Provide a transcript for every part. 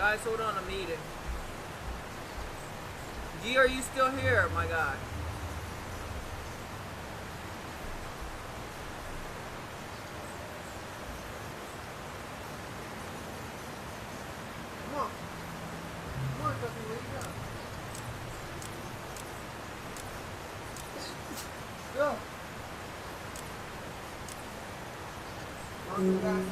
Guys, hold on, I'm eating. G, are you still here, my guy? Come on. Come on, Duffy, where you go? Go. I'll be back.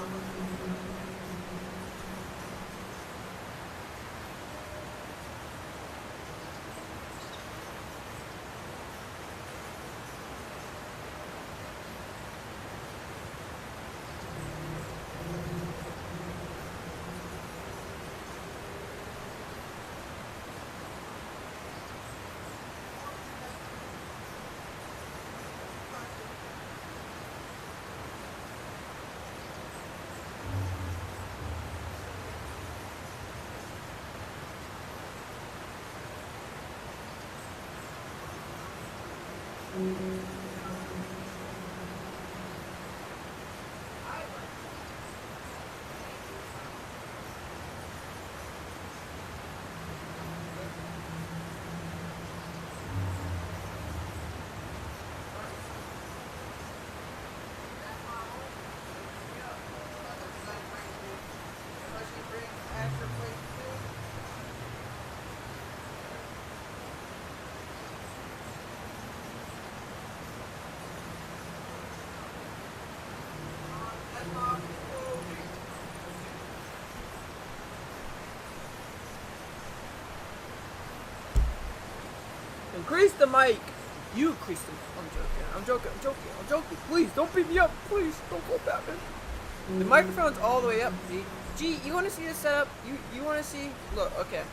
Increase the mic. You increase the mic. I'm joking. Please, don't beat me up. Please, don't go Batman. The microphone's all the way up, G. G, you want to see the setup? You want to see? Look, okay.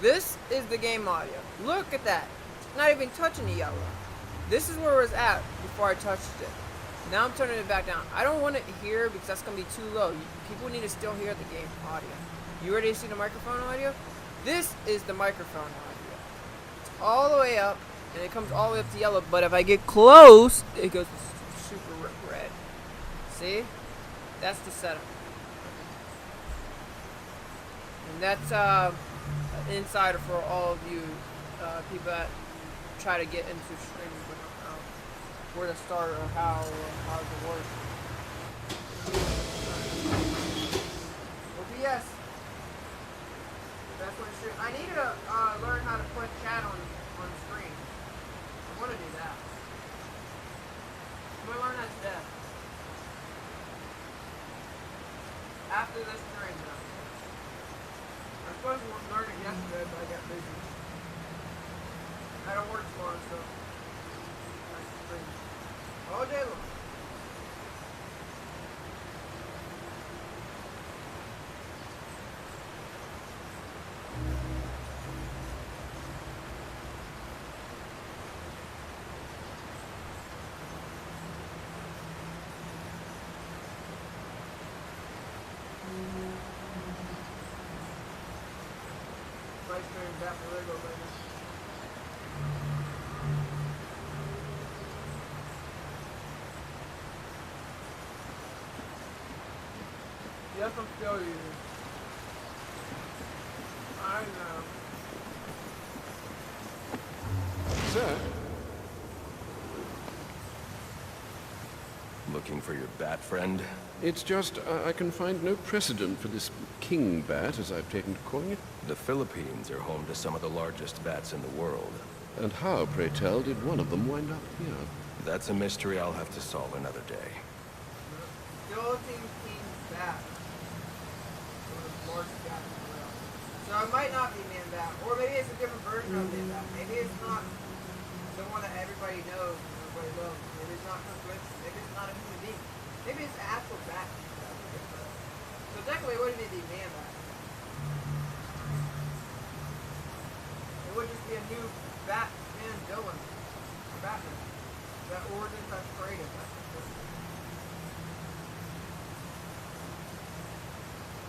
This is the game audio. Look at that. It's not even touching the yellow. This is where it was at before I touched it. Now I'm turning it back down. I don't want it here because that's going to be too low. People need to still hear the game audio. You ready to see the microphone audio? This is the microphone audio. All the way up, and it comes all the way up to yellow, but if I get close, it goes super red. See? That's the setup. And that's an insider for all of you people that try to get into streaming but don't know where to start or how it works. OBS. That's what stream. I need to learn how to put chat on screen. I want to do that. I'm gonna learn that today. After this stream, though. I was supposed to learn it yesterday, but I got busy. I don't work tomorrow, so I stream all day long. Yes, I'm still using. I know. Sir? Looking for your bat friend? It's just, I can find no precedent for this king bat, as I've taken to calling it. The Philippines are home to some of the largest bats in the world. And how, pray tell, did one of them wind up here? That's a mystery I'll have to solve another day. Philippine king bat. One of the largest bats in the world. So it might not be man bat, or maybe it's a different version of man bat. Maybe it's not the one that everybody knows and everybody loves. Maybe it's not coincidence. Maybe it's not a human being. Maybe it's an actual bat. So technically, it wouldn't be man bat. It would just be a new Batman villain. Or Batman. That origin that's creative.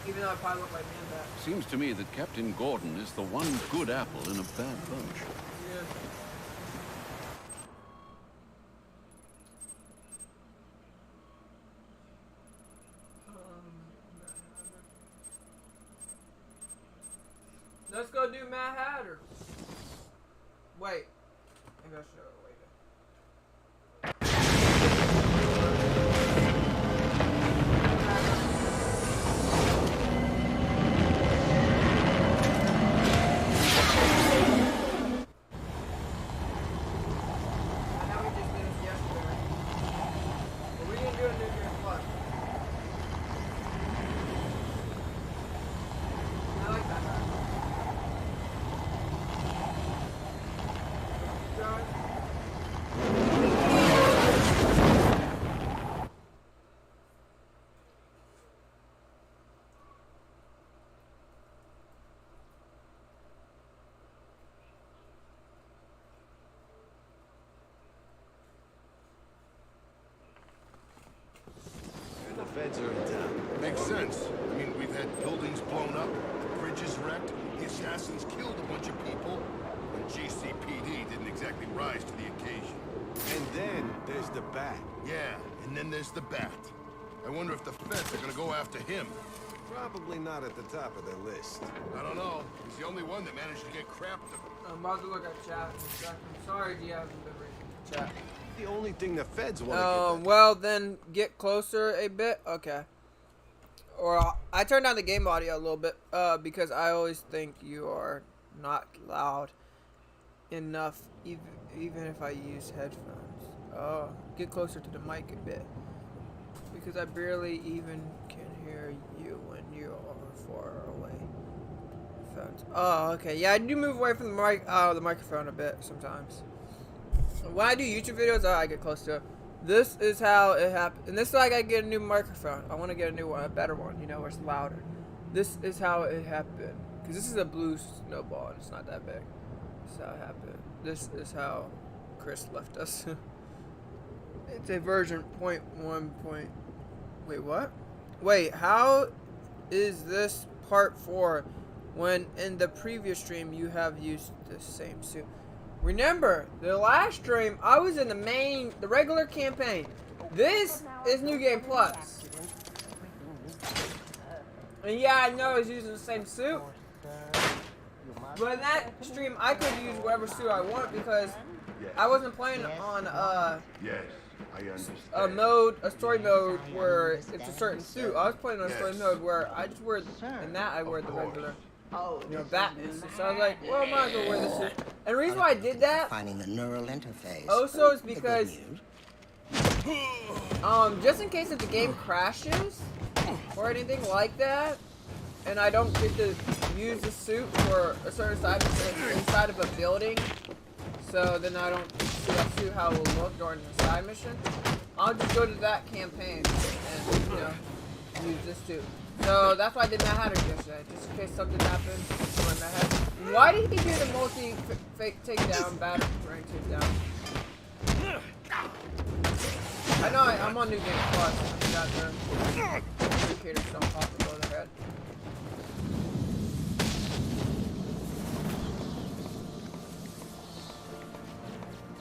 Even though I probably look like man bat. Seems to me that Captain Gordon is the one good apple in a bad bunch. Yeah. Let's go do Mad Hatter. Wait. Maybe I should wait. I know we just did this yesterday. But we didn't do a New Game Plus. I like that guy. The feds are in town. Makes sense. I mean, we've had buildings blown up, bridges wrecked, the assassins killed a bunch of people, and GCPD didn't exactly rise to the occasion. And then there's the bat. Yeah, and then there's the Bat. I wonder if the feds are gonna go after him. Probably not at the top of their list. I don't know. He's the only one that managed to get crap to him. I'm about to look at chat. I'm sorry, you haven't been reading chat. The only thing the feds want to get. Well, then get closer a bit. Okay. Or I turned down the game audio a little bit because I always think you are not loud enough, even if I use headphones. Get closer to the mic a bit because I barely even can hear you when you are far away. Phones. Oh, okay. Yeah, I do move away from the microphone a bit sometimes. When I do YouTube videos, I get close to it. This is how it happened. And this is like I get a new microphone. I want to get a new one, a better one, you know, where it's louder. This is how it happened. Because this is a blue snowball and it's not that big. This is how it happened. This is how Chris left us. It's a version 0.1. Wait, what? Wait, how is this part 4 when in the previous stream you have used the same suit? Remember, the last stream, I was in the regular campaign. This is New Game Plus. And yeah, I know I was using the same suit. But in that stream, I could use whatever suit I want because I wasn't playing on Yes, I understand. a story mode where it's a certain suit. I was playing on a story mode where I just wear, in that I wear the regular. You know, Batman. So I was like, well, I might as well wear this suit. And the reason why I did that Finding the neural interface. also is The good because, news. just in case if the game crashes or anything like that, and I don't get to use the suit for a certain side mission inside of a building, so then I don't see that suit how it will look during the side mission, I'll just go to that campaign and, you know, use this suit. So that's why I did Mad Hatter yesterday, just in case something happened. Why did he do the multi-fake takedown, battle rank takedown? I know I'm on New Game Plus. I got the indicators don't pop above their head.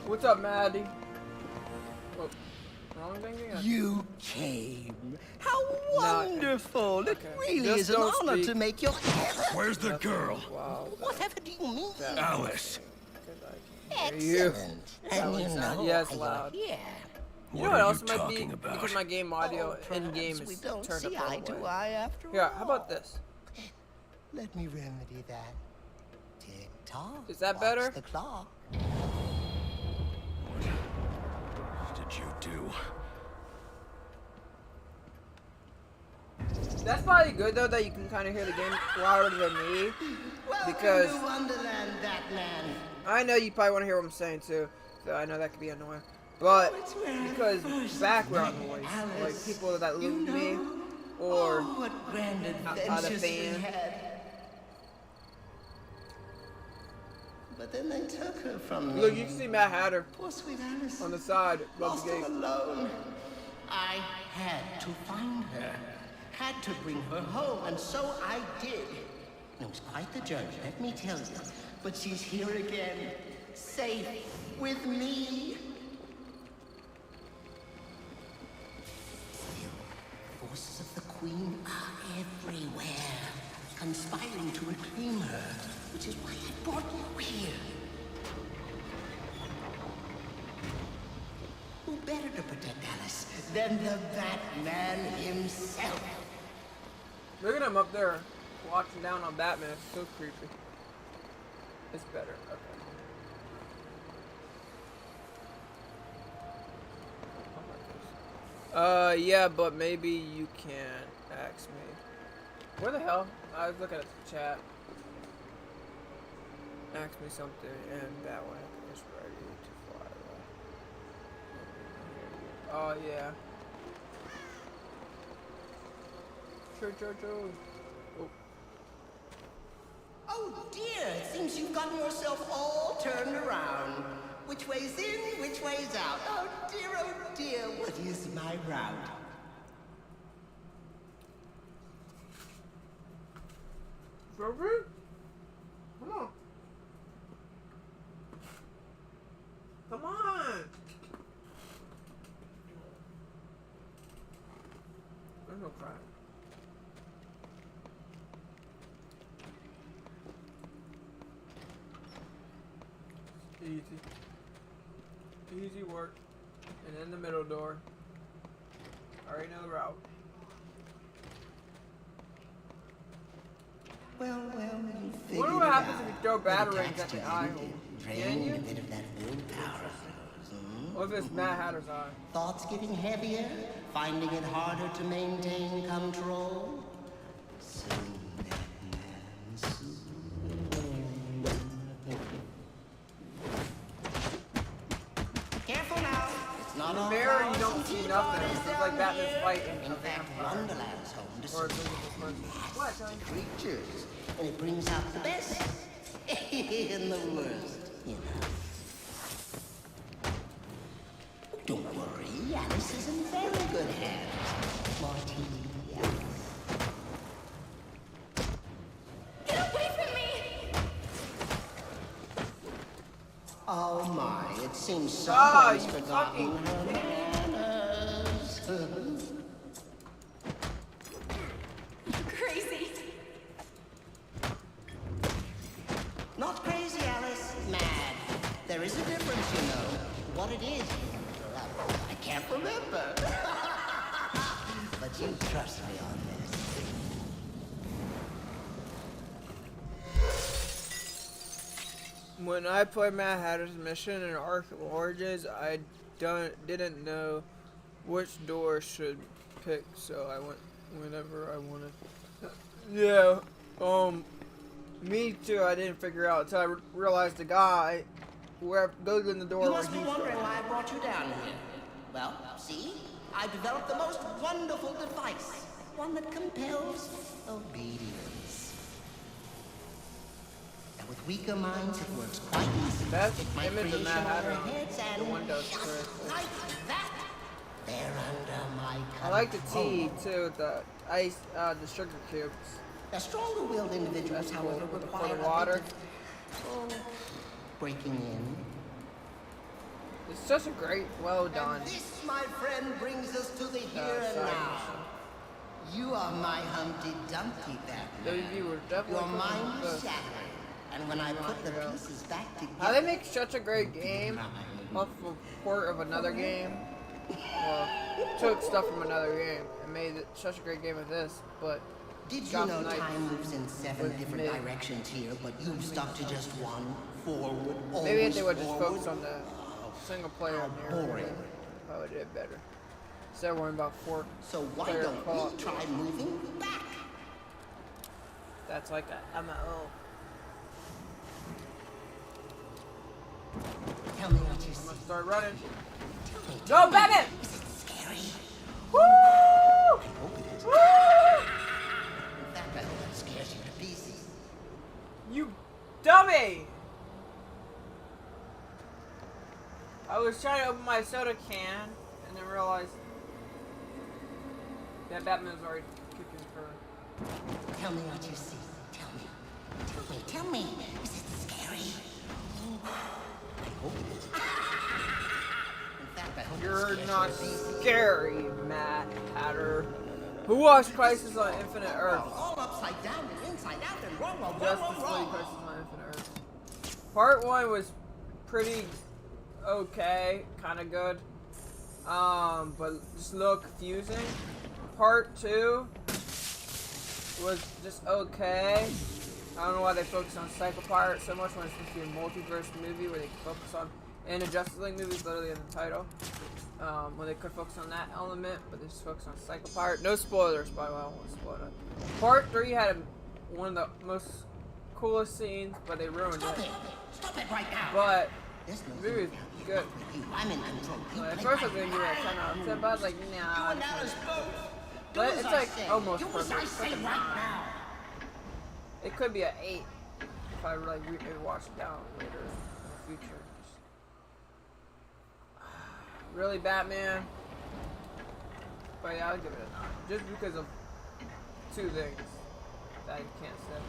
What's up, Maddie? Oh, wrong thing again? You came. How wonderful! It okay. really Just is an don't honor speak. to make your. Where's the girl? Wow. Whatever do you mean? Alice. Excellent. And you know Yeah, it's why loud. you're here. You know What what are else you might be? talking about? Because my game audio in game Perhaps we is don't turned see up all eye the to way. eye after all. Here, how about this? Let me remedy that. Tick tock. Is that Watch better? The clock. What did you do? That's probably good though that you can kind of hear the game louder than me. Because Welcome to Wonderland, Batman. I know you probably want to hear what I'm saying too. So I know that could be annoying. But because background noise, like people that look at me, or What grand other adventures we fan. had. But then they took her from me. Look, you can see Mad Hatter Poor sweet Alice. on the side above Lost the her gate. alone. I had to find her. Had to bring her home, and so I did. It was quite the journey, let me tell you. But she's here again, safe with me. The forces of the Queen are everywhere, conspiring to reclaim her. which is why I brought you here. Who better to protect Alice than the Batman himself? Look at him up there, watching down on Batman. It's so creepy. It's better. Okay. Yeah, but maybe you can ask me. Where the hell? I was looking at the chat. Ask me something, and that one is ready to fly. Oh yeah. Sure. Oh. Oh dear, it seems you've gotten yourself all turned around. Which way's in, which way's out? Oh dear, what is my route? Robert? Come on. Come on. There's no crying. Easy work. And then the middle door. I already know the route. Well, you figured Wonder it what happens out. if you throw But it batarangs taxed at the you, eye didn't hole. it? Can Drained you? a bit of that willpower. What if it's Mad Hatter's eye? Thoughts getting heavier? Finding it harder to maintain control? Soon, Batman, soon. Careful now. It's not all Mirror, you flowers don't and see tea nothing. parties It's down like Batman's here. fighting In a fact, vampire. Wonderland's home to Or some it's what, Johnny? creatures, and it brings out the best and the worst, you know. Don't worry, Alice is in very good hands. Marty. Get away from me! Oh my, it seems Ah, someone's you forgotten fucking- her manners. Crazy. Not crazy, Alice. Mad. There is a difference, you know. What it is, I can't remember. But you trust me on this. When I played Mad Hatter's mission in Arkham Origins, I didn't know which door should pick, so I went whenever I wanted. Yeah, me too. I didn't figure out until I realized the guy where goes in the door. You where must be he's wondering from. why I brought you down here. Well, see? I developed the most wonderful device. One that compels obedience. And with weaker minds, it works quite easy. Best Stick my image of creation Mad on Hatter their on heads the and windows just correctly. like that, they're under my I like the control. tea too, the ice, the sugar cubes. The stronger-willed individuals, That's cool. however, For the require water. a bit of breaking in. It's such a great, well done. And this, my friend, brings us to the here and side now. mission. You are my Humpty Dumpty Batman. Those viewers definitely. Your put mind the- is shattered. And when I put the Yeah. pieces back How they together, make such a great game off of a port of another game, or took stuff from another game and made it such a great game of this, but did you got know nice time moves in 7 with different mid. directions here, but you've stuck to just one? Forward, maybe if always they would just forward? focus on the single player How narrative, boring. probably did better. Instead of worrying about four So why player don't co-op. we try moving back? That's like a MMO. Tell me what you see. Let's start running. Tell me. Go, Batman! Is it scary? Woo! I hope it is. Woo! In fact, I hope it scares you to pieces. You dummy! I was trying to open my soda can and then realized that Batman's already kicking for. Tell me what you see. Tell me. Tell me. Is it scary? I hope it is. In fact, I hope You're it scares not you to pieces. scary, Mad Hatter. Who watched Crisis on Infinite Earth? All upside down and inside out and wrong, Justice League Crisis on Infinite Part 1 was pretty okay, kind of good. But just a little confusing. Part 2 was just okay. I don't know why they focus on Psycho Pirate so much when it's supposed to be a multiverse movie where they can focus on, and the Justice League movie is literally in the title. When they could focus on that element, but they just focus on Psycho Pirate. No spoilers, by the way, I don't want to spoil it. Part 3 had one of the most coolest scenes, but they ruined it. Stop it right now. But There's no the movie is good. I'm in control. You At play first I by was gonna give it a 10 out of 10, but I was like, nah. You and Alice both. Do But as it's I like say. almost Do as I perfect. say It's like a right 9. now. It could be an 8 if I like maybe watch it down later in the future. Really, Batman? But yeah, I'll give it a 9. Just because of 2 things that I can't say.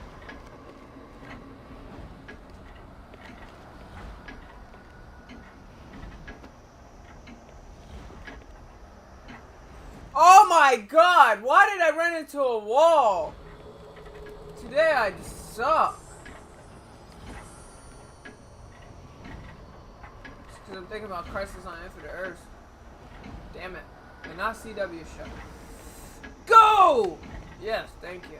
Oh my god! Why did I run into a wall? Today I just suck. Just because I'm thinking about Crisis on Infinite Earths. Damn it. And not CW show. Go! Yes, thank you.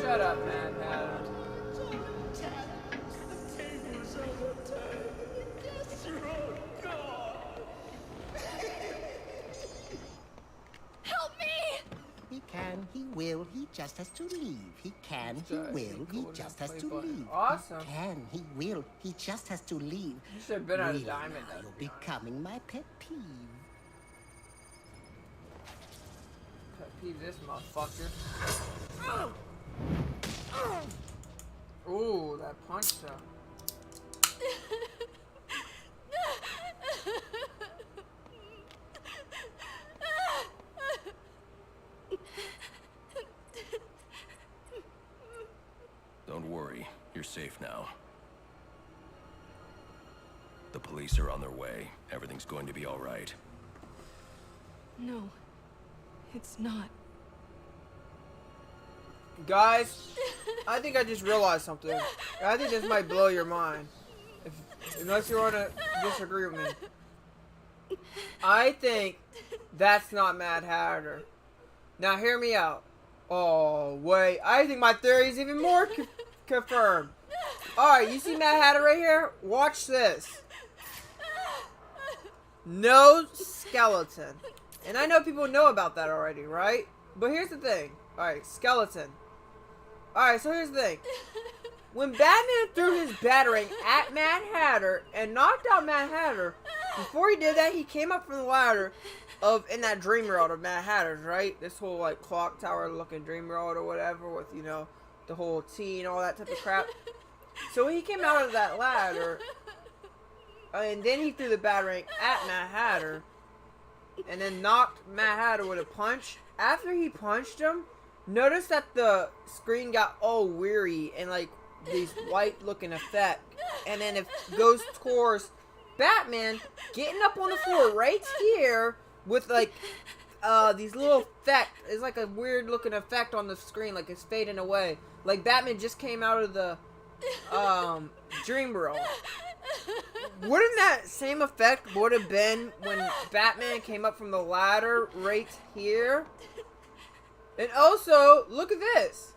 Shut up, man. Help me! He can, he will, he just has to leave. He can, he will, he just has to leave. Awesome. He can, he will, he just has to leave. You should have been at a Really, diamond. now you're becoming my pet peeve. Pet peeve this motherfucker. Ooh, that punch though. Don't worry, you're safe now. The police are on their way. Everything's going to be all right. No, it's not. Guys, I think I just realized something. I think this might blow your mind. Unless you want to disagree with me. I think that's not Mad Hatter. Now hear me out. Oh, wait. I think my theory is even more confirmed. Alright, you see Mad Hatter right here? Watch this. No skeleton. And I know people know about that already, right? But here's the thing. Alright, skeleton. Alright, so here's the thing. When Batman threw his batarang at Mad Hatter and knocked out Mad Hatter, before he did that, he came up from the ladder in that dream world of Mad Hatter's, right? This whole, like, clock tower looking dream world or whatever with, you know, the whole T and all that type of crap. So he came out of that ladder, and then he threw the batarang at Mad Hatter, and then knocked Mad Hatter with a punch. After he punched him, notice that the screen got all weary and like these white looking effect, and then it goes towards Batman getting up on the floor right here with like these little effect. It's like a weird looking effect on the screen, like it's fading away, like Batman just came out of the dream world. Wouldn't that same effect would have been when Batman came up from the ladder right here? And also, look at this.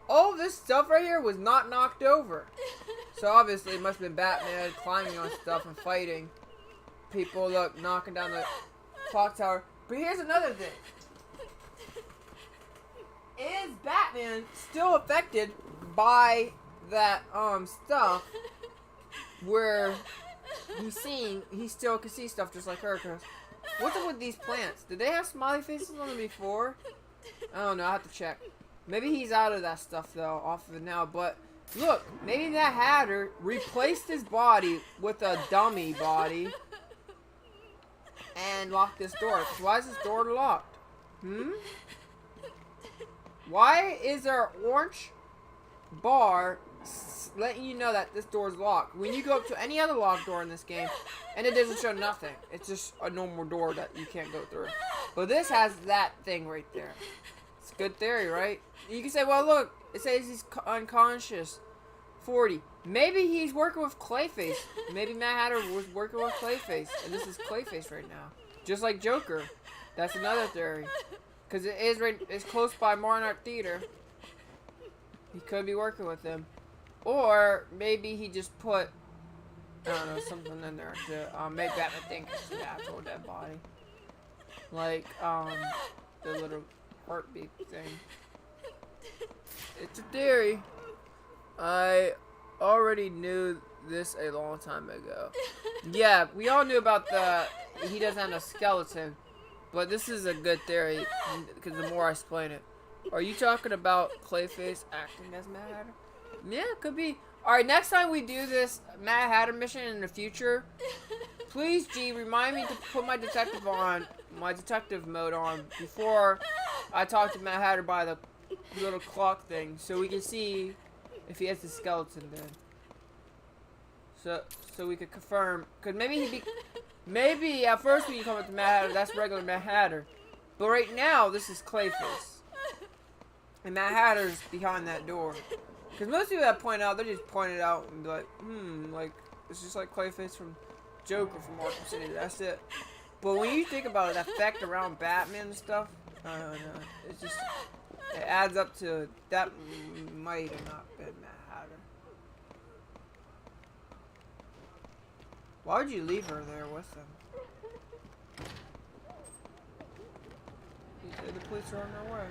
All this stuff right here was not knocked over. So obviously it must have been Batman climbing on stuff and fighting people, look, knocking down the clock tower. But here's another thing. Is Batman still affected by that stuff where he still can see stuff just like her? Cause what's up with these plants? Did they have smiley faces on them before? I don't know, I have to check. Maybe he's out of that stuff though, off of it now, but look, maybe that Hatter replaced his body with a dummy body and locked this door. Why is this door locked? Why is there an orange bar letting you know that this door is locked. When you go up to any other locked door in this game, and it doesn't show nothing. It's just a normal door that you can't go through. But this has that thing right there. It's a good theory, right? You can say, well, look, it says he's unconscious. 40. Maybe he's working with Clayface. Maybe Mad Hatter was working with Clayface, and this is Clayface right now. Just like Joker. That's another theory. Because it's close by Monarch Theater. He could be working with them. Or maybe he just put, I don't know, something in there to make Batman think it's an actual dead body. Like, the little heartbeat thing. It's a theory. I already knew this a long time ago. Yeah, we all knew about he doesn't have a skeleton. But this is a good theory, because the more I explain it. Are you talking about Clayface acting as Mad Hatter? Yeah, could be. Alright, next time we do this Mad Hatter mission in the future, please, G, remind me to put my detective mode on before I talk to Mad Hatter by the little clock thing, so we can see if he has the skeleton then. So we could confirm, because maybe at first when you come up to Mad Hatter, that's regular Mad Hatter. But right now, this is Clayface. And Mad Hatter's behind that door. Because most people that point out, they just point it out and be like, like, it's just like Clayface from Joker from Arkham City, that's it. But when you think about it, that effect around Batman and stuff, I don't know, it's just, it adds up to, that might have not been Mad Hatter. Why would you leave her there with them? You said the police are on their way.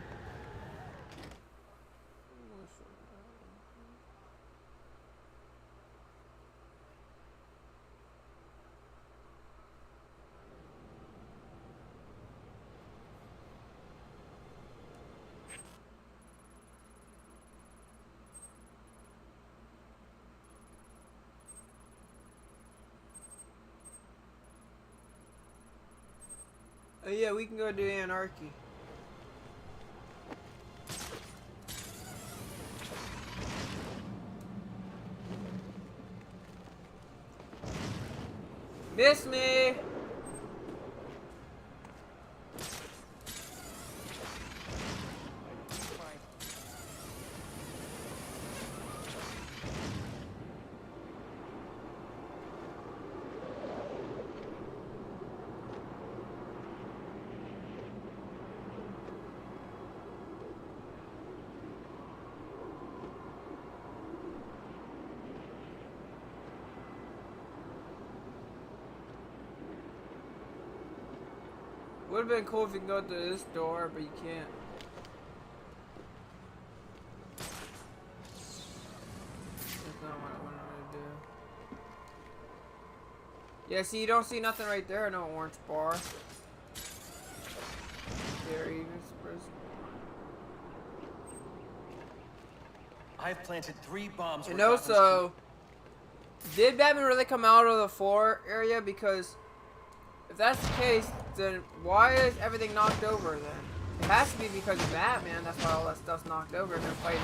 Oh yeah, we can go do Anarchy. Miss me! Would have been cool if you could go through this door, but you can't. That's not what I wanted to do. Yeah, see, you don't see nothing right there, no orange bar. There, even I've planted 3 bombs. And also, did Batman really come out of the floor area? Because if that's the case, then why is everything knocked over then? It has to be because of Batman, that's why all that stuff's knocked over and they're fighting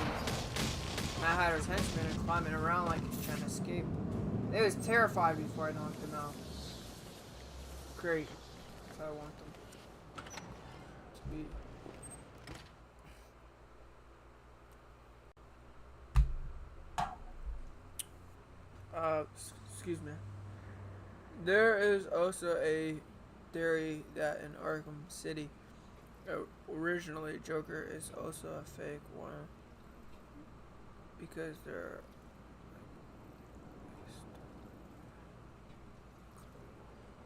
Mad Hatter's henchmen and climbing around like he's trying to escape. They was terrified before I knocked them out. Great. That's how I want them to be. Excuse me. There is also a theory that in Arkham City, originally Joker is also a fake one. Because they're...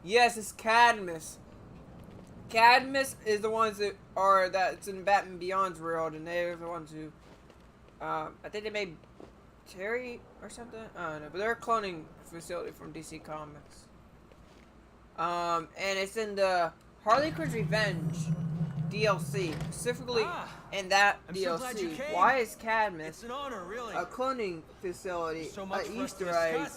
Yes, it's Cadmus. Cadmus is the ones that's in Batman Beyond's world, and they're the ones who, I think they made Terry or something? I don't know, but they're a cloning facility from DC Comics. And it's in the Harley Quinn's Revenge DLC, specifically in that DLC. So glad you came. Why is Cadmus it's an honor, really. A cloning facility, so much an Easter egg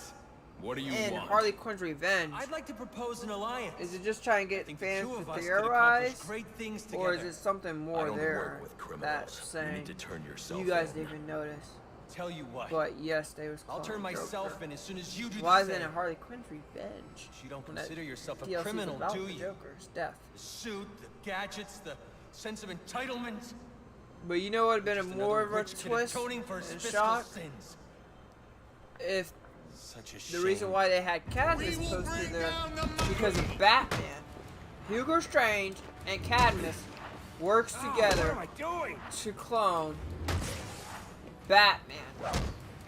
What do you in want? Harley Quinn's Revenge? I'd like to propose an alliance. Is it just trying to get fans the to us theorize? Great things Or is it something more there with that's saying you need to turn yourself you guys in. didn't even notice? Tell you what. But yes, they was. I'll turn cloning myself Joker. in as soon as you do Why the isn't same. it Harley Quinn's revenge? You don't when that consider yourself a DLC's criminal, about do the you? Joker's death. The suit, the gadgets, the sense of entitlement. But you know what would have Just been more of another a rich kid twist atoning for his and fiscal shock sins. if Such a the shame. reason why they had Cadmus posted there because of Batman. Hugo Strange and Cadmus works together to clone Batman.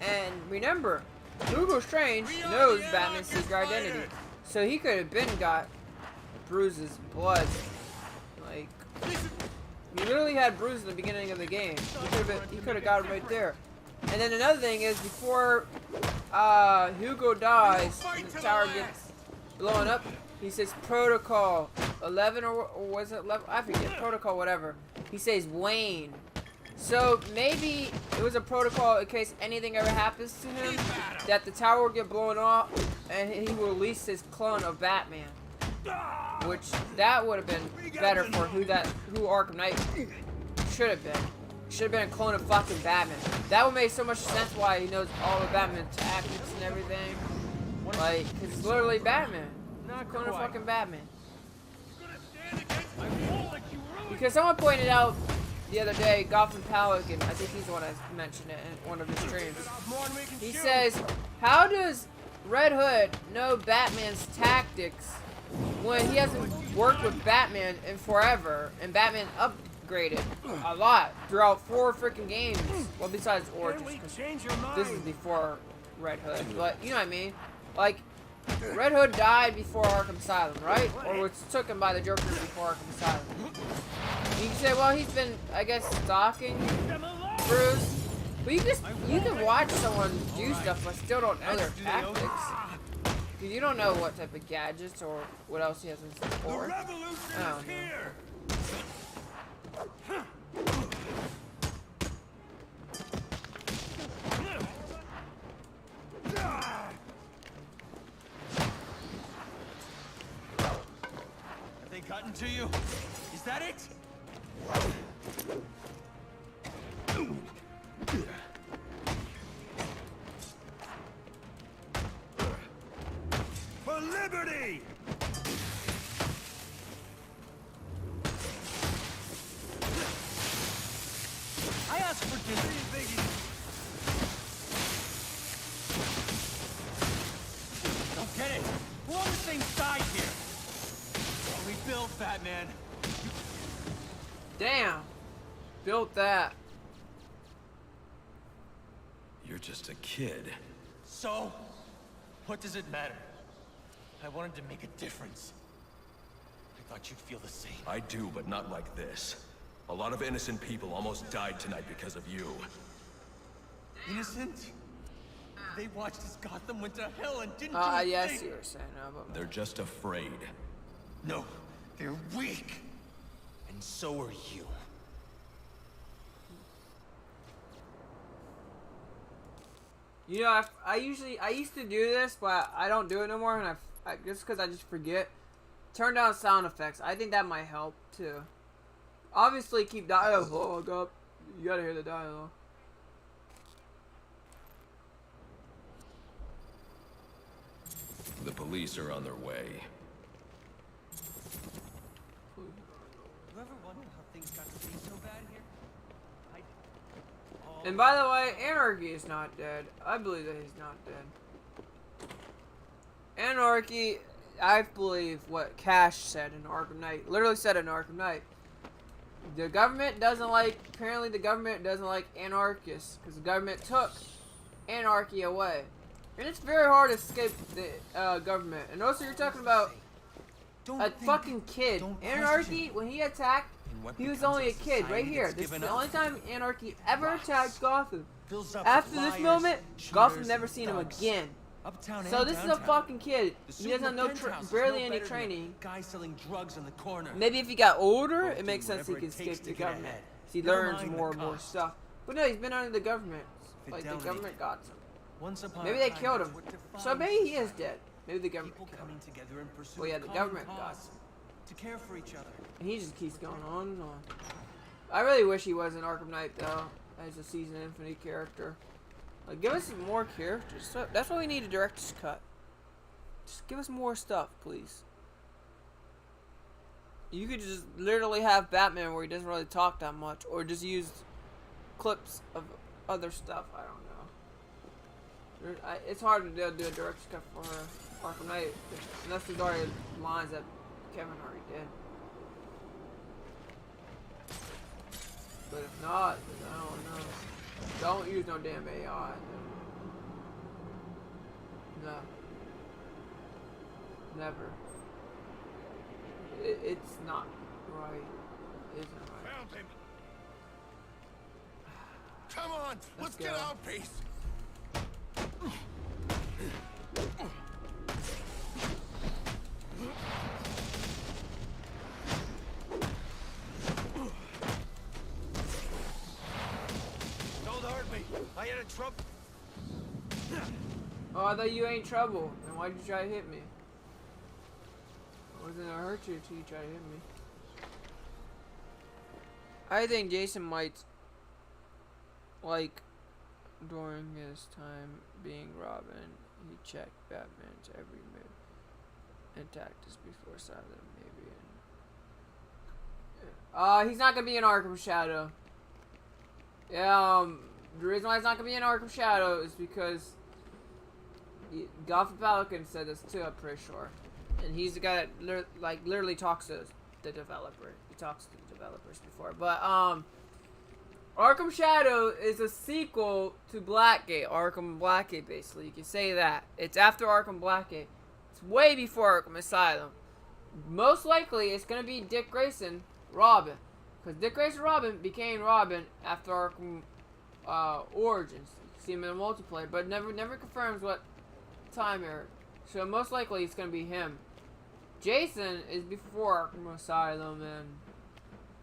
And remember, Hugo Strange knows Batman's secret identity, so he could have been got Bruce's blood. Like, he literally had Bruce in the beginning of the game. He could have got him right there. And then another thing is, before Hugo dies and the tower gets blown up, he says Protocol 11 or was it 11? I forget. Protocol whatever. He says Wayne. So maybe it was a protocol in case anything ever happens to him, that the tower will get blown off and he will release his clone of Batman. Which that would have been better for who Arkham Knight should have been. Should have been a clone of fucking Batman. That would make so much sense why he knows all of Batman's tactics and everything. Like, cause it's literally Batman. Not a clone of fucking Batman. Because someone pointed out the other day, Gotham Pelican, I think he's the one that mentioned it in one of his streams. He says, how does Red Hood know Batman's tactics when he hasn't worked with Batman in forever, and Batman upgraded a lot throughout 4 freaking games? Well, besides Origins, this is before Red Hood, but you know what I mean? Like, Red Hood died before Arkham Asylum, right? Or was taken by the Joker before Arkham Asylum. You can say, well, he's been, I guess, stalking Bruce. But you can watch someone do stuff but still don't know their tactics. Because you don't know what type of gadgets or what else he has in store. I don't know. Have they gotten to you? Is that it? For liberty! I asked for this. Don't get it. We're on the same side here. We built Batman. Damn. Built that. You're just a kid. So, what does it matter? I wanted to make a difference. I thought you'd feel the same. I do, but not like this. A lot of innocent people almost died tonight because of you. Innocent? They watched as Gotham went to hell and didn't do a Yes, thing. you were saying no, but They're just afraid. No, they're weak. And so are you. you know, I used to do this, but I don't do it no more, and I just because I just forget. Turn down sound effects. I think that might help too. Obviously, keep dialogue up. You gotta hear the dialogue. The police are on their way. You ever wonder how things got to be so bad here? And by the way, Anarchy is not dead. I believe that he's not dead. Anarchy, I believe what Cash said in Arkham Knight. Literally said in Arkham Knight. The government doesn't like, apparently the government doesn't like anarchists. Because the government took anarchy away. And it's very hard to escape the government. And also you're talking about a fucking kid. Anarchy, when he attacked, he was only a kid, right here. This is the only time Anarchy ever attacked Gotham. After this moment, Gotham never seen him again. So this is a fucking kid. He doesn't know barely any training. Guy selling drugs in the corner. Maybe if he got older, it makes sense he could escape the government. He learns more and more stuff. But no, he's been under the government. Like the government got him. Maybe they killed him. So maybe he is dead. Maybe the government killed him. Well, yeah, the government got him. To care for each other. And he just keeps going on and on. I really wish he was in Arkham Knight though, as a Season Infinity character. Like, give us some more characters. So, that's why we need a director's cut. Just give us more stuff, please. You could just literally have Batman where he doesn't really talk that much, or just use clips of other stuff. I don't know. It's hard to do a director's cut for Arkham Knight, unless there's already lines that Kevin already did. But if not, then I don't know. Don't use no damn AI. No. Never. It's not right. It isn't right. Found him. Come on, let's go. get out, Pace. Don't hurt me. I had a trouble. Oh, I thought you ain't trouble. Then why'd you try to hit me? I wasn't gonna hurt you until you try to hit me. I think Jason might, like, during his time being Robin, he checked Batman's every move and tactics before silent, maybe. He's not gonna be in Arkham Shadow. Yeah, the reason why he's not gonna be in Arkham Shadow is because Gotham Pelican said this too, I'm pretty sure. And he's the guy that literally talks to the developer. He talks to the developers before. But Arkham Shadow is a sequel to Blackgate. Arkham Blackgate, basically. You can say that. It's after Arkham Blackgate. It's way before Arkham Asylum. Most likely, it's going to be Dick Grayson, Robin. Because Dick Grayson Robin became Robin after Arkham Origins. You see him in the multiplayer, but never confirms what time era. So most likely it's gonna be him. Jason is before Arkham Asylum,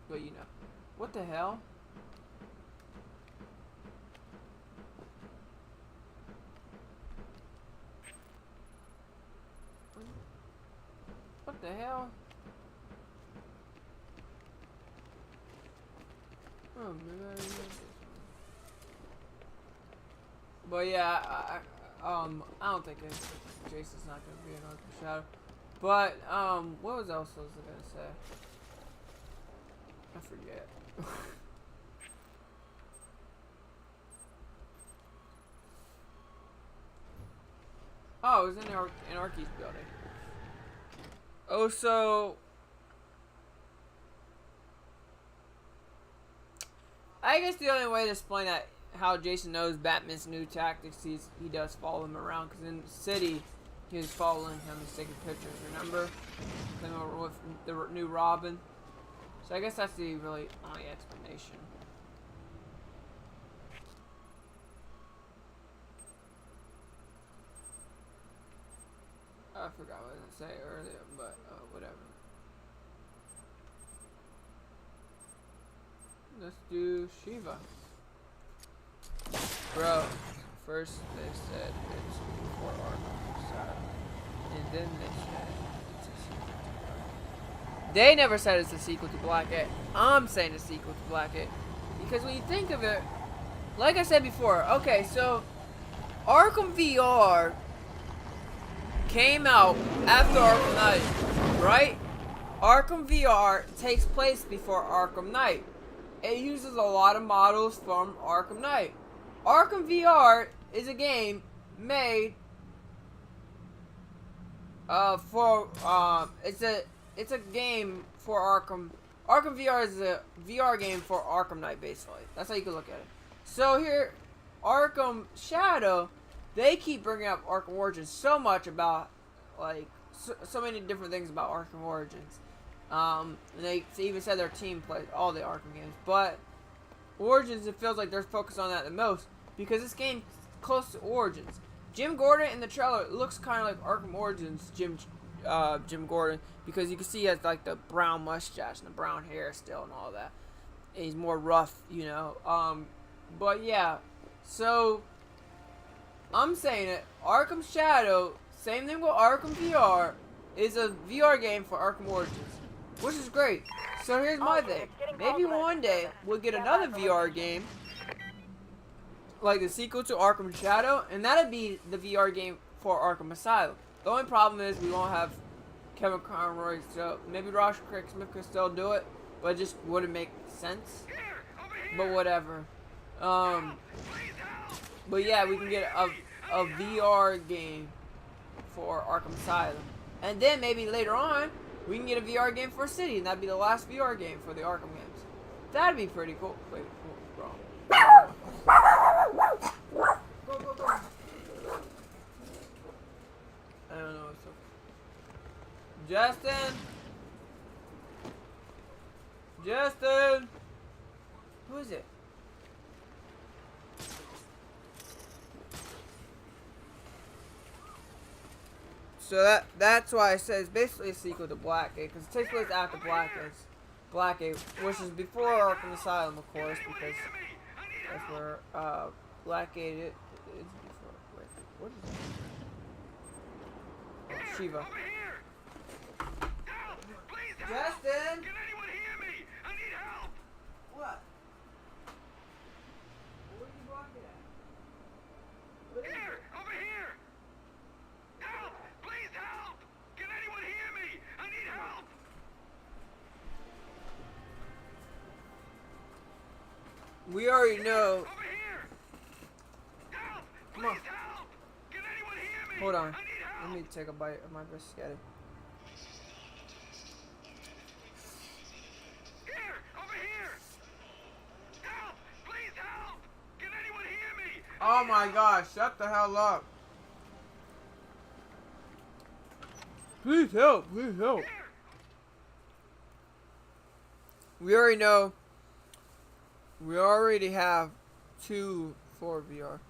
but you know, what the hell? What the hell? Oh man. But yeah, I don't think Jason's not gonna be in Arkham Shadow. But what else was I gonna say? I forget. Oh, it was in Arky's building. Oh, so I guess the only way to explain that how Jason knows Batman's new tactics, he does follow him around, because in the city he was following him, he's taking pictures, remember? With the new Robin. So I guess that's the really only explanation. I forgot what I was going to say earlier, but whatever. Let's do Shiva. Bro, first they said it's before Arkham Asylum, and then they said it's a sequel to Blackgate. They never said it's a sequel to Blackgate. I'm saying it's a sequel to Blackgate. Because when you think of it, like I said before, okay, so Arkham VR came out after Arkham Knight, right? Arkham VR takes place before Arkham Knight. It uses a lot of models from Arkham Knight. Arkham VR is a game made it's a game for Arkham. Arkham VR is a VR game for Arkham Knight, basically. That's how you can look at it. So here, Arkham Shadow, they keep bringing up Arkham Origins so much about, like, so many different things about Arkham Origins. They even said their team plays all the Arkham games, but Origins, it feels like they're focused on that the most, because this game's close to Origins. Jim Gordon in the trailer looks kind of like Arkham Origins Jim Gordon, because you can see he has like the brown mustache and the brown hair still and all that. And he's more rough, you know. But yeah, so I'm saying it. Arkham Shadow, same thing with Arkham VR, is a VR game for Arkham Origins, which is great. So here's my thing. Maybe one day we'll get another VR game like the sequel to Arkham Shadow, and that'd be the VR game for Arkham Asylum. The only problem is we won't have Kevin Conroy, so maybe Ross Craig Smith could still do it, but it just wouldn't make sense. But whatever. But yeah, we can get a VR game for Arkham Asylum, and then maybe later on we can get a VR game for City, and that'd be the last VR game for the Arkham games. That'd be pretty cool. Wait, wrong. Go, go, go. I don't know. So Justin, who is it? So that's why I said it's basically a sequel to Blackgate, because it takes place after Blackgate, which is before Arkham Asylum, of course, because that's where Blackgate is before. Wait, what is that? Oh, Shiva. Justin! Can anyone hear me? I need help! What? What are you blocking at? Here! Over here! Help! Please help! Can anyone hear me? I need help! We already know. Over here! Help! Come on. Please help! Can anyone hear me? Hold on. I need help! Let me take a bite of my biscotti. Here! Over here! Help! Please help! Can anyone hear me? Oh my gosh, shut the hell up. Please help, please help. We already know. We already have 2 for VR.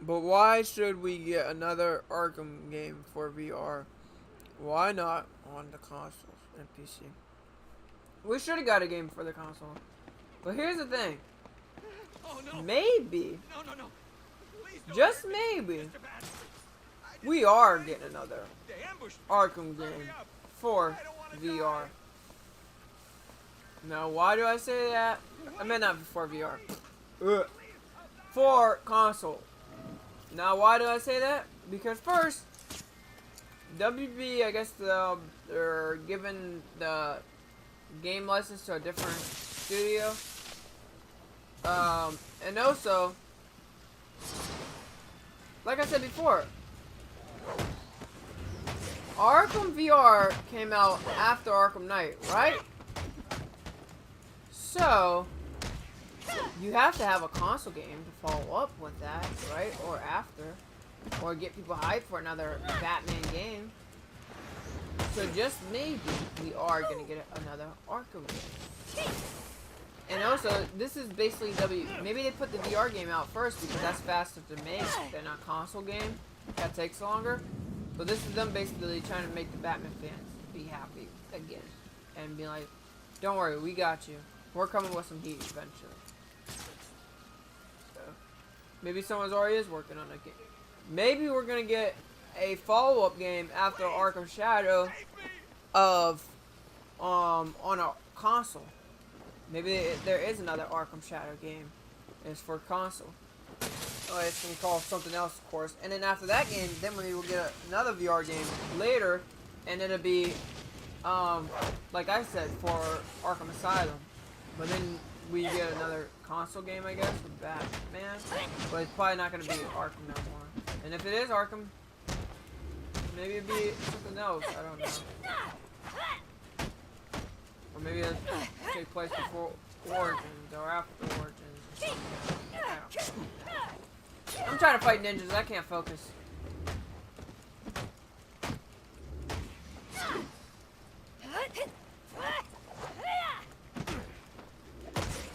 But why should we get another Arkham game for VR? Why not on the consoles and PC? We should have got a game for the console. But here's the thing. Oh, no. Maybe, No, no, no. Please don't just hurt me, maybe, Mr. Bat. we are getting another They ambushed me. Arkham Hurry game up. for I don't wanna VR. die. Now, why do I say that? I meant not for VR. Ugh. For console. Now, why do I say that? Because first, WB, I guess they're giving the game license to a different studio. And also, like I said before, Arkham VR came out after Arkham Knight, right? So, you have to have a console game to follow up with that, right? Or after. Or get people hyped for another Batman game. So just maybe we are going to get another Arkham game. And also, this is basically maybe they put the VR game out first because that's faster to make than a console game. That takes longer. But this is them basically trying to make the Batman fans be happy again. And be like, don't worry, we got you. We're coming with some heat eventually. So, maybe someone's already is working on a game. Maybe we're gonna get a follow-up game after Arkham Shadow of on a console. Maybe there is another Arkham Shadow game. It's for console. Oh, it's gonna call something else, of course. And then after that game, then we will get another VR game later, and it'll be like I said, for Arkham Asylum. But then we get another console game, I guess, with Batman. But it's probably not going to be Arkham no more. And if it is Arkham, maybe it'd be something else. I don't know. Or maybe it'll take place before Origins or after Origins. Or something. I don't know. I'm trying to fight ninjas. I can't focus.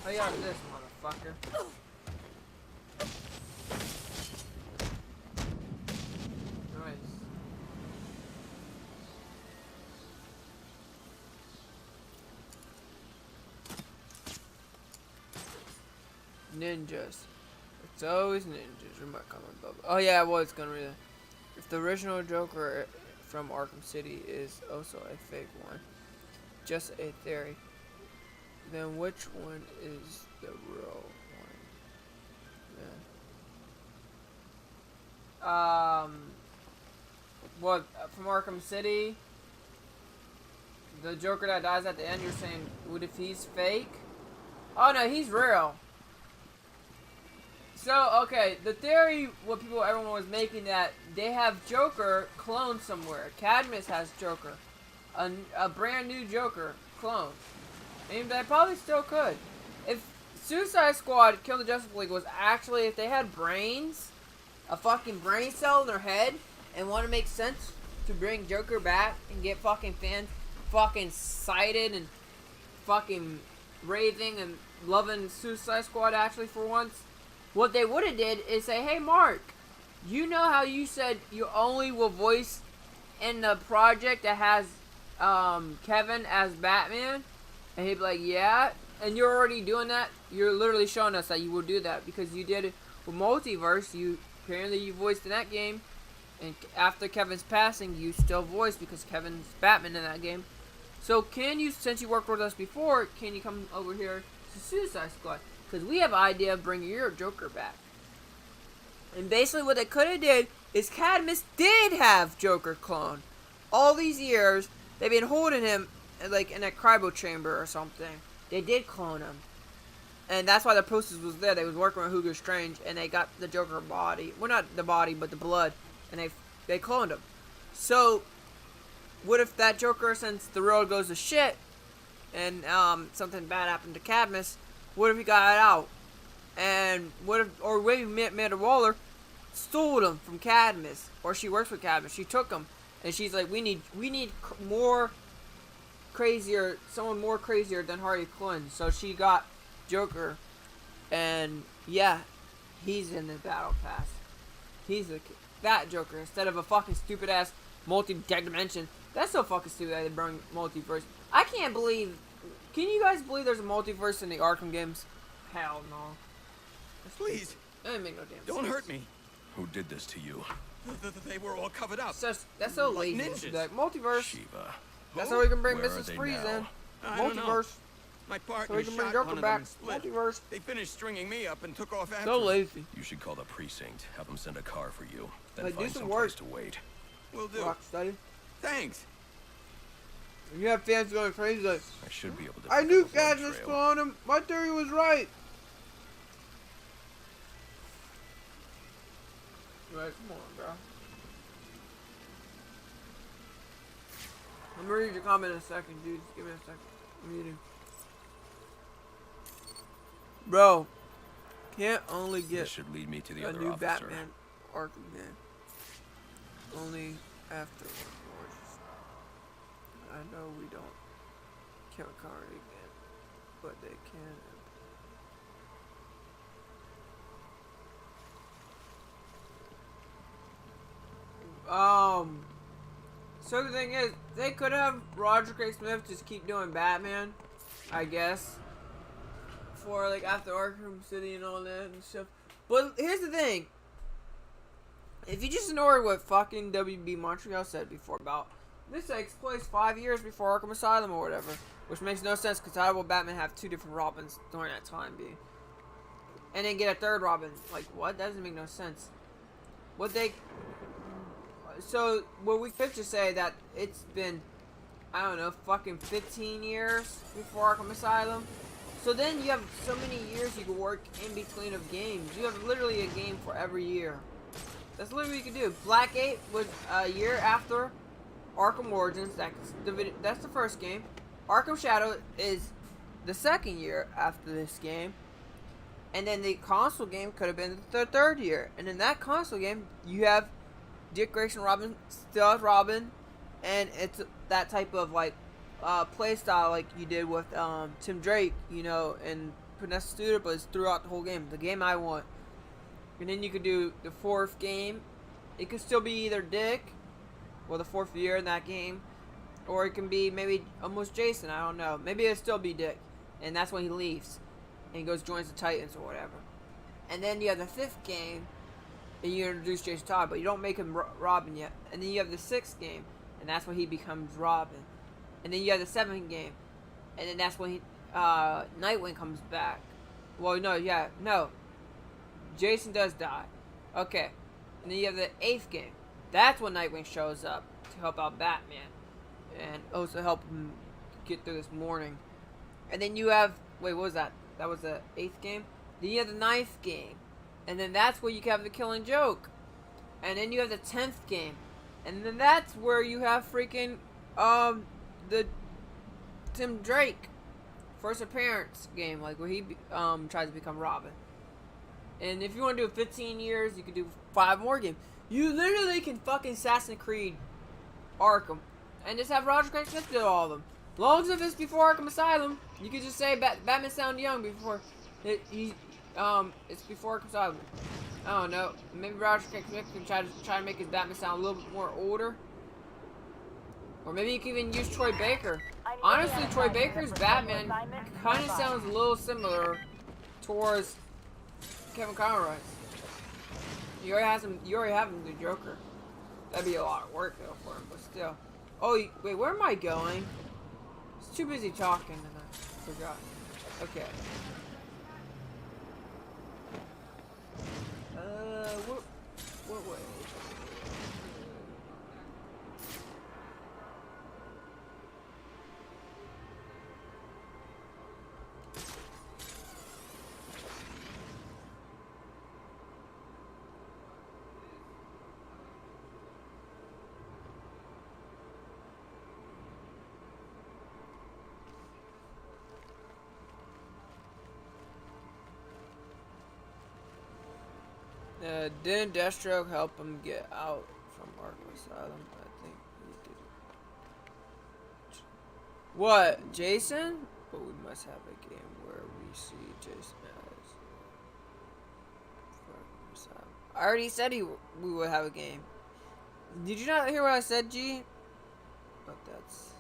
How you out of this, motherfucker? Nice. Ninjas. It's always ninjas. Read my comment above. Oh yeah, I was gonna read it. If the original Joker from Arkham City is also a fake one, just a theory, then which one is the real one? Yeah. what from Arkham City? The Joker that dies at the end. You're saying, what if he's fake? Oh no, he's real. So okay, the theory, what everyone was making, that they have Joker cloned somewhere. Cadmus has Joker, a brand new Joker clone. And they probably still could. If Suicide Squad Kill the Justice League was actually, if they had brains, a fucking brain cell in their head, and want to make sense to bring Joker back and get fucking fans fucking excited and fucking raving and loving Suicide Squad actually for once, what they would have did is say, hey Mark, you know how you said you only will voice in the project that has Kevin as Batman? And he'd be like, yeah, and you're already doing that. You're literally showing us that you will do that because you did it with Multiverse. You voiced in that game, and after Kevin's passing, you still voiced because Kevin's Batman in that game. So can you, since you worked with us before, can you come over here to Suicide Squad? Because we have an idea of bringing your Joker back. And basically what they could have did is Cadmus did have Joker clone. All these years, they've been holding him like in a cryo chamber or something. They did clone him. And that's why the process was there. They was working with Hugo Strange, and they got the Joker body. Well, not the body, but the blood. And they cloned him. So, what if that Joker, since the road goes to shit, and something bad happened to Cadmus, what if he got out? And what if, or maybe Amanda Waller stole him from Cadmus, or she works with Cadmus. She took him, and she's like, we need more crazier, someone more crazier than Harley Quinn. So she got Joker, and yeah, he's in the battle pass. He's that Joker instead of a fucking stupid ass multi-dimension. That's so fucking stupid that they bring multiverse. I can't believe. Can you guys believe there's a multiverse in the Arkham games? Hell no. Please. That didn't make no damn sense. Don't hurt me. Who did this to you? They were all covered up. That's so lazy. Ninjas. Like, multiverse. Shiva. That's how we can bring Where are Mrs. they Freeze now? in. I don't know. Multiverse. My So we partner can bring shot Joker one of them back. and split. Multiverse. They finished stringing me up and took off after So us. lazy. You should call the precinct. Have them send a car for you. Then Like, do find some some place work. to wait. Will do. Rocksteady. Thanks. And you have fans going crazy like, I should be able to. I pick knew up a blood Cadmus trail. cloned him. My theory was right. Right, come on, bro. I'm gonna read your comment in a second, dude. Just give me a second. I'm reading. Bro, can't only This get should lead me to the a other new officer. Batman Arkham game. Only after Origins. I know we don't kill Connery again, but they can. So the thing is, they could have Roger K. Smith just keep doing Batman, I guess, for like after Arkham City and all that and stuff. But here's the thing: if you just ignore what fucking WB Montreal said before about this takes place 5 years before Arkham Asylum or whatever, which makes no sense because how will Batman have two different Robins during that time, be? And then get a third Robin? Like what? That doesn't make no sense. So, what we could just say that it's been, I don't know, fucking 15 years before Arkham Asylum. So then you have so many years you can work in between of games. You have literally a game for every year. That's literally what you can do. Blackgate was a year after Arkham Origins. That's the first game. Arkham Shadow is the second year after this game. And then the console game could have been the third year. And in that console game, you have Dick Grayson Robin, still as Robin, and it's that type of like play style like you did with Tim Drake, you know, and Vanessa Studio, but it's throughout the whole game. The game I want. And then you could do the fourth game. It could still be either Dick, or the fourth year in that game, or it can be maybe almost Jason. I don't know. Maybe it'll still be Dick, and that's when he leaves and he goes joins the Titans or whatever. And then you have the fifth game. And you introduce Jason Todd, but you don't make him Robin yet. And then you have the sixth game, and that's when he becomes Robin. And then you have the seventh game, and then that's when Nightwing comes back. Well, no. Jason does die. Okay. And then you have the 8th game. That's when Nightwing shows up to help out Batman. And also help him get through this morning. And then you have... Wait, what was that? That was the 8th game? Then you have the 9th game. And then that's where you have the Killing Joke. And then you have the 10th game. And then that's where you have freaking... the Tim Drake first appearance game, like where he tries to become Robin. And if you want to do 15 years, you could do 5 more games. You literally can fucking Assassin's Creed Arkham and just have Roger Craig Smith do all of them. As long as it's before Arkham Asylum, you could just say Batman Sound Young before it's before Arkham Asylum. I don't know. Maybe Roger Craig Smith can try to make his Batman sound a little bit more older. Or maybe you can even use Troy Baker. Honestly, Troy Baker's Batman kind of sounds a little similar towards Kevin Conroy's. You already have him do Joker. That'd be a lot of work though for him, but still. Oh, wait, where am I going? I was too busy talking and I forgot. Okay. What way? Didn't Deathstroke help him get out from Arkham Asylum? I think he did. What, Jason? But we must have a game where we see Jason as Arkham Asylum. I already said we would have a game. Did you not hear what I said, G? But that's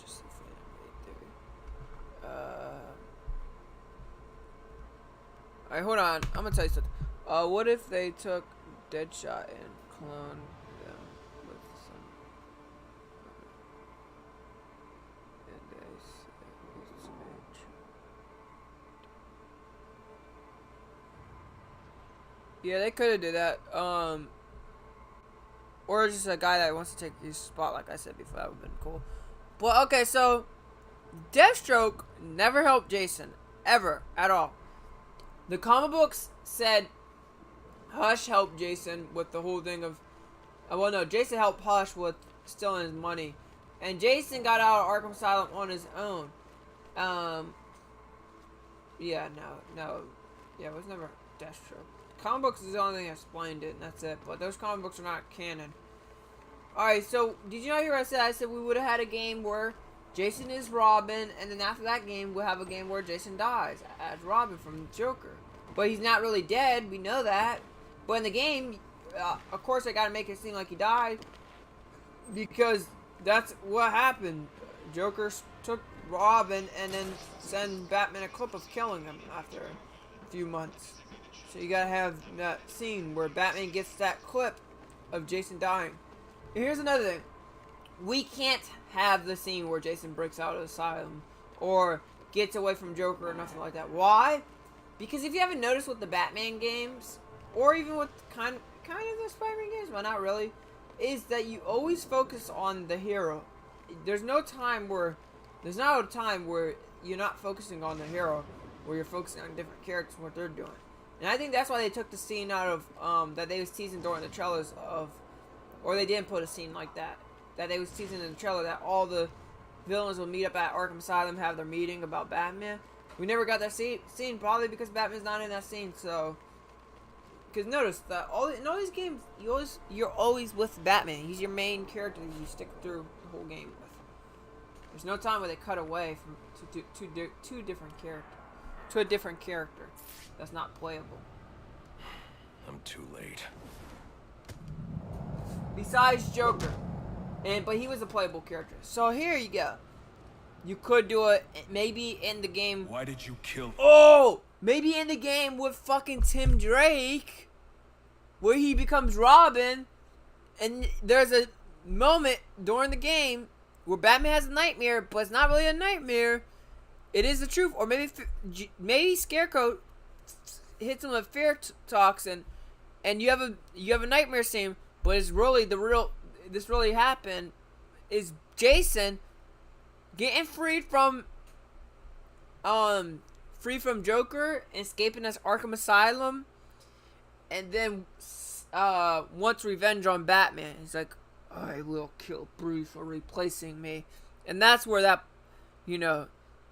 just a fan made theory. Alright, hold on. I'm gonna tell you something. What if they took Deadshot and cloned them with some... And they said it's image. Yeah, they could have did that. Or just a guy that wants to take his spot, like I said before. That would have been cool. But, okay, so... Deathstroke never helped Jason. Ever. At all. The comic books said... Hush helped Jason with the whole thing of... well, no, Jason helped Hush with stealing his money. And Jason got out of Arkham Asylum on his own. Yeah, no. Yeah, it was never Deathstroke. Comic books is the only thing that explained it, and that's it. But those comic books are not canon. Alright, so, did you not hear what I said? I said we would have had a game where Jason is Robin, and then after that game, we'll have a game where Jason dies as Robin from Joker. But he's not really dead, we know that. But in the game, of course, they gotta make it seem like he died. Because that's what happened. Joker took Robin and then sent Batman a clip of killing him after a few months. So you gotta have that scene where Batman gets that clip of Jason dying. And here's another thing. We can't have the scene where Jason breaks out of the asylum or gets away from Joker or nothing like that. Why? Because if you haven't noticed with the Batman games... Or even with kind of the Spider-Man games, but not really, is that you always focus on the hero. There's not a time where you're not focusing on the hero, where you're focusing on different characters and what they're doing. And I think that's why they took the scene out of, that they was teasing during the trailers of, or they didn't put a scene like that. That they was teasing in the trailer that all the villains will meet up at Arkham Asylum, have their meeting about Batman. We never got that scene, probably because Batman's not in that scene, so... Because notice that in all these games, you're always with Batman. He's your main character that you stick through the whole game with. There's no time where they cut away from to a different character that's not playable. I'm too late. Besides Joker, but he was a playable character. So here you go. You could do it maybe in the game. Why did you kill? Oh. Maybe in the game with fucking Tim Drake, where he becomes Robin, and there's a moment during the game where Batman has a nightmare, but it's not really a nightmare. It is the truth. Or maybe Scarecrow hits him with fear toxin, and you have a nightmare scene, but it's really this really happened is Jason getting freed from Joker, escaping as Arkham Asylum, and then wants revenge on Batman. He's like, I will kill Bruce for replacing me. And that's where that,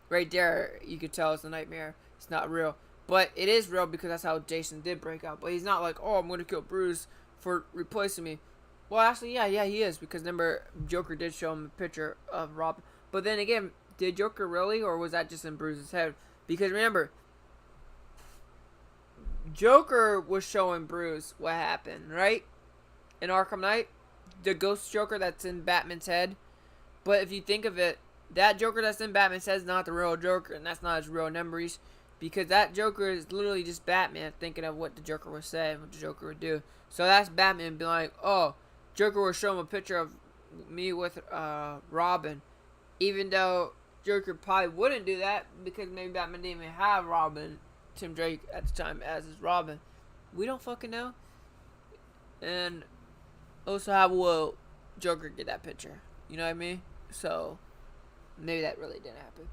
right there, you could tell it's a nightmare. It's not real. But it is real because that's how Jason did break out. But he's not like, oh, I'm going to kill Bruce for replacing me. Well, actually, yeah, he is. Because remember, Joker did show him a picture of Robin. But then again, did Joker really? Or was that just in Bruce's head? Because remember, Joker was showing Bruce what happened, right? In Arkham Knight. The ghost Joker that's in Batman's head. But if you think of it, that Joker that's in Batman's head is not the real Joker. And that's not his real memories. Because that Joker is literally just Batman thinking of what the Joker would say and what the Joker would do. So that's Batman being like, oh, Joker will show him a picture of me with Robin. Even though Joker probably wouldn't do that because maybe Batman didn't even have Robin, Tim Drake at the time as his Robin. We don't fucking know. And also, how will Joker get that picture? You know what I mean? So maybe that really didn't happen.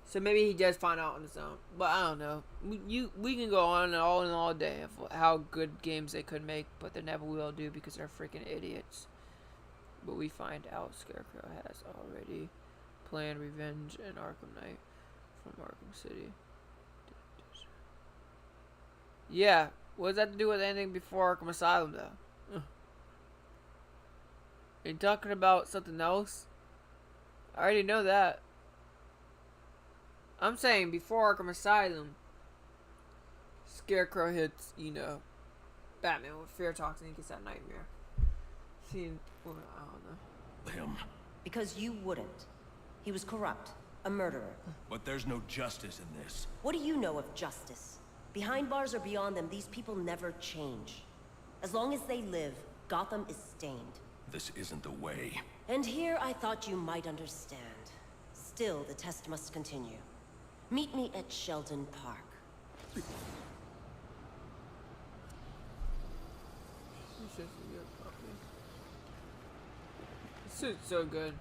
So maybe he does find out on his own. But I don't know. We can go on and all day of how good games they could make, but they never will do because they're freaking idiots. But we find out Scarecrow has already planned revenge in Arkham Knight from Arkham City. Yeah, what does that have to do with anything before Arkham Asylum, though? Are you talking about something else? I already know that. I'm saying before Arkham Asylum, Scarecrow hits, Batman with fear talks and he gets that nightmare. See, well, I don't know. Him. Because you wouldn't. He was corrupt, a murderer. But there's no justice in this. What do you know of justice? Behind bars or beyond them, these people never change. As long as they live, Gotham is stained. This isn't the way. And here I thought you might understand. Still, the test must continue. Meet me at Sheldon Park. This suit's so good.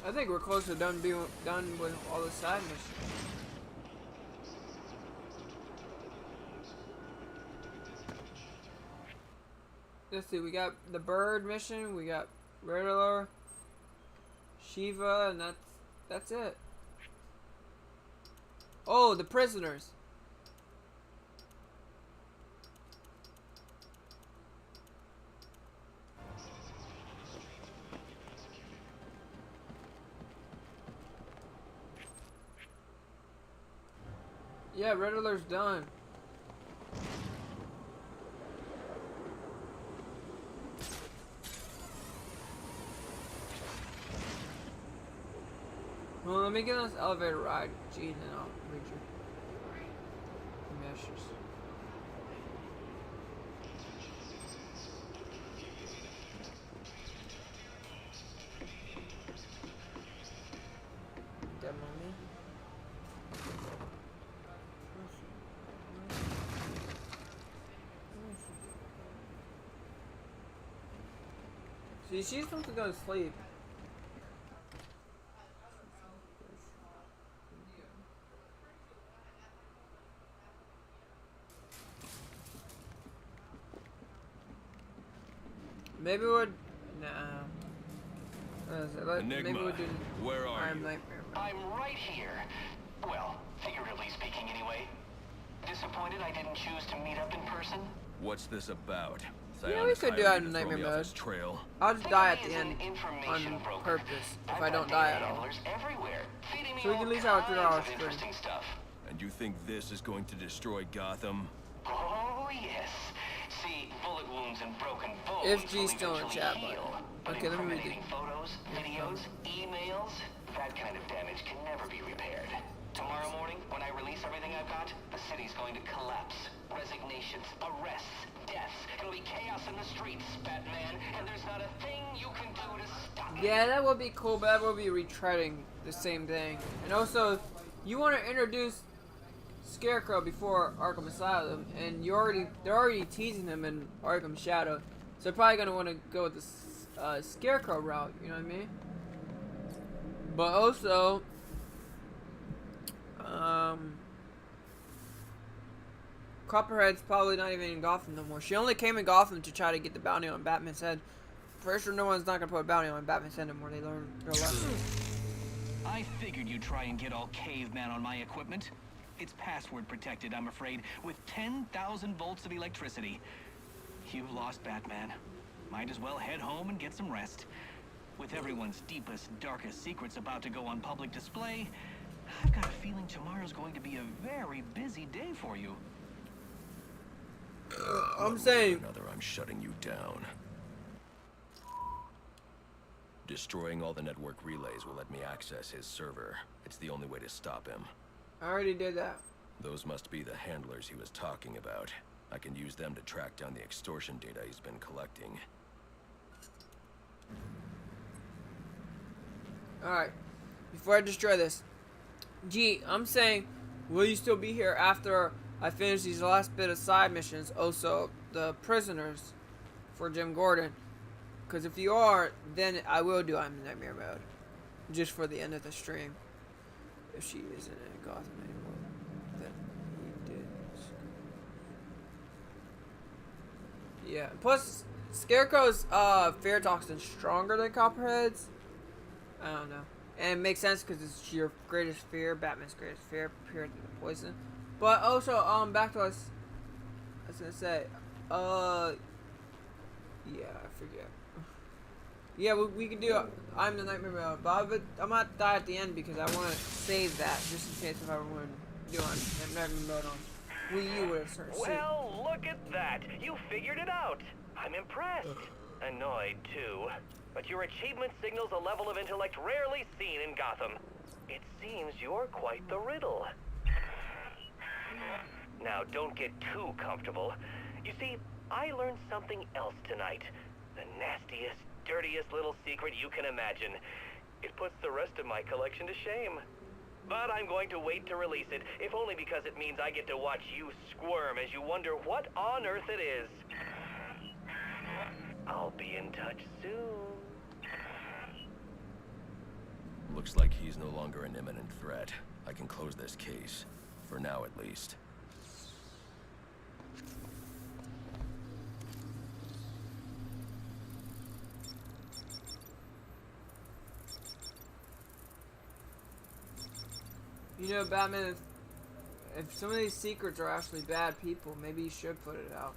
I think we're close to done with all the side missions. Let's see, we got the bird mission, we got Riddler, Shiva, and that's it. Oh, the prisoners. Yeah, Riddler's done. Well, let me get on this elevator ride, Gene, and I'll read your messages. Demo me. See, she's supposed to go to sleep. Maybe we'll... Nah. Enigma, maybe we'll do... where are you? Nightmare. I'm right here. Well, figuratively speaking anyway. Disappointed I didn't choose to meet up in person? What's this about? Yeah, we could do that in Nightmare mode. Trail. I'll just die at the end on purpose if I don't die at all. So we can at least have a 3 hour stream. And you think this is going to destroy Gotham? Oh yes. See, bullet wounds and broken bones if G's still in chat, but okay, let me read it. Photos, videos, emails. That kind of damage can never be repaired. Tomorrow morning, when I release everything I've got, the city's going to collapse. Resignations, arrests, deaths. It'll be chaos in the streets, Batman, and there's not a thing you can do to stop it. Yeah, that would be cool, but that would be retreading the same thing. And also, you want to introduce Scarecrow before Arkham Asylum, and they're already teasing him in Arkham Shadow, so they're probably gonna want to go with the Scarecrow route. You know what I mean? But also, Copperhead's probably not even in Gotham no more. She only came in Gotham to try to get the bounty on Batman's head. For sure, no one's not gonna put a bounty on Batman's head anymore. They learn their lesson. I figured you'd try and get all caveman on my equipment. It's password protected, I'm afraid, with 10,000 volts of electricity. You've lost, Batman. Might as well head home and get some rest. With everyone's deepest, darkest secrets about to go on public display, I've got a feeling tomorrow's going to be a very busy day for you. I'm saying... I'm shutting you down. Destroying all the network relays will let me access his server. It's the only way to stop him. I already did that. Those must be the handlers he was talking about. I can use them to track down the extortion data he's been collecting. Alright, before I destroy this, G, I'm saying, will you still be here after I finish these last bit of side missions? Also, the prisoners for Jim Gordon. Because if you are, then I will do I'm in Nightmare Mode. Just for the end of the stream. If she isn't in Gotham anymore, then he did. Yeah, plus, Scarecrow's fear toxin stronger than Copperhead's. I don't know. And it makes sense because it's your greatest fear, Batman's greatest fear, pure poison. But also, back to us. I was gonna say, yeah, I forget. Yeah, we can do I'm the Nightmare Mode, but I'm not die at the end because I want to save that just in case if I want to do I'm Nightmare Mode on Wii U with a certain Well, look at that. You figured it out. I'm impressed. Annoyed, too. But your achievement signals a level of intellect rarely seen in Gotham. It seems you're quite the riddle. Now, don't get too comfortable. You see, I learned something else tonight. The nastiest, dirtiest little secret you can imagine. It puts the rest of my collection to shame. But I'm going to wait to release it, if only because it means I get to watch you squirm as you wonder what on earth it is. I'll be in touch soon. Looks like he's no longer an imminent threat. I can close this case. For now, at least. You know, Batman, if some of these secrets are actually bad people, maybe you should put it out.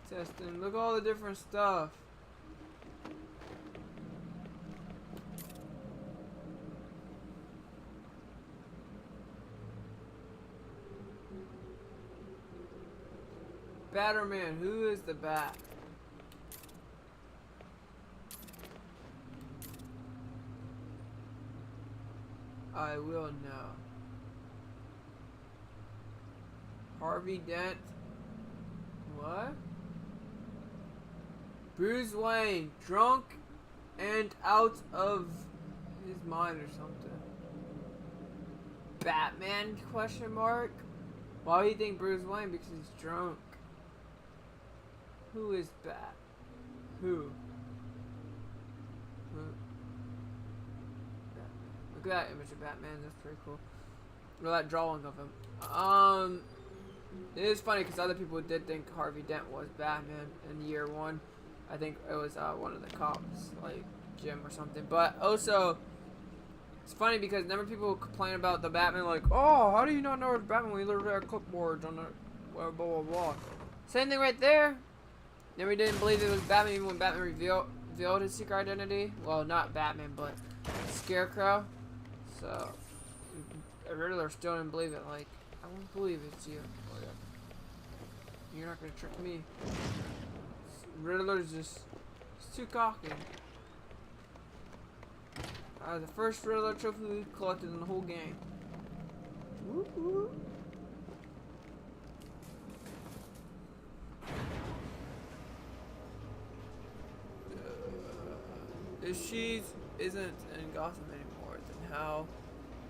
Testing. Look at all the different stuff. Batterman, who is the Bat? I will know. Harvey Dent. What? Bruce Wayne, drunk and out of his mind or something. Batman, question mark? Why do you think Bruce Wayne? Because he's drunk. Who is Bat? Who? Look at that image of Batman, that's pretty cool. Or that drawing of him. It is funny because other people did think Harvey Dent was Batman in year one. I think it was one of the cops, like gym or something. But also, it's funny because whenever people complain about the Batman, like, oh, how do you not know it's Batman when you literally have clipboards on the blah blah blah. Same thing right there. Then we didn't believe it was Batman even when Batman revealed his secret identity. Well, not Batman, but Scarecrow. So Riddler still didn't believe it. Like, I won't believe it's you. You're not gonna trick me. Riddler's just too cocky. The first Riddler trophy we collected in the whole game. Woo-hoo. If she isn't in Gotham anymore, then how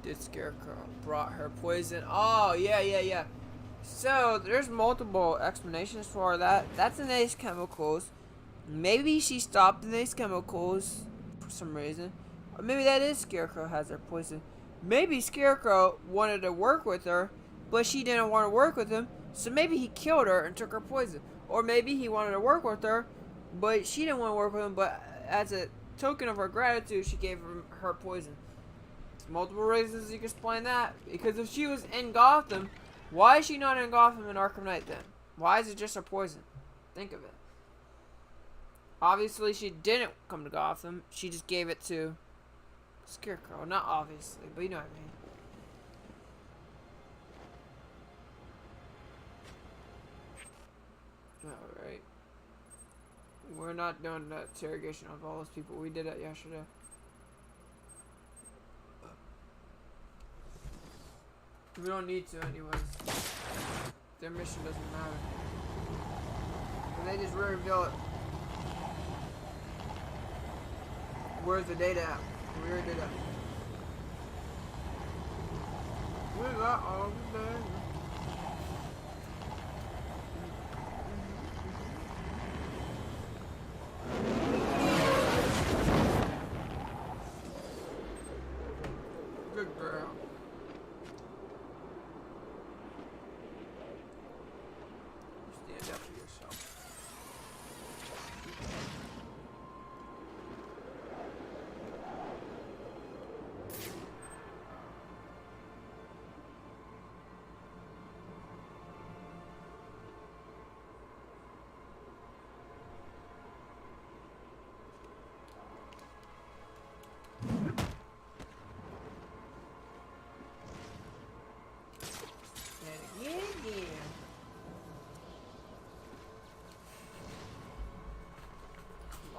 did Scarecrow brought her poison? Oh, yeah. So, there's multiple explanations for that. That's in Ace Chemicals. Maybe she stopped in Ace Chemicals for some reason. Or maybe that is Scarecrow has her poison. Maybe Scarecrow wanted to work with her, but she didn't want to work with him. So maybe he killed her and took her poison. Or maybe he wanted to work with her, but she didn't want to work with him, but as a token of her gratitude, she gave him her poison. There's multiple reasons you can explain that. Because if she was in Gotham, why is she not in Gotham in Arkham Knight then? Why is it just her poison? Think of it. Obviously, she didn't come to Gotham. She just gave it to Scarecrow. Not obviously, but you know what I mean. Alright. We're not doing that interrogation of all those people. We did that yesterday. We don't need to anyways. Their mission doesn't matter. And they just reveal it. Where's the data at? We already did that. We got all the data. Good girl. Stand up for yourself.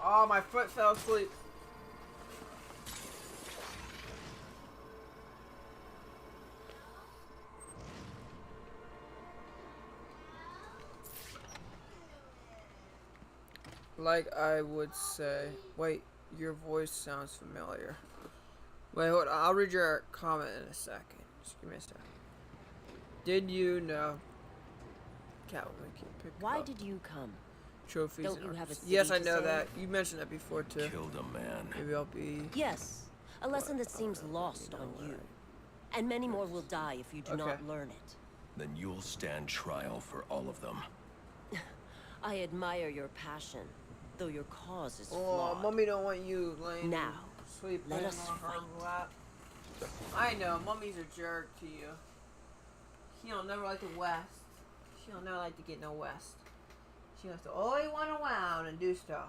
Oh, my foot fell asleep. Like I would say. Wait, your voice sounds familiar. Wait, hold on. I'll read your comment in a second. Just give me a second. Did you know Catwoman can pick Why up did you come? trophies? Don't you have a city Yes, I to know save? that. You mentioned that before too. Killed a man. Maybe I'll be. Yes, a lesson that seems lost on you. And many more will die if you do not learn it. Then you'll stand trial for all of them. I admire your passion, though your cause is Oh, flawed. Mommy don't want you laying Now, sleeping let us on her fight. lap. I know, Mommy's a jerk to you. She don't never like the West. She don't never like to get no West. She has to always run around and do stuff.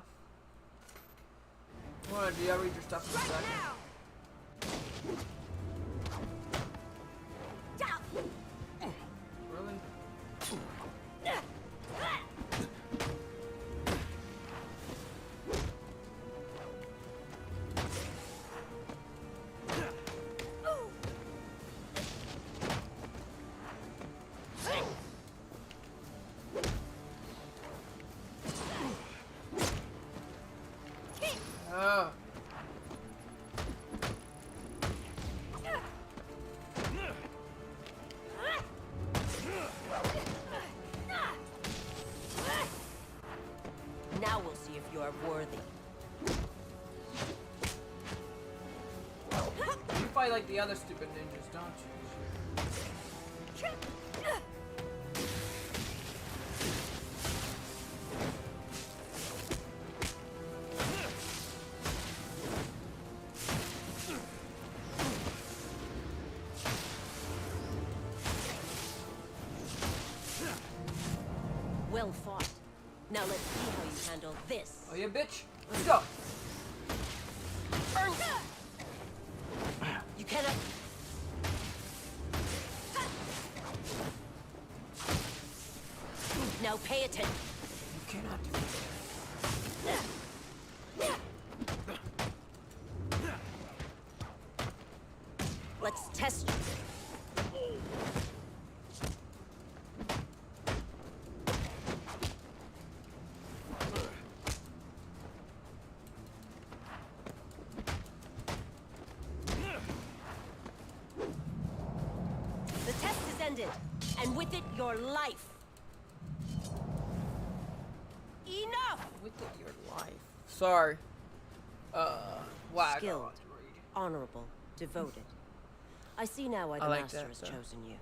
What do you? I'll read your stuff in a second. Really? Oh. Now we'll see if you are worthy. You fight like the other stupid ninjas, don't you? Now let's see how you handle this. Oh yeah, bitch. Let's go. You cannot. Now pay attention. You cannot. Let's test you. The test is ended, and with it, your life. Enough! With it, your life. Sorry. Wow. Skilled, honorable, devoted. I see now why the master has chosen you.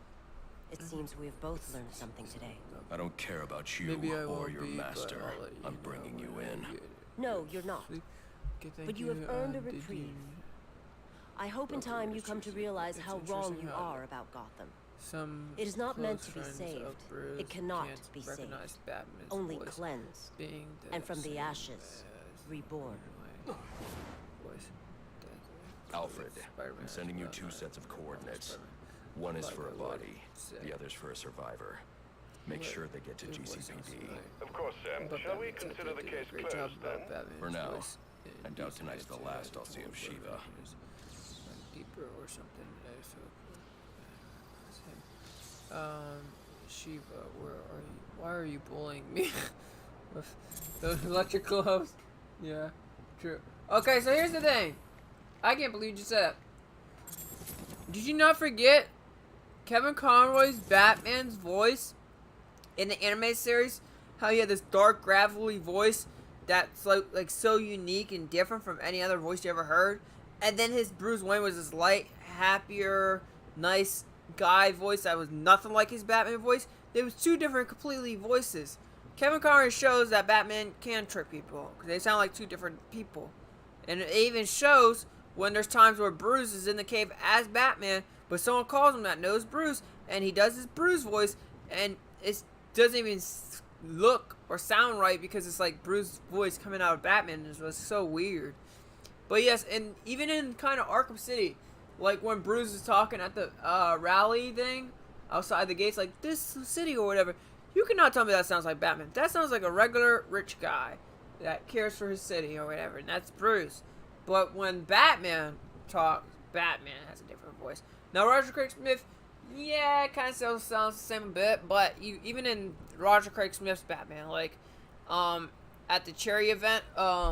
It seems we have both learned something today. I don't care about you or your master. I'm bringing you in. No, you're not. But you have earned a reprieve. I hope in time you come to realize how wrong you are about Gotham. It is not meant to be saved. It cannot be saved. Only cleansed. And from the ashes, reborn. Alfred, I'm sending you 2 sets of coordinates. One is for a body, the other's for a survivor. Make sure they get to GCPD. Of course, Sam. Shall we consider the case closed, then? For now. I doubt tonight's the last I'll see of Shiva. Deeper or something. Shiva, where are you? Why are you bullying me? With those electric gloves? Yeah, true. Okay, so here's the thing. I can't believe you just said that. Did you not forget Kevin Conroy's Batman's voice in the anime series? How he had this dark, gravelly voice that's like so unique and different from any other voice you ever heard. And then his Bruce Wayne was this light, happier, nice guy voice that was nothing like his Batman voice. There was 2 different completely voices. Kevin Conroy shows that Batman can trick people because they sound like 2 different people. And it even shows when there's times where Bruce is in the cave as Batman, but someone calls him that knows Bruce, and he does his Bruce voice, and it doesn't even look or sound right because it's like Bruce's voice coming out of Batman. It was so weird. But yes, and even in kind of Arkham City, like when Bruce is talking at the rally thing outside the gates, like this city or whatever, you cannot tell me that sounds like Batman. That sounds like a regular rich guy that cares for his city or whatever, and that's Bruce. But when Batman talks, Batman has a different voice. Now Roger Craig Smith, yeah, kind of still sounds the same a bit, but even in Roger Craig Smith's Batman, like at the Cherry event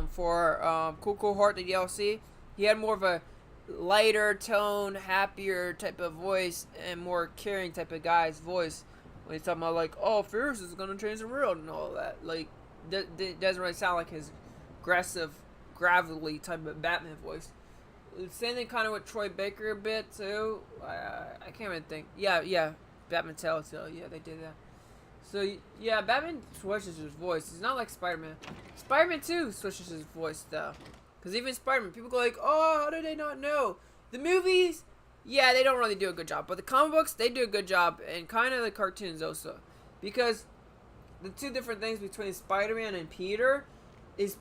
for Cool Heart, the DLC, he had more of a lighter tone, happier type of voice and more caring type of guy's voice when he's talking about like, oh, Fierce is gonna change the world and all that. Like, it doesn't really sound like his aggressive, gravelly type of Batman voice. Same thing kind of with Troy Baker a bit too. I can't even think. Yeah, Batman Telltale. Yeah, they did that. So yeah, Batman switches his voice. It's not like Spider-Man. Spider-Man 2 switches his voice though. Because even Spider-Man, people go like, oh, how did they not know? The movies, yeah, they don't really do a good job. But the comic books, they do a good job. And kind of the cartoons also. Because the 2 different things between Spider-Man and Peter is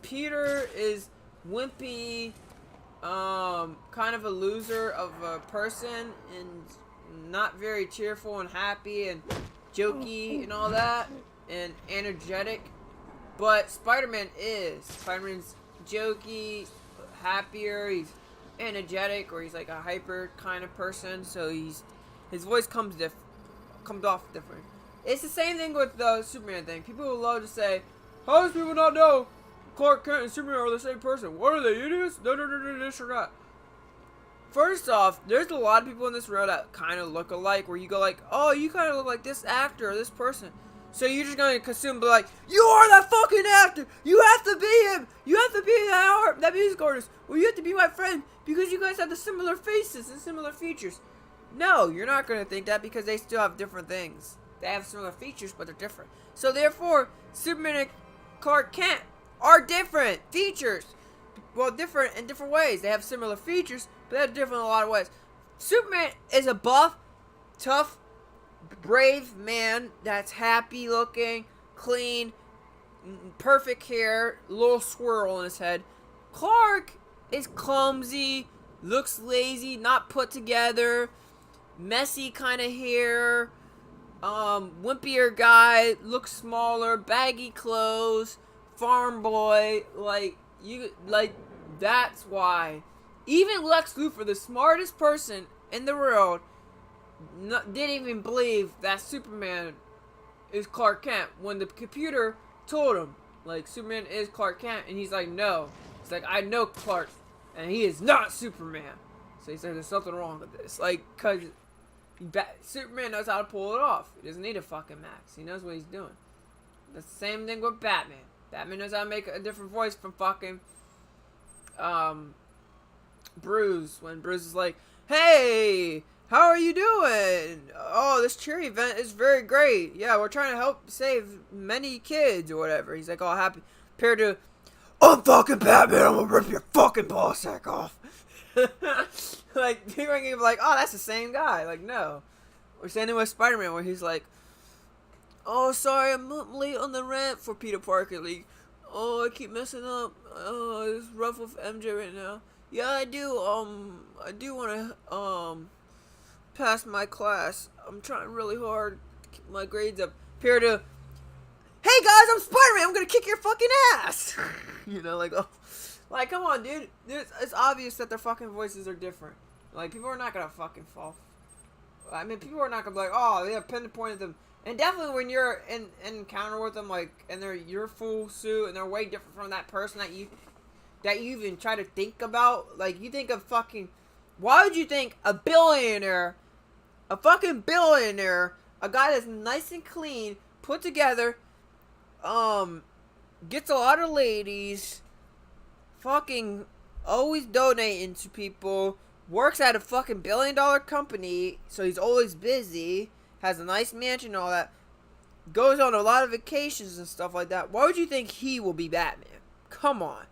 wimpy, kind of a loser of a person and not very cheerful and happy and jokey and all that and energetic. But Spider-Man is. Spider-Man's jokey, happier, he's energetic, or he's like a hyper kind of person, so his voice comes off different. It's the same thing with the Superman thing. People will love to say, how does people not know Clark Kent and Superman are the same person? What are they, idiots? No, this or that. First off, there's a lot of people in this world that kind of look alike, where you go like, oh, you kind of look like this actor or this person. So you're just going to consume, be like, you are that fucking actor! You have to be him! You have to be that music artist! Or you have to be my friend because you guys have the similar faces and similar features. No, you're not going to think that because they still have different things. They have similar features, but they're different. So therefore, Superman and Clark Kent are different features. Well, different in different ways. They have similar features, but they're different in a lot of ways. Superman is a buff, tough, brave man that's happy looking, clean, perfect hair, little swirl on his head. Clark is clumsy, looks lazy, not put together, messy kind of hair, wimpier guy, looks smaller, baggy clothes, farm boy, that's why. Even Lex Luthor, the smartest person in the world, didn't even believe that Superman is Clark Kent when the computer told him, like, Superman is Clark Kent, and he's like, no. He's like, I know Clark, and he is not Superman. So he's like, there's something wrong with this. Like, cause Superman knows how to pull it off. He doesn't need a fucking max. He knows what he's doing. That's the same thing with Batman. Batman knows how to make a different voice from fucking, Bruce. When Bruce is like, hey, how are you doing? Oh, this charity event is very great. Yeah, we're trying to help save many kids or whatever. He's like all happy. Compared to, I'm fucking Batman, I'm gonna rip your fucking ball sack off. Like, people are gonna be like, oh, that's the same guy. Like, no. We're saying it with Spider-Man where he's like, oh, sorry, I'm late on the rent for Peter Parker. Like, oh, I keep messing up. Oh, it's rough with MJ right now. Yeah, I do want to, pass my class. I'm trying really hard to keep my grades up. Compared to, hey guys, I'm Spider-Man, I'm gonna kick your fucking ass. You know, like, oh, like, come on, dude. It's obvious that their fucking voices are different. Like, people are not gonna fucking fall. I mean, people are not gonna be like, oh, they have pinpointed them. And definitely when you're in encounter with them, like, and they're your full suit, and they're way different from that person that you even try to think about. Like, you think of fucking, why would you think a fucking billionaire, a guy that's nice and clean, put together, gets a lot of ladies, fucking always donating to people, works at a fucking $1 billion company, so he's always busy, has a nice mansion and all that, goes on a lot of vacations and stuff like that. Why would you think he will be Batman? Come on.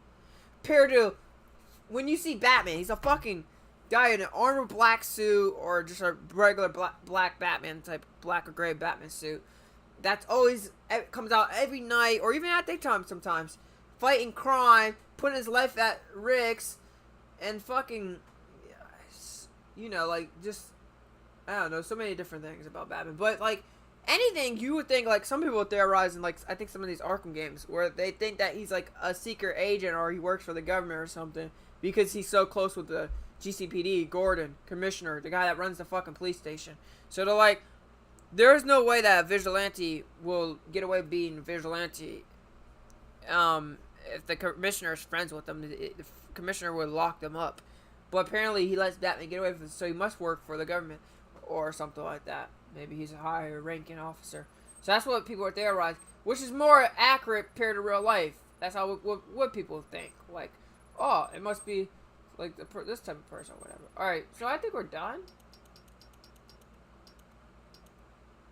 Compared to, when you see Batman, he's a fucking guy in an armored black suit or just a regular black Batman type, black or gray Batman suit. That's always, it comes out every night or even at daytime sometimes, fighting crime, putting his life at risk, and fucking, you know, like, just, I don't know, so many different things about Batman. But, like, anything you would think, like, some people would theorize in, like, I think some of these Arkham games, where they think that he's, like, a secret agent or he works for the government or something, because he's so close with the GCPD, Gordon, Commissioner, the guy that runs the fucking police station. So they're like, there's no way that a vigilante will get away with being a vigilante. If the Commissioner is friends with them, the Commissioner would lock them up. But apparently he lets Batman get away with it, so he must work for the government or something like that. Maybe he's a higher ranking officer. So that's what people are theorizing, which is more accurate compared to real life. That's how what people think. Like, oh, it must be like this type of person or whatever. Alright, so I think we're done.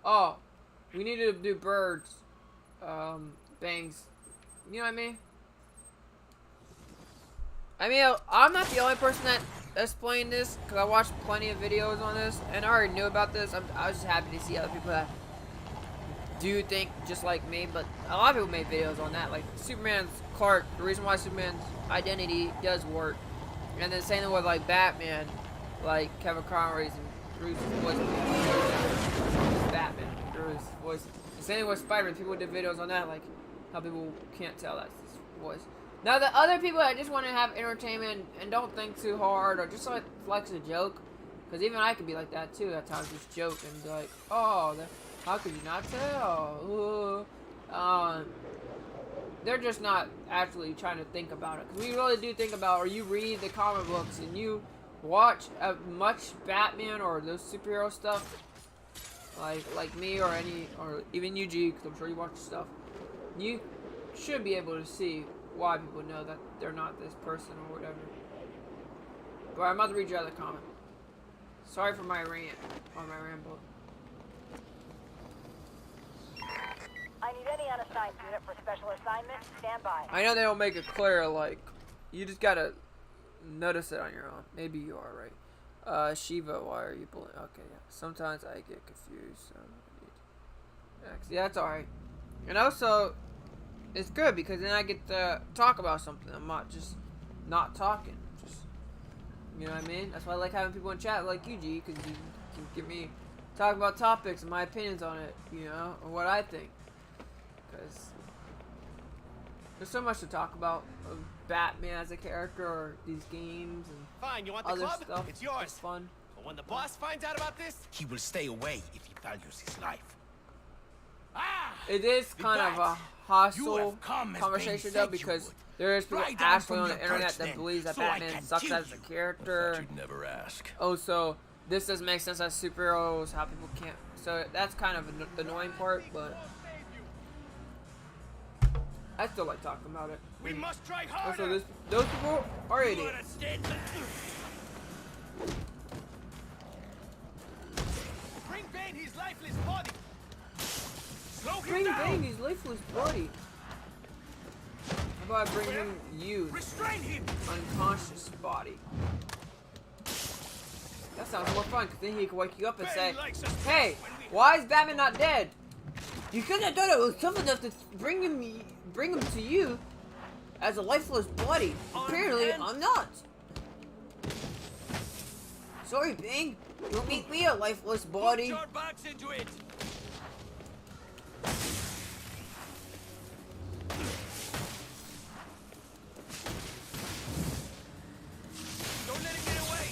Oh, we need to do birds. Bangs. You know what I mean? I mean, I'm not the only person that's playing this, because I watched plenty of videos on this, and I already knew about this. I was just happy to see other people that do think just like me, but a lot of people made videos on that, like Superman's Clark, the reason why Superman's identity does work, and then the same thing with, like, Batman, like Kevin Conroy's and Bruce's voice, Batman, Bruce's voice. The same thing with Spider-Man, people did videos on that, like, how people can't tell that's his voice. Now, the other people that just want to have entertainment and don't think too hard or just like flex a joke, because even I could be like that too at times, just joke and be like, oh, how could you not tell? They're just not actually trying to think about it. Because we really do think about, or you read the comic books and you watch much Batman or those superhero stuff, like me or even UG, because I'm sure you watch stuff, you should be able to see why people know that they're not this person or whatever. But I'm about to read your other comment. Sorry for my rant or my ramble. I need any unassigned unit for special assignment. Stand by. I know they don't make it clear, like, you just gotta notice it on your own. Maybe you are right. Shiva, why are you bullying? Okay, yeah. Sometimes I get confused, so yeah, that's alright. And also, it's good because then I get to talk about something. I'm not just not talking. Just, you know what I mean? That's why I like having people in chat like you, G, because you can get me talk about topics and my opinions on it, you know, or what I think. Because there's so much to talk about of Batman as a character or these games and Fine, you want the other club? stuff. It's yours. It's fun. But when the boss finds out about this, he will stay away if he values his life. It is kind of a hostile conversation though, because there is people actually on the internet that believes that Batman sucks as a character. You'd never ask. Oh, so this doesn't make sense as superheroes, how people can't. So that's kind of the annoying part, but I still like talking about it. We must try harder. Also, those people are idiots. Bring Bane his lifeless body. Bring Bane his lifeless body. How about I bring him you? Restrain him. Unconscious body. That sounds more fun, because then he can wake you up and say, hey, why is Batman not dead? You couldn't have done it with tough enough to bring him to you as a lifeless body. Apparently, I'm not. Sorry, Bing. Don't make me a lifeless body. Put your backs into it. Don't let him get away.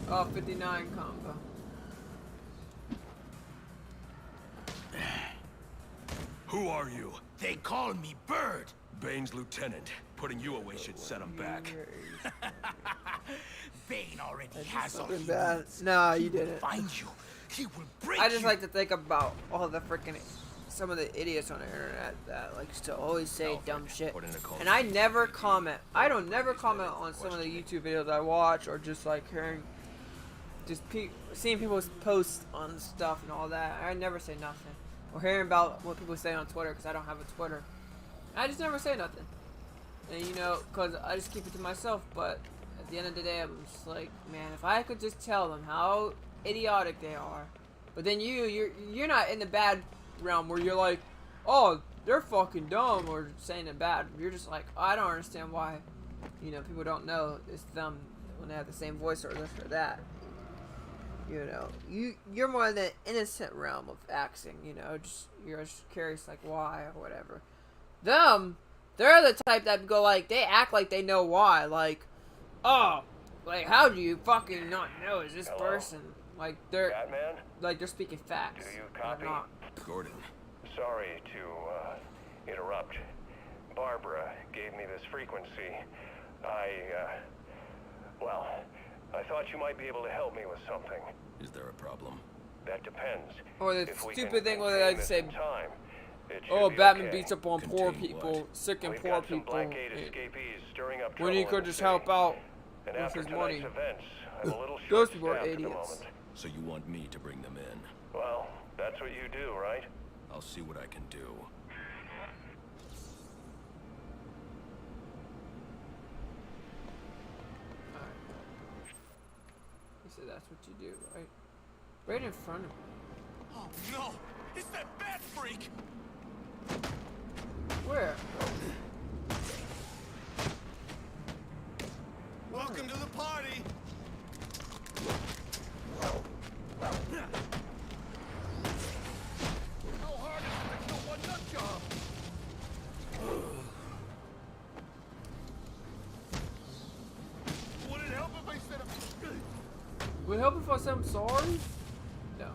Oh, 59 combo. Who are you? They call me Bird. Bane's lieutenant. Putting you away should set him back. Bane already has all Something bad. Nah, you didn't. Find you. He will break I just you. like to think about all the freaking some of the idiots on the internet that likes to always say dumb shit. And I never comment. I don't never comment on some of the YouTube videos I watch, or just like hearing, just seeing people's posts on stuff and all that. I never say nothing, or hearing about what people say on Twitter, because I don't have a Twitter. I just never say nothing, and you know, because I just keep it to myself. But at the end of the day, I'm just like, man, if I could just tell them how idiotic they are. But then you're not in the bad realm where you're like, oh, they're fucking dumb, or saying it bad. You're just like, I don't understand why, you know, people don't know it's them when they have the same voice or this or that. You know, you're more in the innocent realm of acting, you know, you're just curious like why or whatever. Them, they're the type that go like, they act like they know why, like, oh, like how do you fucking not know is this person? Like they're Batman? like they're speaking facts. Do you copy? Not. Gordon. Sorry to interrupt. Barbara gave me this frequency. Well, I thought you might be able to help me with something. Is there a problem? That depends. Or the stupid thing where they like to say, oh, Batman okay. beats up on poor people, sick and We've poor got some people, Blackgate escapees stirring up when he trouble could in the just city. help out And with after his tonight's money. events, I'm a little Those people are short-staffed at the idiots. moment. So you want me to bring them in? Well, that's what you do, right? I'll see what I can do. He said that's what you do, right? Right in front of me. Oh no! It's that bat freak! Where? Welcome to the party! How hard is it to kill one nut job? Would it help if I said Would it help if I said I'm sorry? No.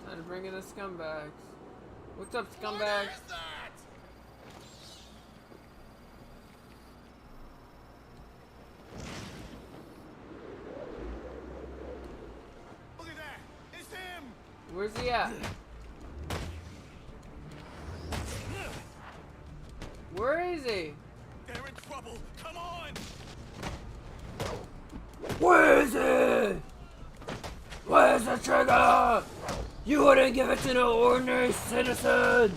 Time to bring in the scumbags. What's up, scumbags? Look at that! It's him! Where's he at? Where is he? They're in trouble. Come on. Where is he? Where's the trigger? You wouldn't give it to no ordinary citizen.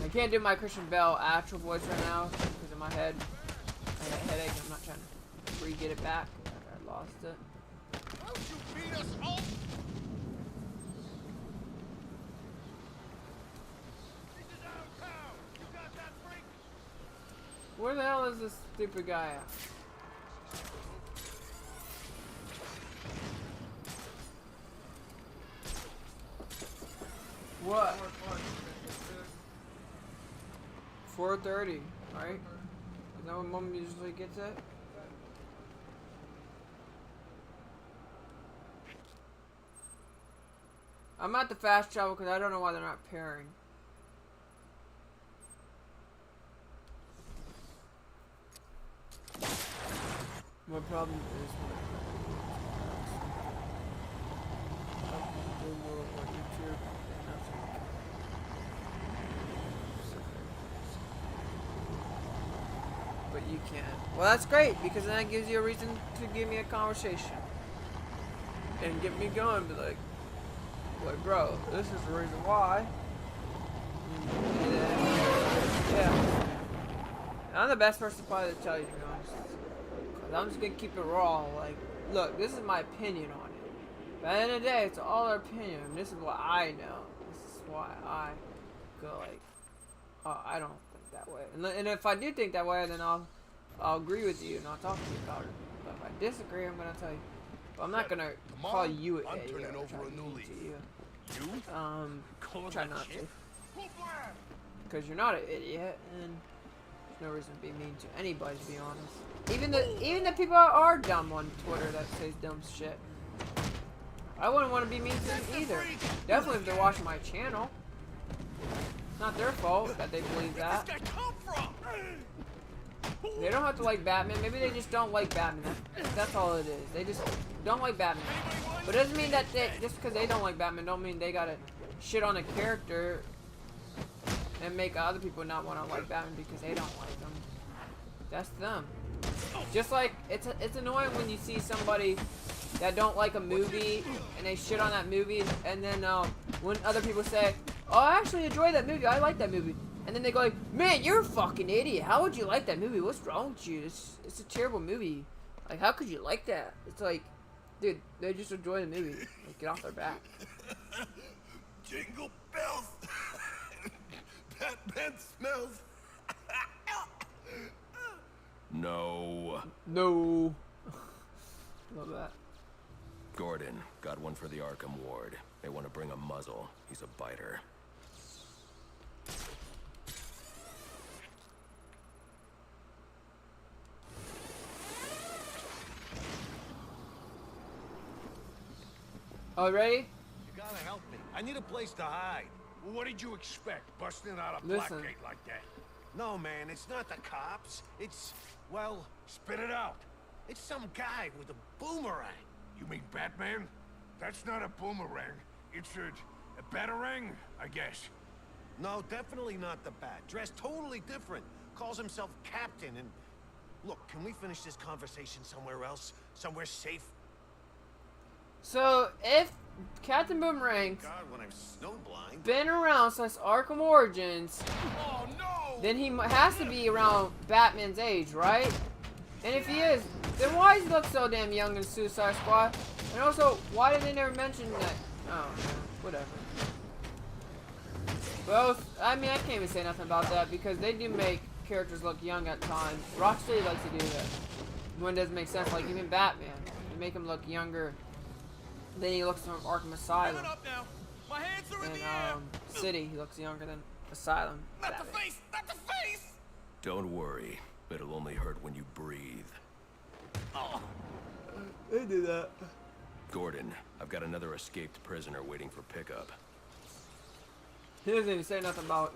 I can't do my Christian Bale actual voice right now because in my head I got a headache. I'm not trying to re-get it back. I lost it. Don't you beat us all? This is our town. You got that, freak? Where the hell is this stupid guy at? What? 4:30, right? Is that when Mom usually gets it? I'm at the fast travel because I don't know why they're not pairing. My problem is but you can't. Well, that's great because then that gives you a reason to give me a conversation and get me going. Be like, bro, this is the reason why. Yeah. I'm the best person probably to tell you, to be honest. Cause I'm just gonna keep it raw. Like, look, this is my opinion on it. But at the end of the day, it's all our opinion. And this is what I know. This is why I go like, oh, I don't think that way. And if I do think that way, then I'll agree with you and I'll talk to you about it. But if I disagree, I'm gonna tell you. But I'm not gonna call you an idiot. Turning over a new leaf. You? Try not to. Because you're not an idiot, and there's no reason to be mean to anybody, to be honest. Even the people that are dumb on Twitter that say dumb shit. I wouldn't want to be mean to them either. Definitely if they're watching my channel. It's not their fault that they believe that. They don't have to like Batman. Maybe they just don't like Batman. That's all it is. They just don't like Batman. But it doesn't mean that just because they don't like Batman don't mean they gotta shit on a character and make other people not want to like Batman because they don't like them. That's them. Just like it's annoying when you see somebody that don't like a movie and they shit on that movie, and then when other people say, "Oh, I actually enjoy that movie. I like that movie," and then they go like, "Man, you're a fucking idiot. How would you like that movie? What's wrong with you? It's a terrible movie. Like, how could you like that?" It's like, dude, they just enjoy the movie. Like, get off their back. Jingle bells. Batman smells. No. No. Love that. Gordon, got one for the Arkham Ward. They want to bring a muzzle. He's a biter. All ready? You gotta help me. I need a place to hide. Well, what did you expect, busting out a Listen. black gate like that? No, man, it's not the cops. It's, well, Spit it out. it's some guy with a boomerang. You mean Batman? That's not a boomerang. It's a batarang, I guess. No, definitely not the Bat. Dressed totally different. Calls himself Captain and... Look, can we finish this conversation somewhere else? Somewhere safe? So if Captain Boomerang's God, when I'm snowblind. been around since Arkham Origins, Oh, no! then he has to be around Batman's age, right? And if he is, then why does he look so damn young in Suicide Squad? And also, why did they never mention that? Oh, whatever. Both, I mean, I can't even say nothing about that because they do make characters look young at times. Rocksteady likes to do that. When it doesn't make sense, like even Batman. They make him look younger than he looks from Arkham Asylum. Up now. My hands are in In the air. City, he looks younger than Asylum. Not the Batman. face! Not the face! Don't worry. It'll only hurt when you breathe. Oh. They do that. Gordon, I've got another escaped prisoner waiting for pickup. He doesn't even say nothing about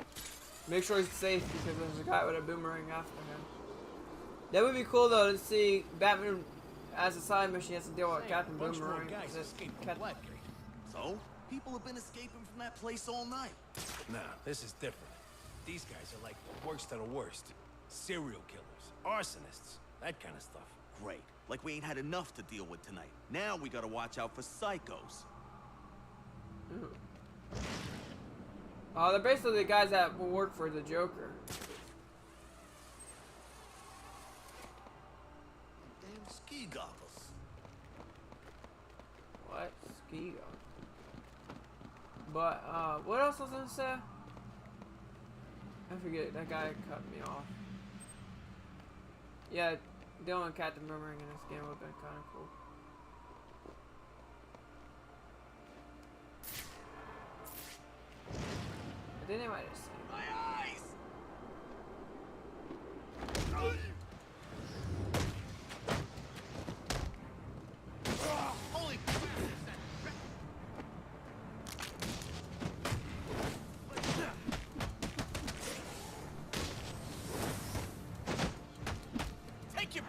make sure he's safe because there's a guy with a boomerang after him. That would be cool though to see Batman as a side mission. He has to deal with Captain Boomerang. So? People have been escaping from that place all night. Nah, this is different. These guys are like the worst of the worst. Serial killers, arsonists, that kind of stuff. Great. Like we ain't had enough to deal with tonight. Now we gotta watch out for psychos. Oh, they're basically the guys that will work for the Joker. Damn ski goggles. What? Ski goggles. But, what else was I gonna say? I forget, that guy cut me off. Yeah, Dylan Captain Murmuring in this game would have been kind of cool. I think they might have seen my eyes. Holy Take him.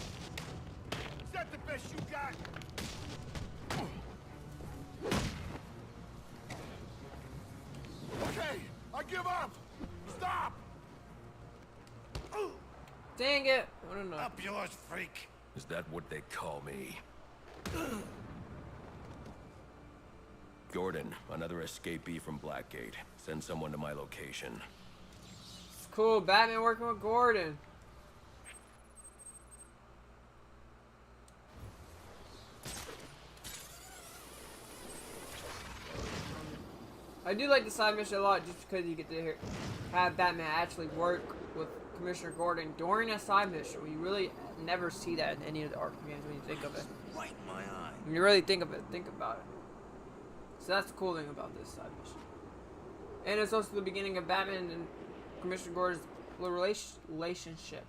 Is that the best you got? Okay, I give up. Stop. Dang it! I don't know. Up yours, freak. Is that what they call me? Gordon, another escapee from Blackgate. Send someone to my location. It's cool, Batman working with Gordon. I do like the side mission a lot just because you get to have Batman actually work with Commissioner Gordon during a side mission. We really never see that in any of the Arkham games when you think of it. Right in my eye. When you really think of it, think about it. So that's the cool thing about this side mission. And it's also the beginning of Batman and Commissioner Gordon's relationship.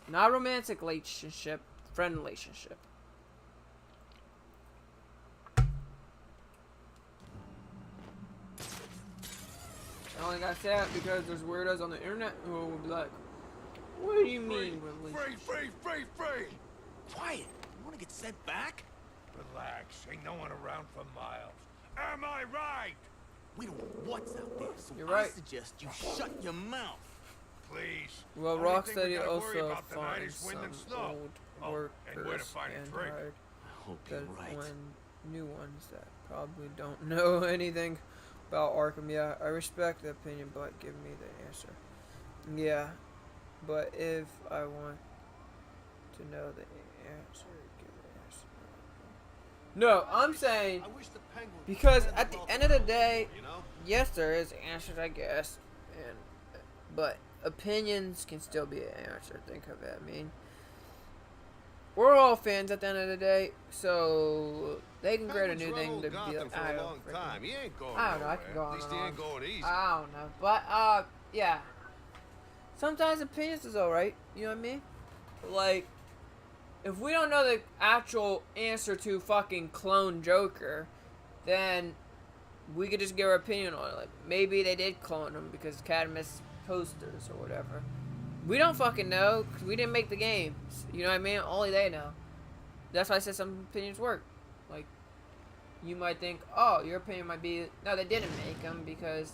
Not romantic relationship, friend relationship. I only gotta say that because there's weirdos on the internet who will be like, what do you mean relationship? Free! Quiet. You wanna get sent back? Relax. Ain't no one around for miles. Am I right? We don't know what's out there, so You're right. I suggest you shut your mouth. Please. Well, Only thing we Rocksteady gotta worry also about tonight finds is wind and some snow. old Oh, and where to workers find a and drink. hired I hope you're right. when new ones that probably don't know anything about Arkham. Yeah, I respect the opinion, but give me the answer. Yeah, but if I want to know the answer, give the answer. No, I'm saying I wish the Penguin because could at the send end of the day, you know? yes, there is answers, I guess, but opinions can still be an answer. Think of it. I mean, we're all fans at the end of the day, so they can create a new thing to be like, I don't know. He ain't going I don't know. I can go on At least and he on. ain't going easy. I don't know, but yeah. Sometimes opinions is alright. You know what I mean? Like, if we don't know the actual answer to fucking clone Joker, then we could just give our opinion on it. Like, maybe they did clone him because Cadmus posters or whatever. We don't fucking know because we didn't make the games. You know what I mean? Only they know. That's why I said some opinions work. Like, you might think, oh, your opinion might be, no, they didn't make them because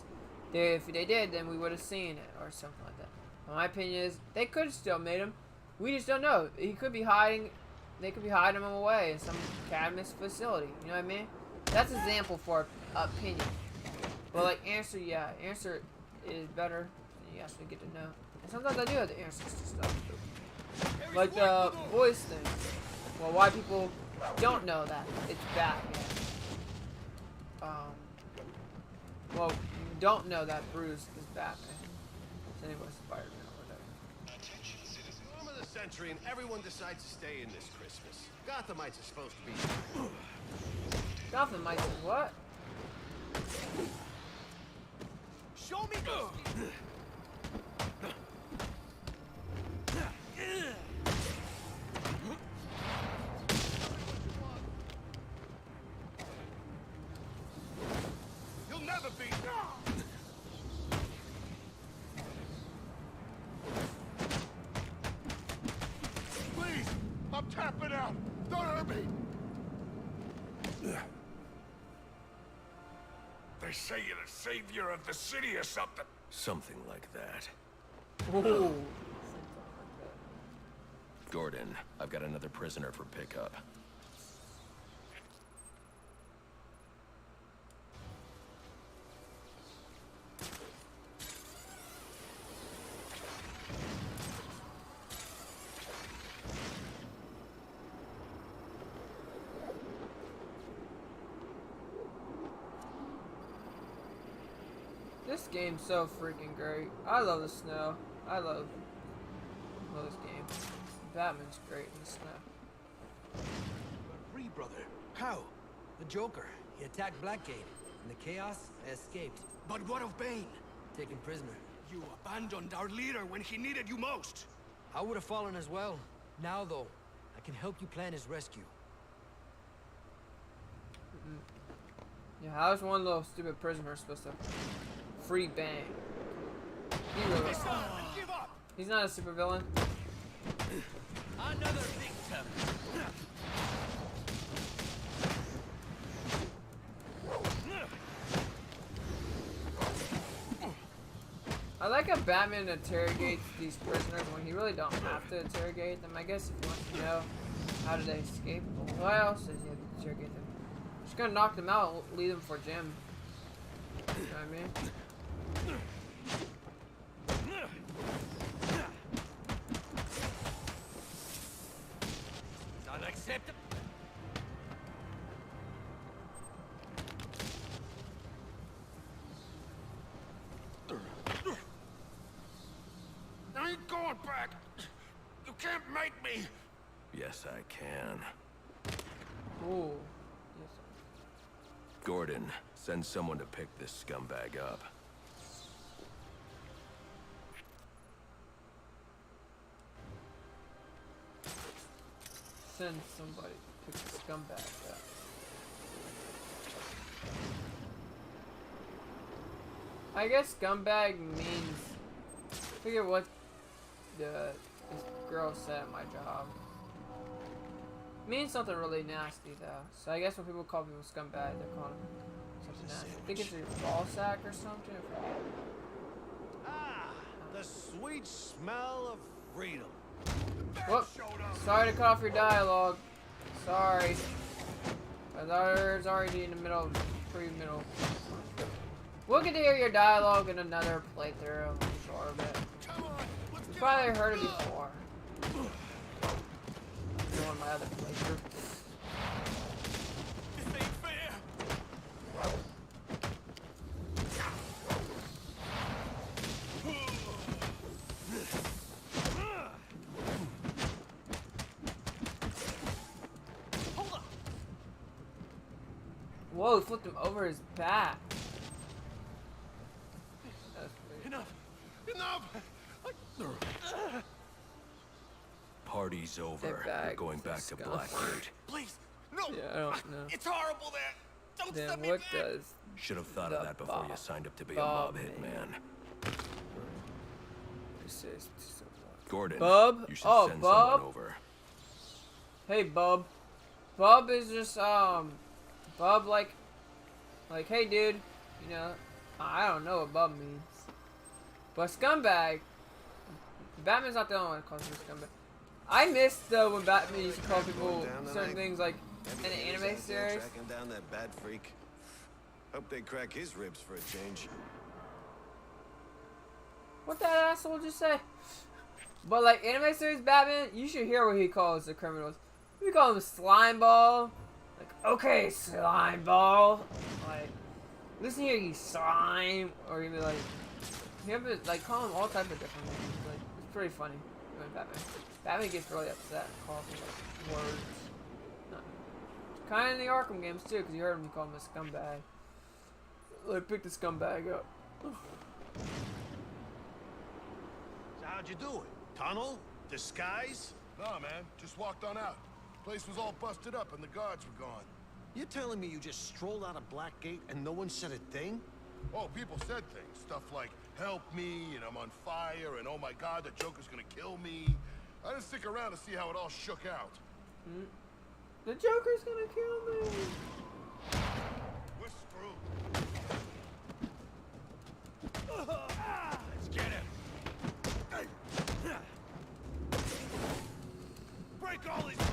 if they did, then we would have seen it or something like that. My opinion is they could have still made him. We just don't know. He could be hiding. They could be hiding him away in some Cadmus facility. You know what I mean? That's an example for opinion. But like answer, yeah, answer is better. You actually get to know. And sometimes I do have the answers to stuff. Like the voice thing. Well, why people don't know that it's Batman. Well, you don't know that Bruce is Batman. So anyway, Spider-Man or whatever. Storm of the century, and everyone decides to stay in this Christmas. Gothamites are supposed to be. Gothamites is what? Show me those. be... Please! I'm tapping out! Don't hurt me! They say you're the savior of the city or something. Something like that. Ooh. Gordon, I've got another prisoner for pickup. This game's so freaking great. I love the snow. I love this game. Batman's great in the snow. Free, brother. How? The Joker. He attacked Blackgate. In the chaos, I escaped. But what of Bane? Taken prisoner. You abandoned our leader when he needed you most. I would have fallen as well. Now, though, I can help you plan his rescue. Yeah, how's one little stupid prisoner supposed to free Bane? He's not a supervillain. Another victim. I like how Batman interrogates these prisoners when he really don't have to interrogate them. I guess if he wants to know how did they escape, but why else does he have to interrogate them? Just gonna knock them out, lead them for Jim. You know what I mean? Unacceptable. I ain't going back. You can't make me. Yes, I can. Ooh. Gordon, send someone to pick this scumbag up. Send somebody to pick the scumbag up. I guess scumbag means... I forget what this girl said at my job. It means something really nasty though. So I guess when people call people scumbag, they're calling them something nasty. I think it's a ball sack or something. Ah, the sweet smell of freedom. Whoop. Sorry to cut off your dialogue. Sorry. I thought it was already in the middle, pre-middle. We'll get to hear your dialogue in another playthrough, I'm sure of it. You probably heard it before. On my other playthrough. This ain't fair. Hold up. Whoa, he flipped him over his back. Enough. Party's over. We're going back to Blackgate. Please, no. Yeah, I don't know. It's horrible there. Don't Then stop me what back. does Should have thought of that before you signed up to be a Bob mob hitman. Gordon, Gordon, you should send Bub? someone over. Hey, Bub. Bub is just, Bub, like, hey, dude, you know, I don't know what Bub means. But scumbag, Batman's not the only one that calls him scumbag. I miss, though, when Batman used to call people certain things, like, in an anime series. Tracking down that bad freak. Hope they crack his ribs for a change. What that asshole just say? But, like, anime series Batman, you should hear what he calls the criminals. We call him slime ball. Like, okay, slime ball. Like, listen here, you slime. Or he'd be like, like, call him all types of different names. Like, it's pretty funny when Batman. Batman gets really upset and calls him, like, words. Kind of in the Arkham games, too, because you heard him call him a scumbag. Like, pick the scumbag up. So how'd you do it? Tunnel? Disguise? Nah, man. Just walked on out. Place was all busted up and the guards were gone. You're telling me you just strolled out of Blackgate and no one said a thing? Oh, people said things. Stuff like, help me, and I'm on fire, and oh my god, the Joker's gonna kill me. I didn't stick around to see how it all shook out. The Joker's gonna kill me. We're screwed. Let's get him. Break all his bones.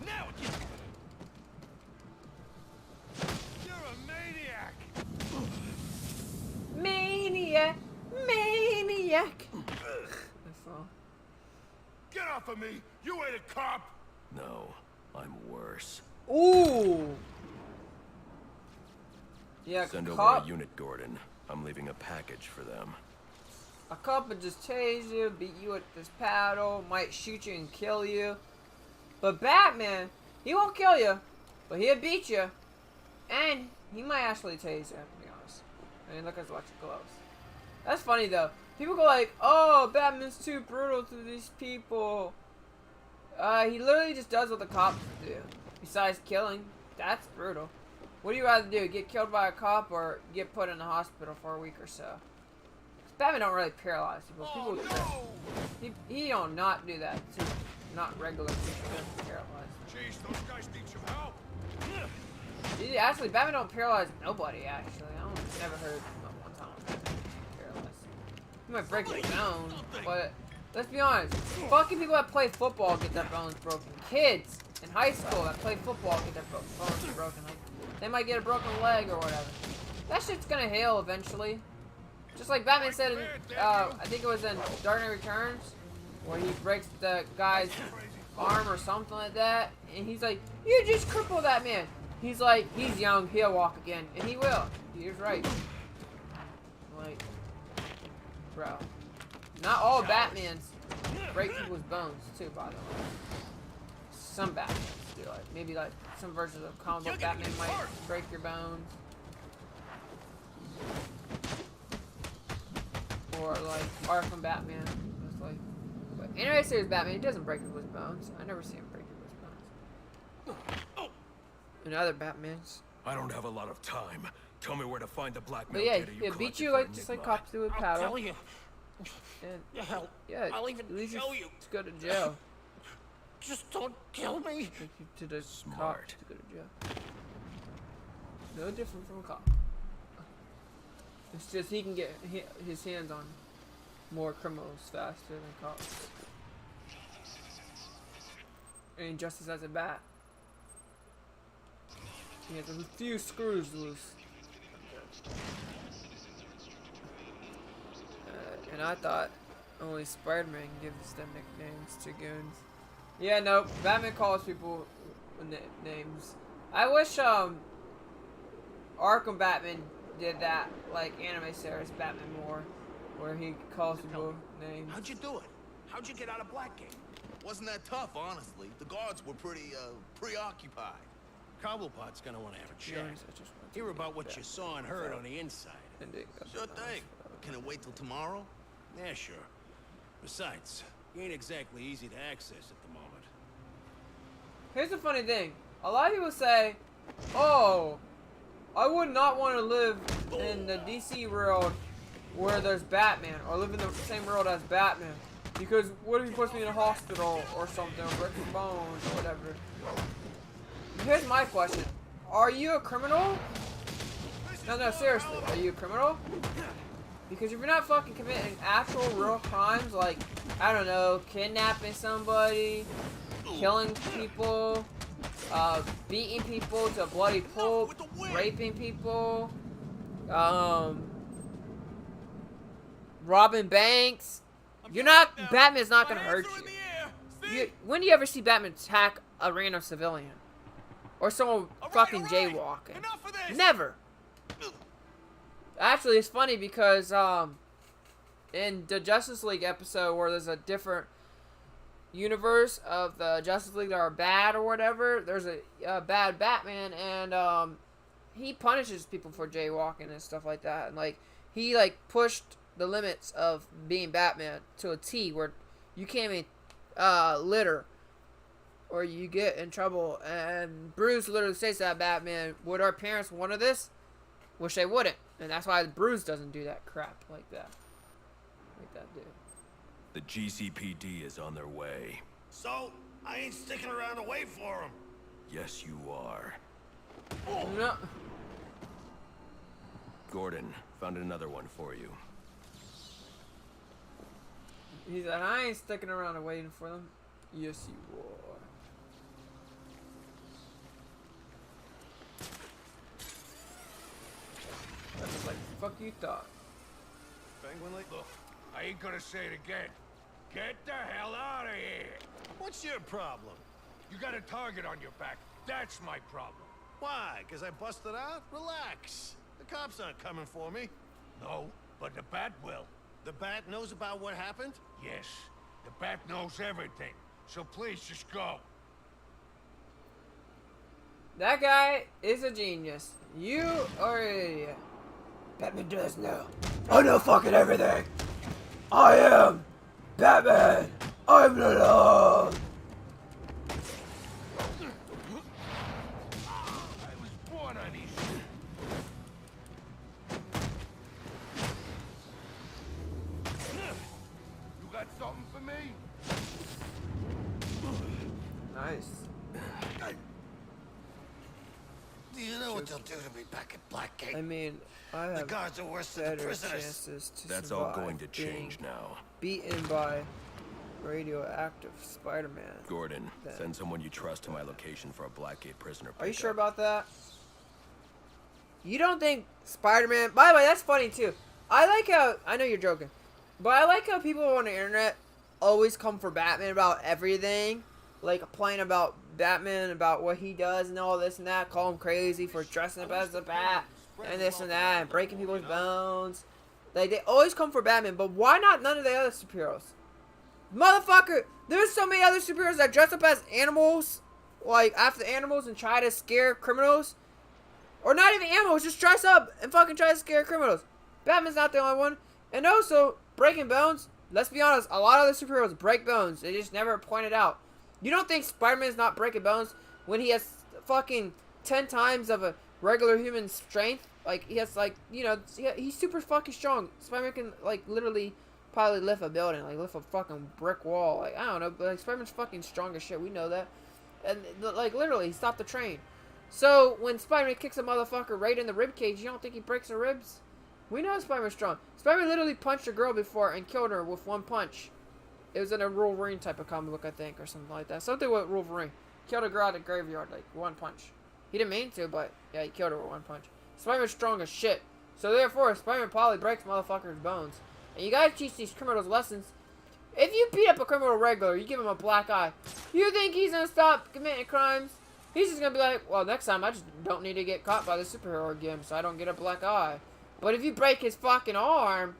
Now it gets... You're a maniac. Maniac. Maniac. That's all. Get off of me! You ain't a cop! No, I'm worse. Ooh. Yeah, Send over cop. a unit, Gordon. I'm leaving a package for them. A cop would just tase you, beat you with this paddle, might shoot you and kill you. But Batman, he won't kill you, but he'll beat you, and he might actually tase you, to be honest. I mean, look at his electric gloves. That's funny though. People go like, "Oh, Batman's too brutal to these people." He literally just does what the cops do. Besides killing, that's brutal. What do you rather do? Get killed by a cop or get put in the hospital for a week or so? Batman don't really paralyze people. People he don't not do that to not regular people. Paralyze. Jeez, those guys need some help. Actually, Batman don't paralyze nobody. Actually, I never heard of one time Batman paralyzed. He might break his bones, but let's be honest. Fucking people that play football get their bones broken. Kids in high school that play football get their bones broken. Like, they might get a broken leg or whatever. That shit's gonna heal eventually. Just like Batman said in, I think it was in Dark Knight Returns, where he breaks the guy's arm or something like that, and he's like, "You just crippled that man." He's like, "He's young, he'll walk again," and he will. He's right. Like, bro, not all Batmans break people's bones too, by the way. Some Batmans do, like maybe like some versions of comic book Batman might break your bones. Or like Arkham Batman. It's like, but anyway, series Batman, he doesn't break people's bones. I never see him break people's bones. And other Batmans. I don't have a lot of time. Tell me where to find the blackmail. But yeah, data you he'll beat collected you for like just like Enigma. cops do with paddle. I'll tell you. And Yeah, I'll even leads show you. to go to jail. Just don't kill me. Take you to the cop to go to jail. No different from a cop. It's just he can get his hands on more criminals faster than cops. And Justice has a bat. He has a few screws loose. And I thought only Spider-Man gives them nicknames to goons. Yeah, no, Batman calls people names. I wish Arkham Batman did that, like anime series Batman more, where he calls people names. How'd you do it? How'd you get out of Blackgate? Wasn't that tough, honestly. The guards were pretty, preoccupied. Cobblepot's gonna want to have a chat. Hear about what you saw and heard on the inside. Sure thing. Can it wait till tomorrow? Yeah, sure. Besides, he ain't exactly easy to access at the moment. Here's the funny thing. A lot of people say, "Oh, I would not want to live in the DC world where there's Batman, or live in the same world as Batman, because what if he puts me in a hospital or something, or breaks his bones or whatever?" Here's my question: are you a criminal? No, seriously, are you a criminal? Because if you're not fucking committing actual real crimes, like, I don't know, kidnapping somebody, killing people, beating people to a bloody pulp, raping people, robbing banks, you're not, Batman's not gonna hurt you. When do you ever see Batman attack a random civilian? Or someone fucking jaywalking? Never. Actually, it's funny because, in the Justice League episode where there's a different universe of the Justice League that are bad or whatever, there's a bad Batman, and, he punishes people for jaywalking and stuff like that. And, like, he, like, pushed the limits of being Batman to a T where you can't even, litter or you get in trouble. And Bruce literally says to that Batman, would our parents want this? Wish they wouldn't. And that's why Bruce doesn't do that crap like that. Like that dude. The GCPD is on their way. So, I ain't sticking around to wait for them. Yes, you are. No. Gordon, found another one for you. He said, I ain't sticking around and waiting for them. Yes, you are. That's like, fuck you thought. Penguin Lake? Look, I ain't gonna say it again. Get the hell out of here! What's your problem? You got a target on your back. That's my problem. Why? Because I busted out? Relax. The cops aren't coming for me. No, but the Bat will. The Bat knows about what happened? Yes, the Bat knows everything. So please, just go. That guy is a genius. You are an idiot. Batman does know. I know fucking everything. I am Batman. I'm the law. I was born on these. You got something for me? Nice. Do you know what they'll do to me back at Blackgate? I mean, I have the guards are worse than the better prisoners. chances to That's all survive going to change being now. beaten by radioactive Spider-Man. Gordon, send someone you trust to my location for a Blackgate prisoner pickup. Are you sure about that? You don't think Spider-Man... By the way, that's funny, too. I like how... I know you're joking. But I like how people on the internet always come for Batman about everything. Like, complain about Batman, about what he does and all this and that. Call him crazy for dressing up as a bat. And this and that. And breaking people's bones. Like, they always come for Batman. But why not none of the other superheroes? Motherfucker, there's so many other superheroes that dress up as animals. Like, after animals and try to scare criminals. Or not even animals, just dress up and fucking try to scare criminals. Batman's not the only one. And also, breaking bones. Let's be honest, a lot of other superheroes break bones. They just never pointed out. You don't think Spider-Man's not breaking bones when he has fucking 10 times of a regular human strength? Like, he has, like, you know, he's super fucking strong. Spider-Man can, like, literally probably lift a building. Like, lift a fucking brick wall. Like, I don't know, but, like, Spider-Man's fucking strong as shit. We know that. And, like, literally, he stopped the train. So, when Spider-Man kicks a motherfucker right in the rib cage, you don't think he breaks her ribs? We know Spider-Man's strong. Spider-Man literally punched a girl before and killed her with one punch. It was in a Wolverine type of comic book, I think, or something like that. Something with Wolverine. Killed a girl at a graveyard, like, one punch. He didn't mean to, but, yeah, he killed her with one punch. Spider-Man's strong as shit. So, therefore, Spider-Man probably breaks motherfuckers' bones. And you gotta teach these criminals lessons. If you beat up a criminal regular, you give him a black eye, you think he's gonna stop committing crimes? He's just gonna be like, well, next time I just don't need to get caught by the superhero again, so I don't get a black eye. But if you break his fucking arm,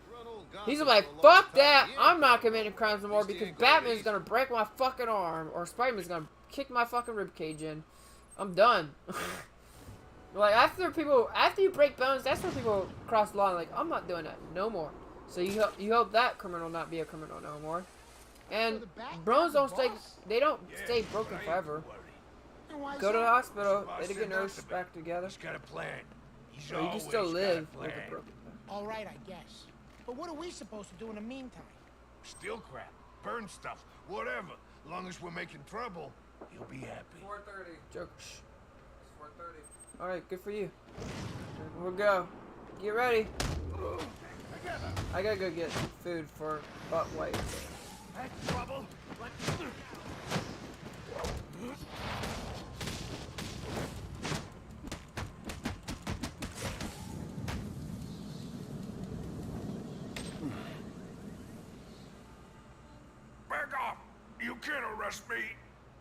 he's gonna be like, fuck that, I'm not committing crimes no more because Batman's gonna break my fucking arm, or Spider-Man's gonna kick my fucking ribcage in. I'm done. Like, after you break bones, that's when people cross the line, like, I'm not doing that no more. So you hope that criminal not be a criminal no more. And bones don't stay, they don't stay broken forever. Go to the hospital, they get nursed back together. He's got a plan. He's Or you can still live with a broken bone. All right, I guess. But what are we supposed to do in the meantime? Steal crap, burn stuff, whatever. As long as we're making trouble, you'll be happy. 4:30. Joke. Shh. It's 4:30. Alright, good for you. We'll go. Get ready. I gotta go get food for butt white. That's trouble. Back off! You can't arrest me!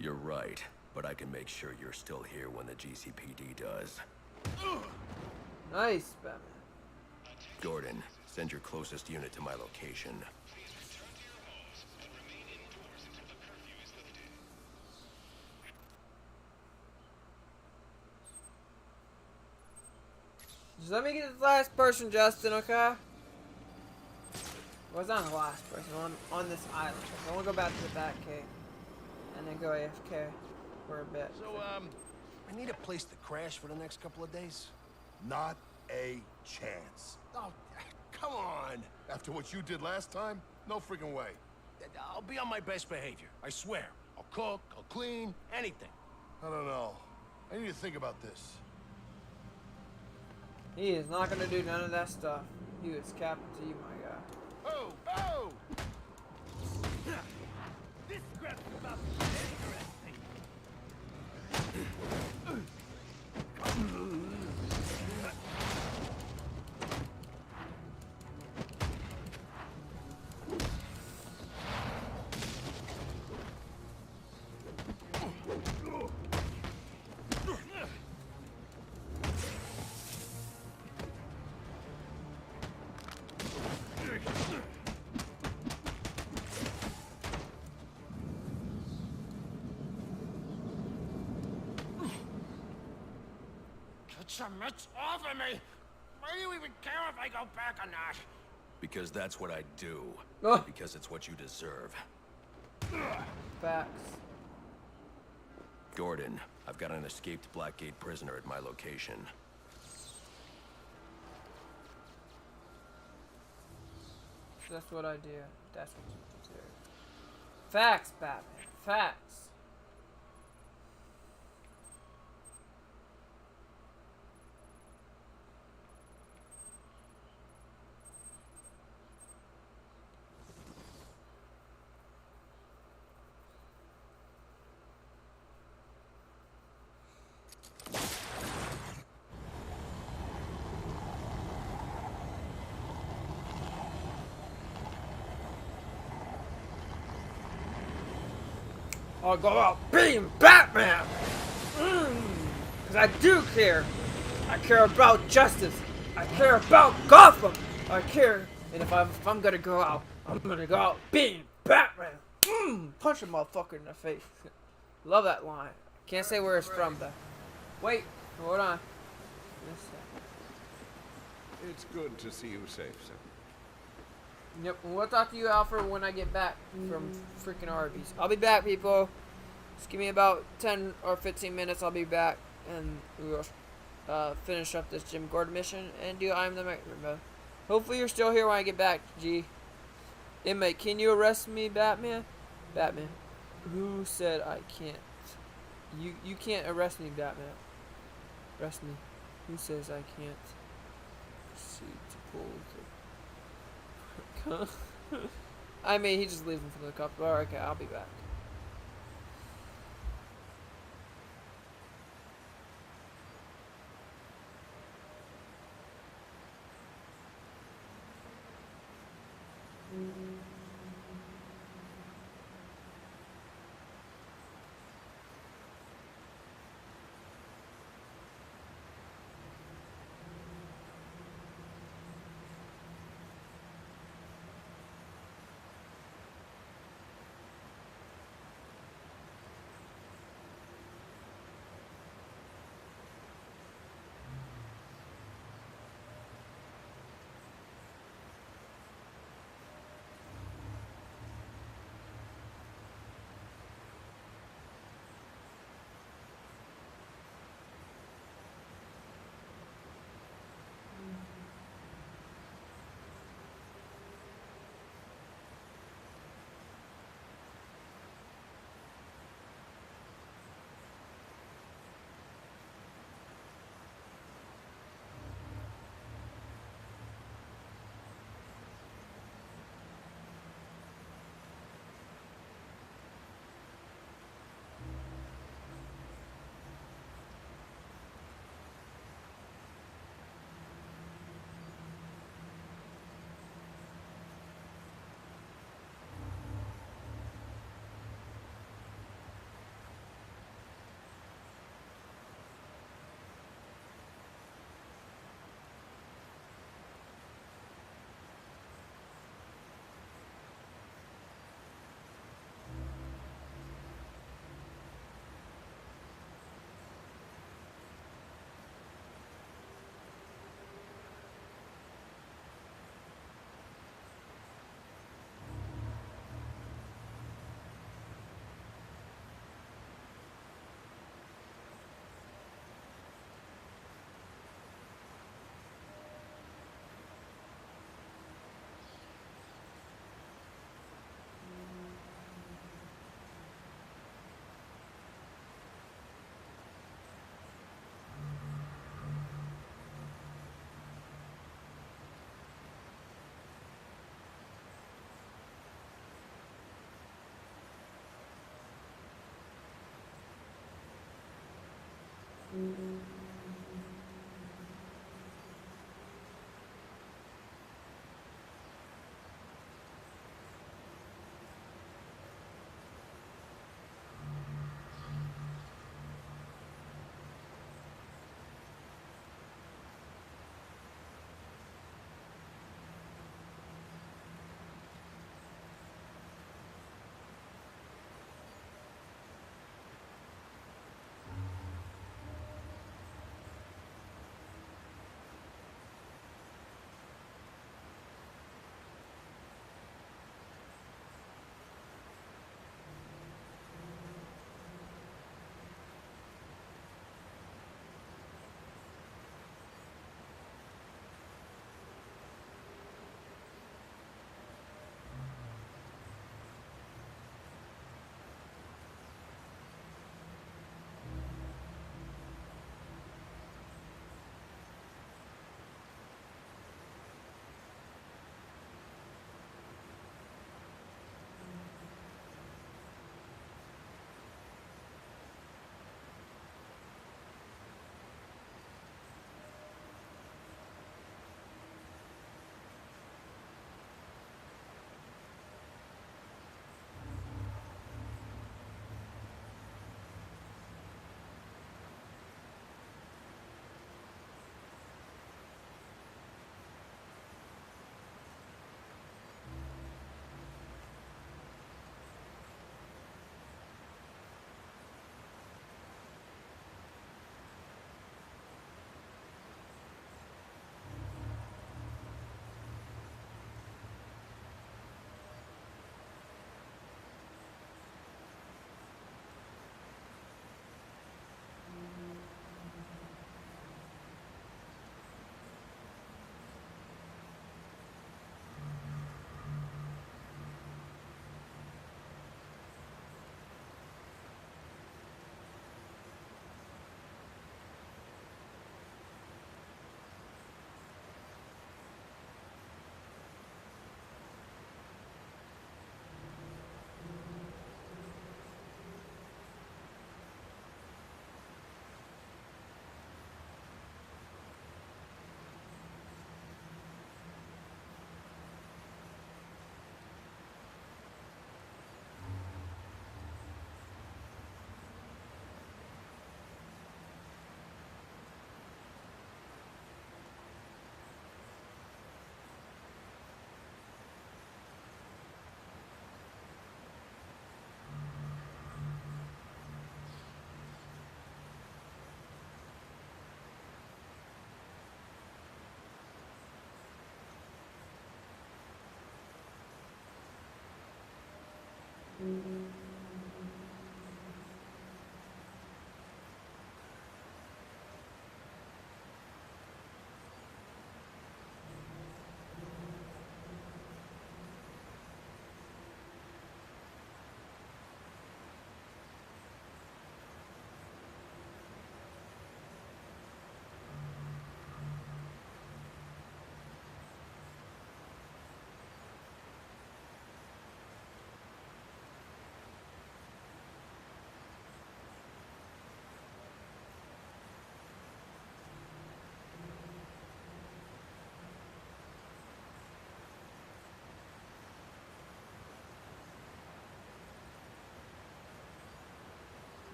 You're right, but I can make sure you're still here when the GCPD does. Nice, Batman. Gordon, send your closest unit to my location. Just let me get this last person, Justin, okay? Well, it's not the last person, on this island. I want to go back to the Batcave. And then go AFK. for a bit. So, I need a place to crash for the next couple of days. Not a chance. Oh, come on. After what you did last time, no freaking way. I'll be on my best behavior. I swear. I'll cook, I'll clean, anything. I don't know. I need to think about this. He is not gonna do none of that stuff. He is Captain T, my guy. Oh, oh! This scrap's about to get interesting. Get your mitts off of me! Why do you even care if I go back or not? Because that's what I do. Because it's what you deserve. Facts. Gordon, I've got an escaped Blackgate prisoner at my location. That's what I do. That's what you deserve. Facts, Batman. Facts. I'll go out being Batman! Because I do care. I care about justice. I care about Gotham. I care. And if I'm gonna go out, I'm gonna go out being Batman. Punch a motherfucker in the face. Love that line. Can't say where it's from though. Wait, hold on. It's good to see you safe, sir. Yep, we'll talk to you, Alfred, when I get back from freaking Arby's. I'll be back, people. Just give me about 10 or 15 minutes. I'll be back, and we'll finish up this Jim Gordon mission and do I'm the Nightmare. Hopefully you're still here when I get back, G. Inmate, can you arrest me, Batman? Batman. Who said I can't? You can't arrest me, Batman. Arrest me. Who says I can't? Proceed to pull the... I mean, he just leaves him for the cup. Alright, okay, I'll be back.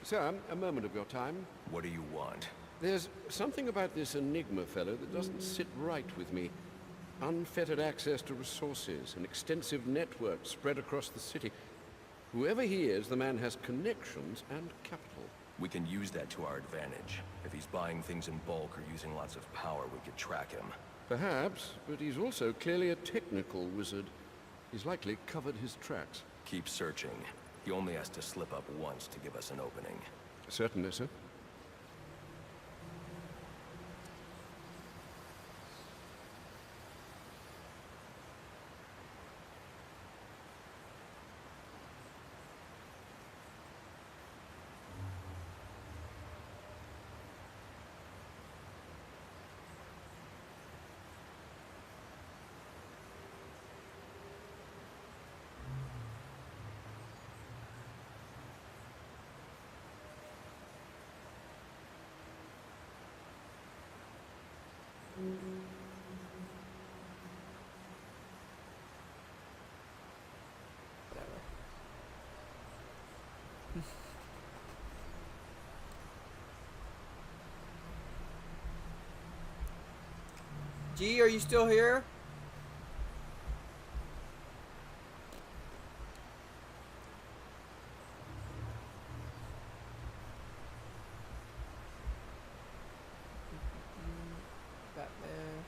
Sir, a moment of your time. What do you want? There's something about this Enigma fellow that doesn't sit right with me. Unfettered access to resources, an extensive network spread across the city. Whoever he is, the man has connections and capital. We can use that to our advantage. If he's buying things in bulk or using lots of power, we could track him. Perhaps, but he's also clearly a technical wizard. He's likely covered his tracks. Keep searching. He only has to slip up once to give us an opening. Certainly, sir. G, are you still here? Batman.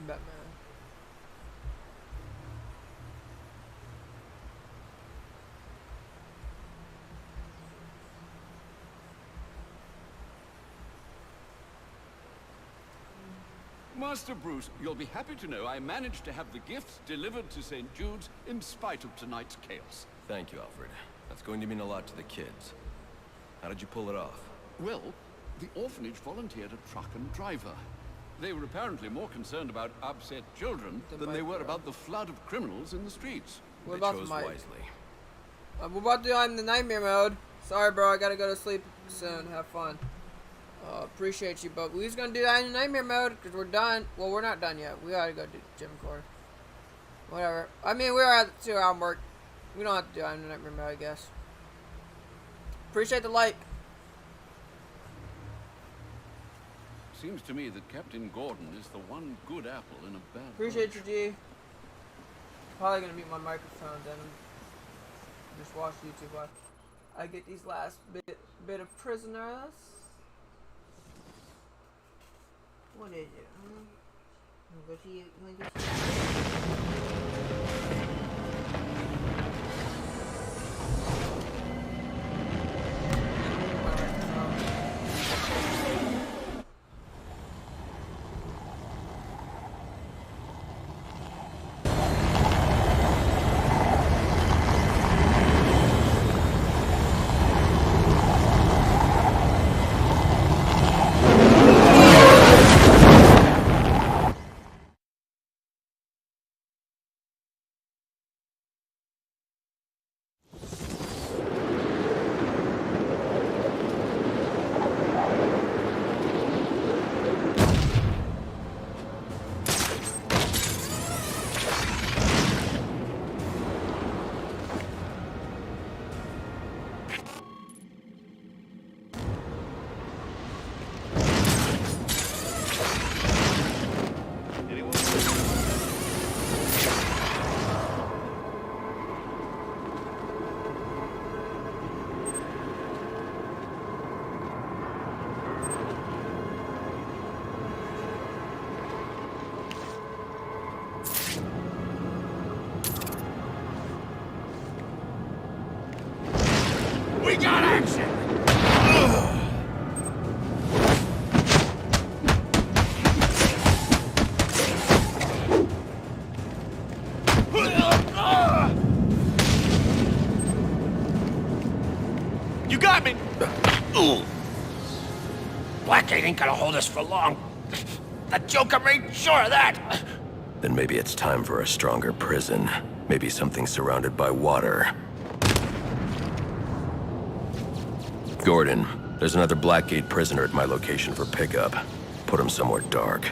Batman. Master Bruce, you'll be happy to know I managed to have the gifts delivered to St. Jude's in spite of tonight's chaos. Thank you, Alfred. That's going to mean a lot to the kids. How did you pull it off? Well, the orphanage volunteered a truck and driver. They were apparently more concerned about upset children than they were about the flood of criminals in the streets. What They about chose Mike? wisely. We're about to do I'm in the nightmare mode. Sorry, bro. I gotta go to sleep soon. Have fun. Appreciate you, but we're just gonna do that in nightmare mode because we're done. Well, we're not done yet. We gotta go do gym core. Whatever. I mean, we're at 2-hour mark. We don't have to do I'm in the nightmare mode, I guess. Appreciate the like. Seems to me that Captain Gordon is the one good apple in a bad Appreciate bunch. you, G. Probably gonna mute my microphone then. Just watch YouTube while I get these last bit of prisoners. What is it? Go to you. We got action! You got me! Blackgate ain't gonna hold us for long. The Joker made sure of that! Then maybe it's time for a stronger prison. Maybe something surrounded by water. Gordon, there's another Blackgate prisoner at my location for pickup. Put him somewhere dark.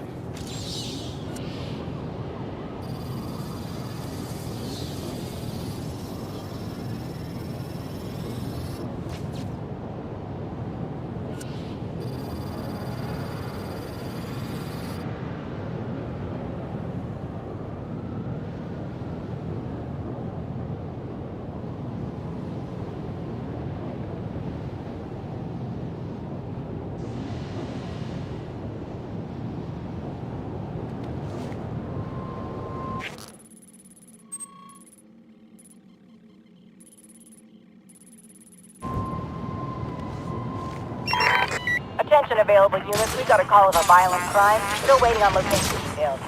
Attention available units, we got a call of a violent crime. Still waiting on location details.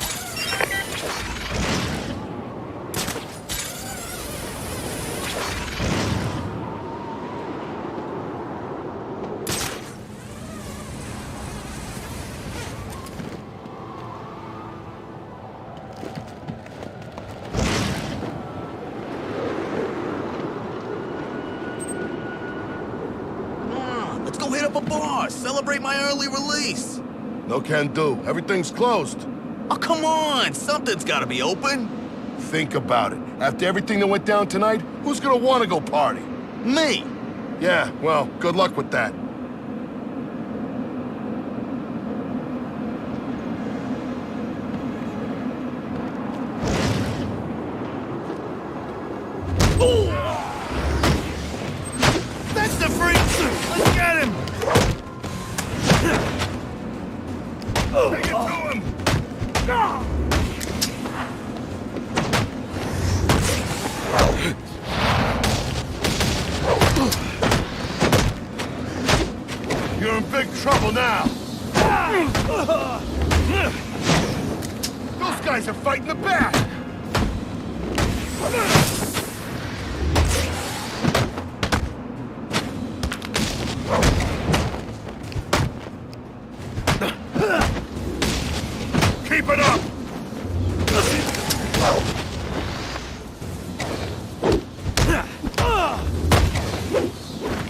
Let's go hit up a bar, celebrate my early release. No can do. Everything's closed. Oh, come on, something's gotta be open. Think about it. After everything that went down tonight, who's gonna want to go party? Me. Yeah, well, good luck with that. That's the freak! Let's get him! Take it to him! You're in big trouble now. Those guys are fighting the back. Keep it up!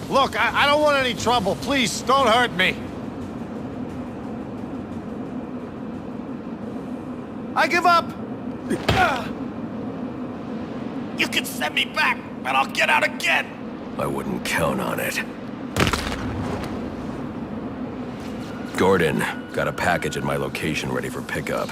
Look, I don't want any trouble. Please, don't hurt me. I give up! You can send me back, but I'll get out again! I wouldn't count on it. Gordon, got a package at my location ready for pickup.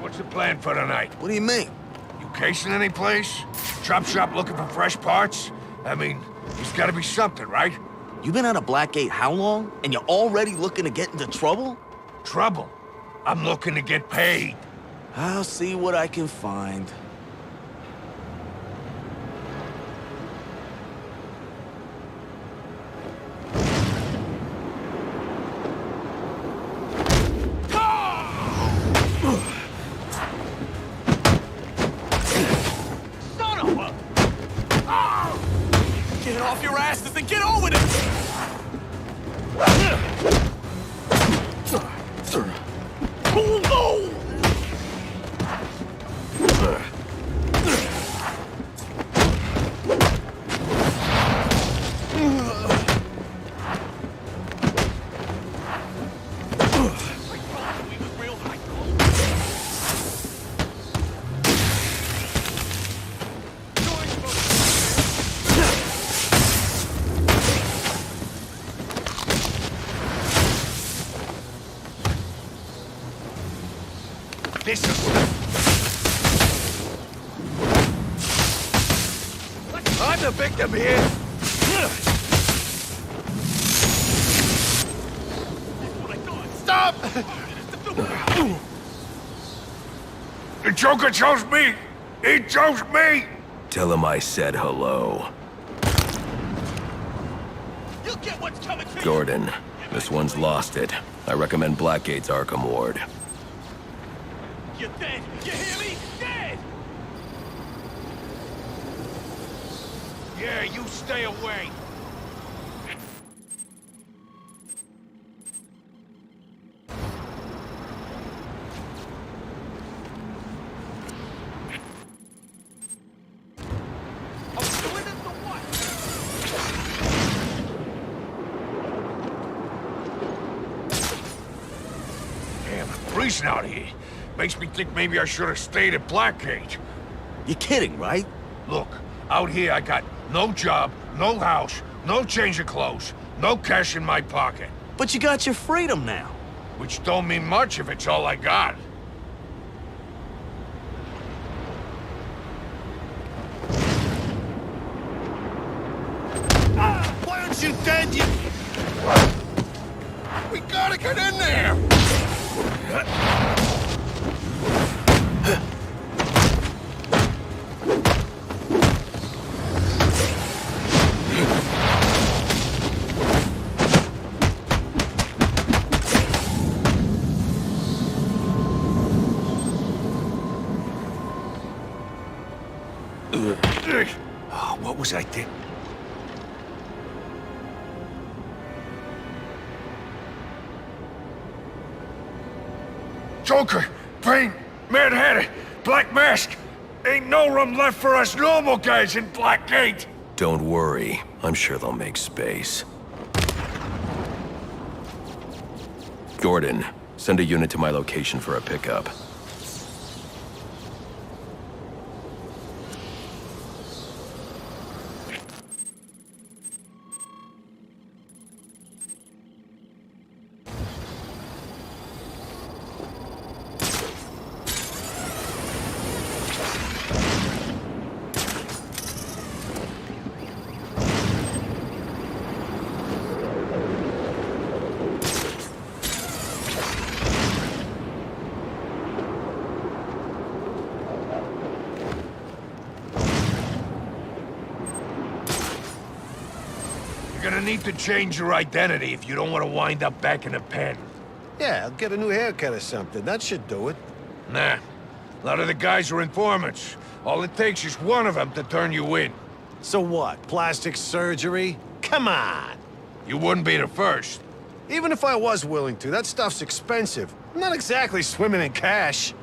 What's the plan for tonight? What do you mean? You casing any place? Chop shop looking for fresh parts? I mean, there's gotta be something, right? You been out of Blackgate how long? And you're already looking to get into trouble? Trouble? I'm looking to get paid. I'll see what I can find. Get off your asses and get on with it! This is... I'm the victim here! Stop! The Joker chose me! He chose me! Tell him I said hello. You'll get what's coming to you! Gordon, this one's lost it. I recommend Blackgate's Arkham Ward. You're dead! You hear me? Dead! Yeah, you stay away! Damn, freezing out here. Makes me think maybe I should have stayed at Blackgate. You're kidding, right? Look, out here I got no job, no house, no change of clothes, no cash in my pocket. But you got your freedom now. Which don't mean much if it's all I got. Why aren't you dead, you... We gotta get in there! Oh, what was I thinking? Joker, Bane, Mad Hatter, Black Mask. Ain't no room left for us normal guys in Blackgate. Don't worry, I'm sure they'll make space. Gordon, send a unit to my location for a pickup. You're gonna need to change your identity if you don't want to wind up back in the pen. Yeah, I'll get a new haircut or something. That should do it. Nah. A lot of the guys are informants. All it takes is one of them to turn you in. So what? Plastic surgery? Come on! You wouldn't be the first. Even if I was willing to, that stuff's expensive. I'm not exactly swimming in cash.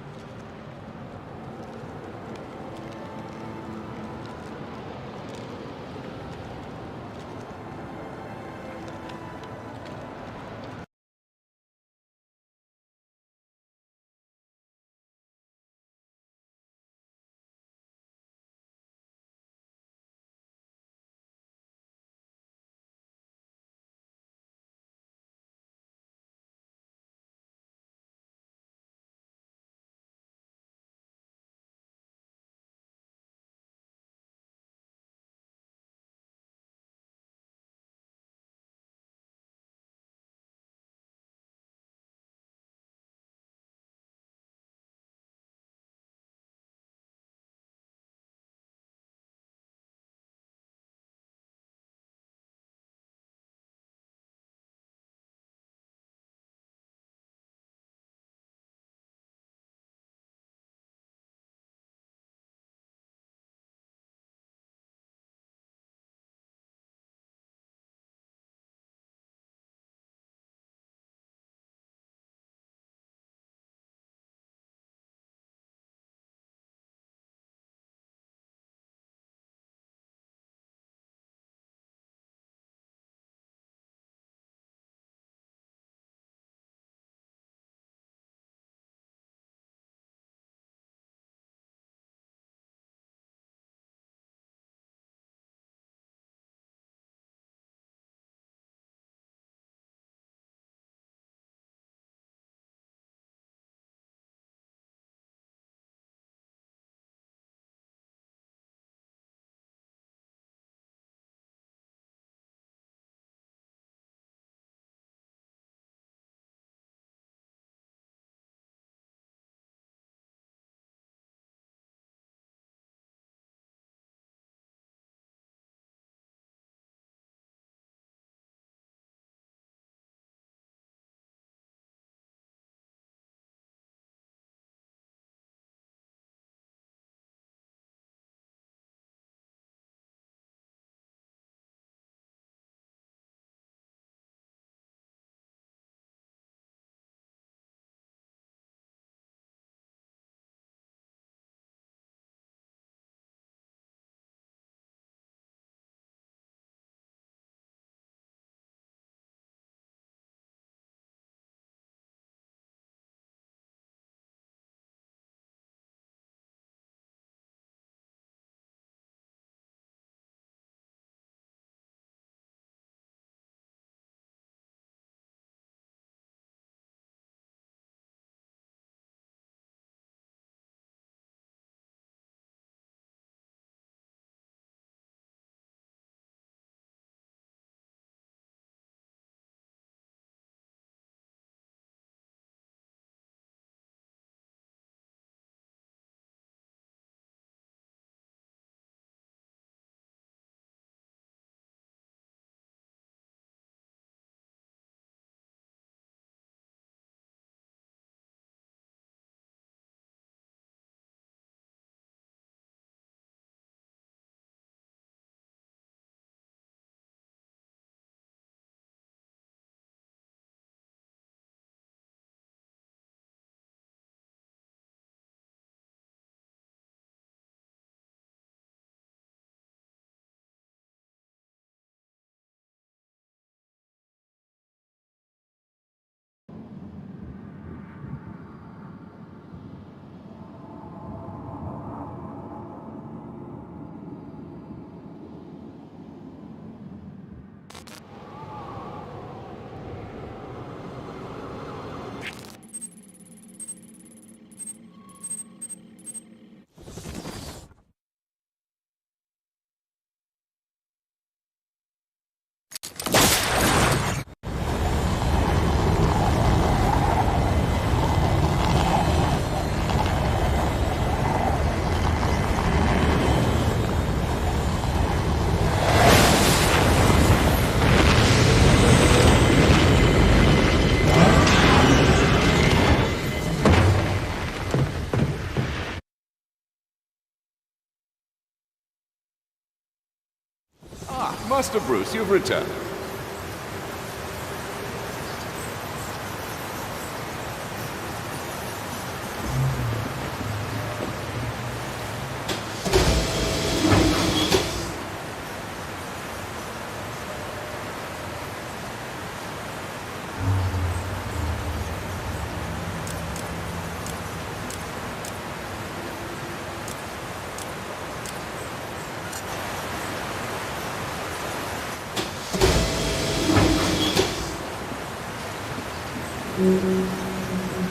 Master Bruce, you've returned.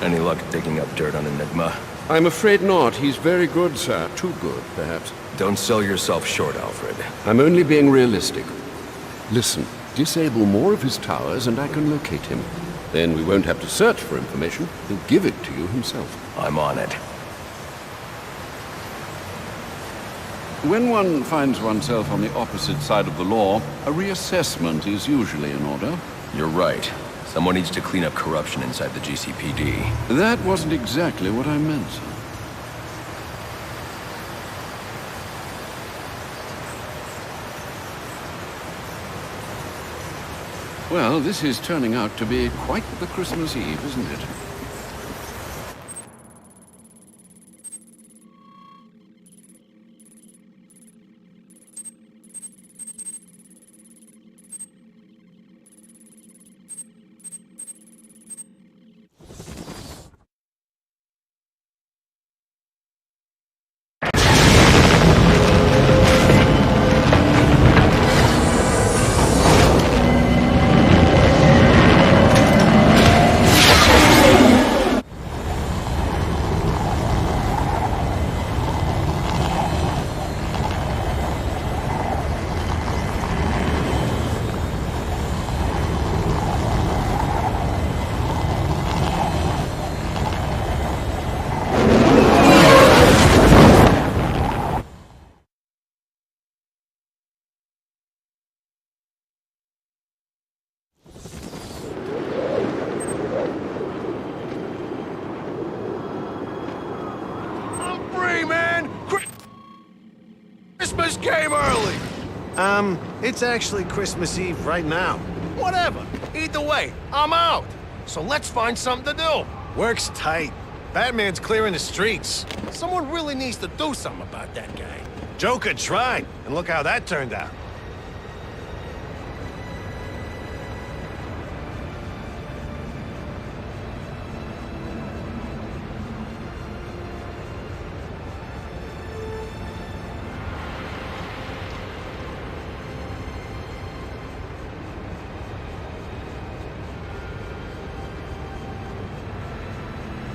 Any luck digging up dirt on Enigma? I'm afraid not. He's very good, sir. Too good, perhaps. Don't sell yourself short, Alfred. I'm only being realistic. Listen, disable more of his towers and I can locate him. Then we won't have to search for information. He'll give it to you himself. I'm on it. When one finds oneself on the opposite side of the law, a reassessment is usually in order. You're right. Someone needs to clean up corruption inside the GCPD. That wasn't exactly what I meant, sir. Well, this is turning out to be quite the Christmas Eve, isn't it? Christmas came early! It's actually Christmas Eve right now. Whatever. Either way, I'm out. So let's find something to do. Work's tight. Batman's clearing the streets. Someone really needs to do something about that guy. Joker tried, and look how that turned out.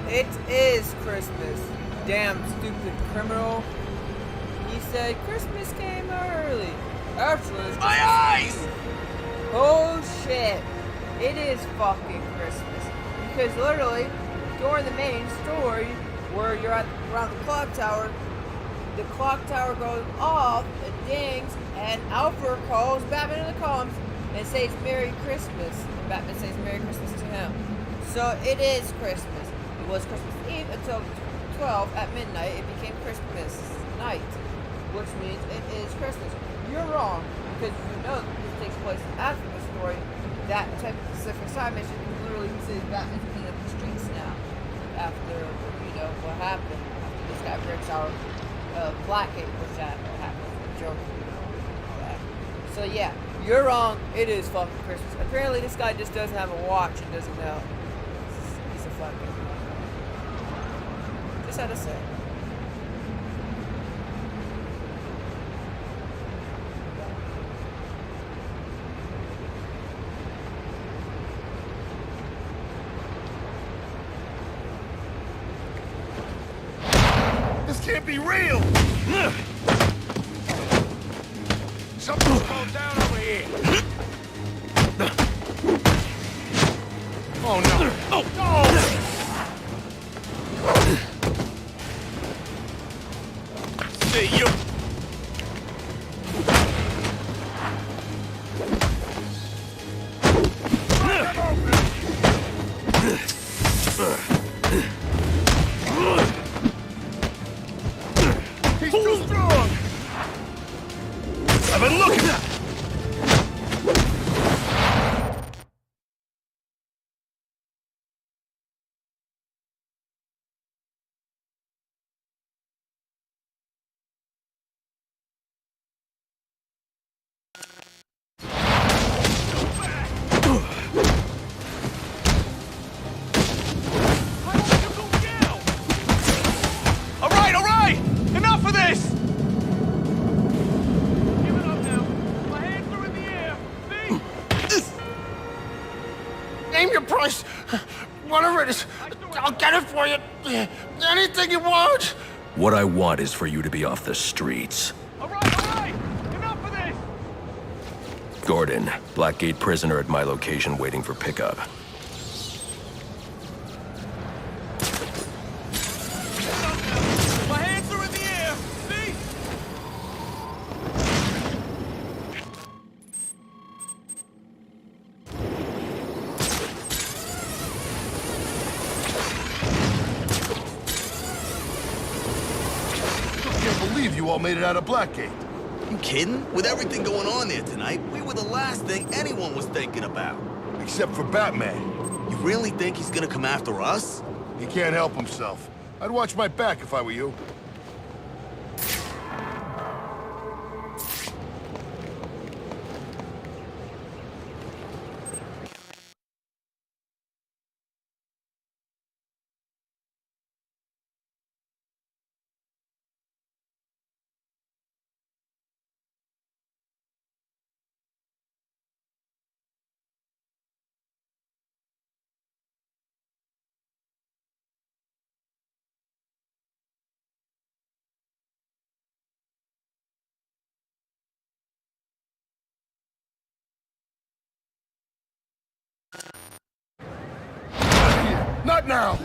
It is Christmas. Damn stupid criminal. He said Christmas came early. Actually, it's my eyes! Oh shit. It is fucking Christmas. Because literally, during the main story, where you're at around the clock tower goes off, it dings, and Alfred calls Batman in the comms and says Merry Christmas. And Batman says Merry Christmas to him. So it is Christmas. It was Christmas Eve until 12 at midnight. It became Christmas night, which means it is Christmas. You're wrong, because you know this takes place after the story. That type of specific side mission is literally he says Batman's cleaning up the streets now. After, you know, what happened. After this guy breaks out Blackgate, which that happened with the Joker, you know, all that. So yeah, you're wrong. It is fucking Christmas. Apparently this guy just doesn't have a watch and doesn't know. He's a fucking... Just had to say. This can't be real! Something's going down over here! Oh no! Oh! Oh! See you! He's too strong! I've been looking! for you. Anything you want. What I want is for you to be off the streets. All right, enough of this. Gordon, Blackgate prisoner at my location waiting for pickup. My hands are in the air. See? I can't believe you all made it out of Blackgate. You kidding? With everything going on there tonight, we were the last thing anyone was thinking about. Except for Batman. You really think he's gonna come after us? He can't help himself. I'd watch my back if I were you. Not now!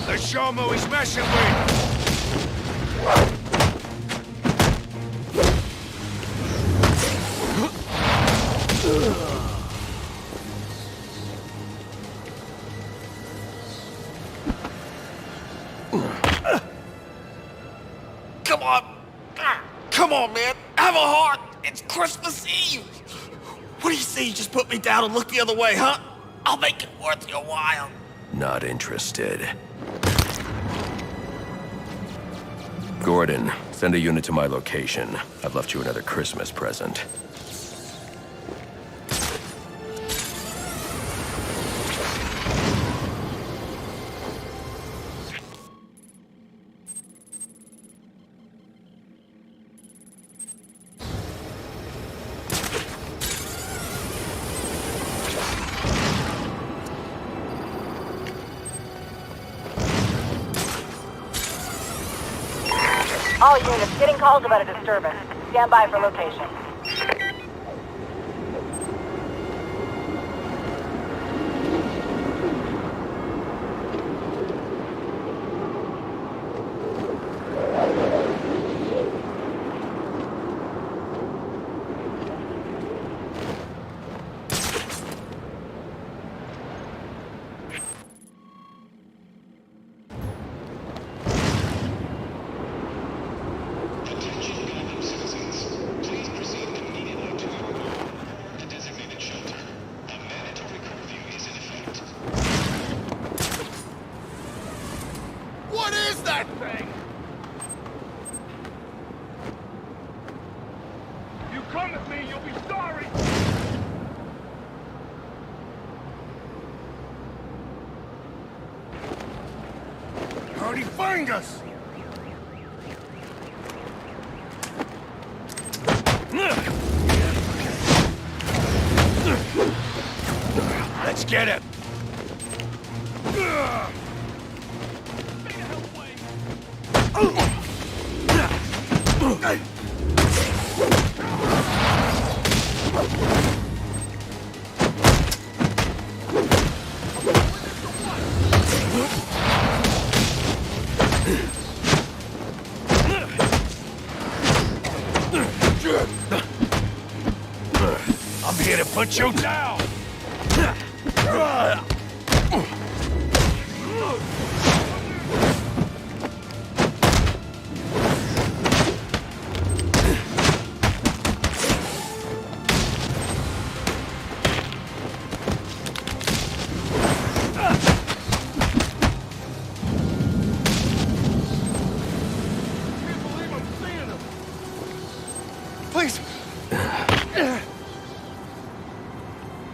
Let's show him who he's messing with. Come on. Come on, man. Have a heart. It's Christmas Eve. What do you say you just put me down and look the other way, huh? I'll make it worth your while. Not interested. Gordon, send a unit to my location. I've left you another Christmas present. All units getting calls about a disturbance. Stand by for location. How'd he find us? Let's get him. I'm here to put you down! Please.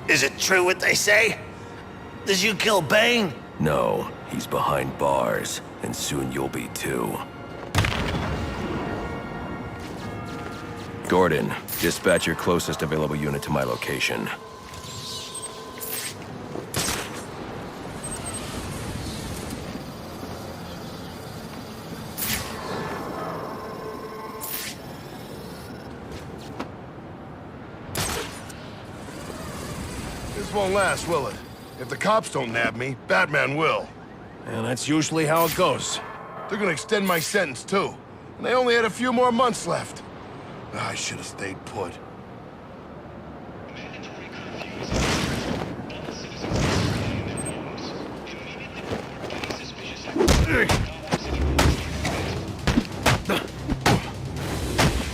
Is it true what they say? Did you kill Bane? No, he's behind bars, and soon you'll be too. Gordon, dispatch your closest available unit to my location. This won't last, will it? If the cops don't nab me, Batman will. And that's usually how it goes. They're gonna extend my sentence, too. And they only had a few more months left. I should have stayed put.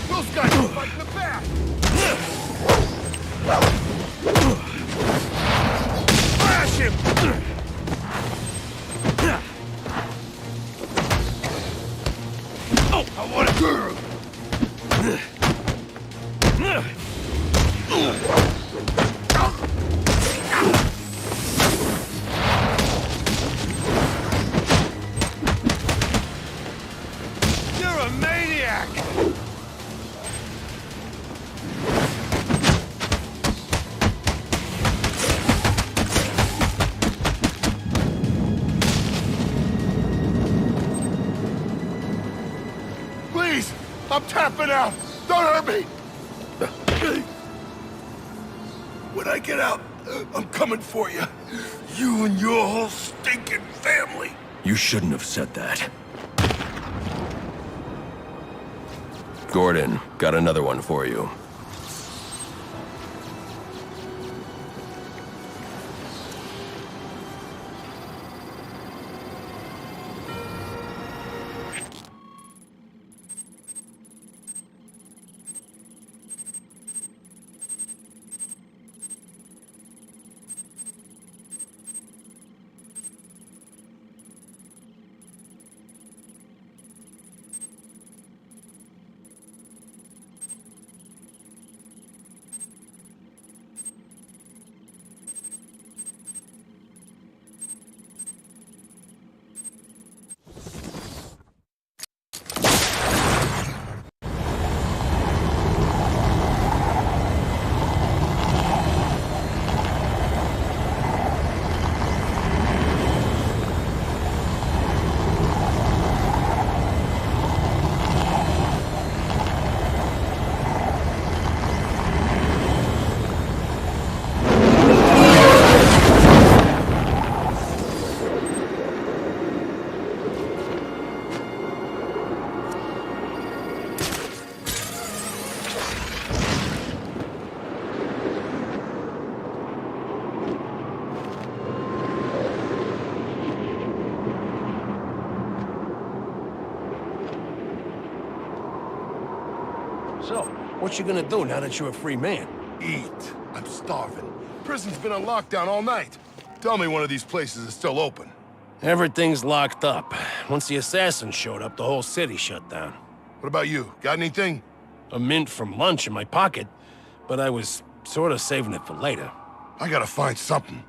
Those guys are fighting the back! Flash him! Oh, I want a girl! You're a maniac! Please! I'm tapping out! Don't hurt me! When I get out, I'm coming for you. You and your whole stinking family. You shouldn't have said that. Gordon, got another one for you. So, what you gonna do now that you're a free man? Eat. I'm starving. Prison's been on lockdown all night. Tell me one of these places is still open. Everything's locked up. Once the assassins showed up, the whole city shut down. What about you? Got anything? A mint from lunch in my pocket, but I was sort of saving it for later. I gotta find something.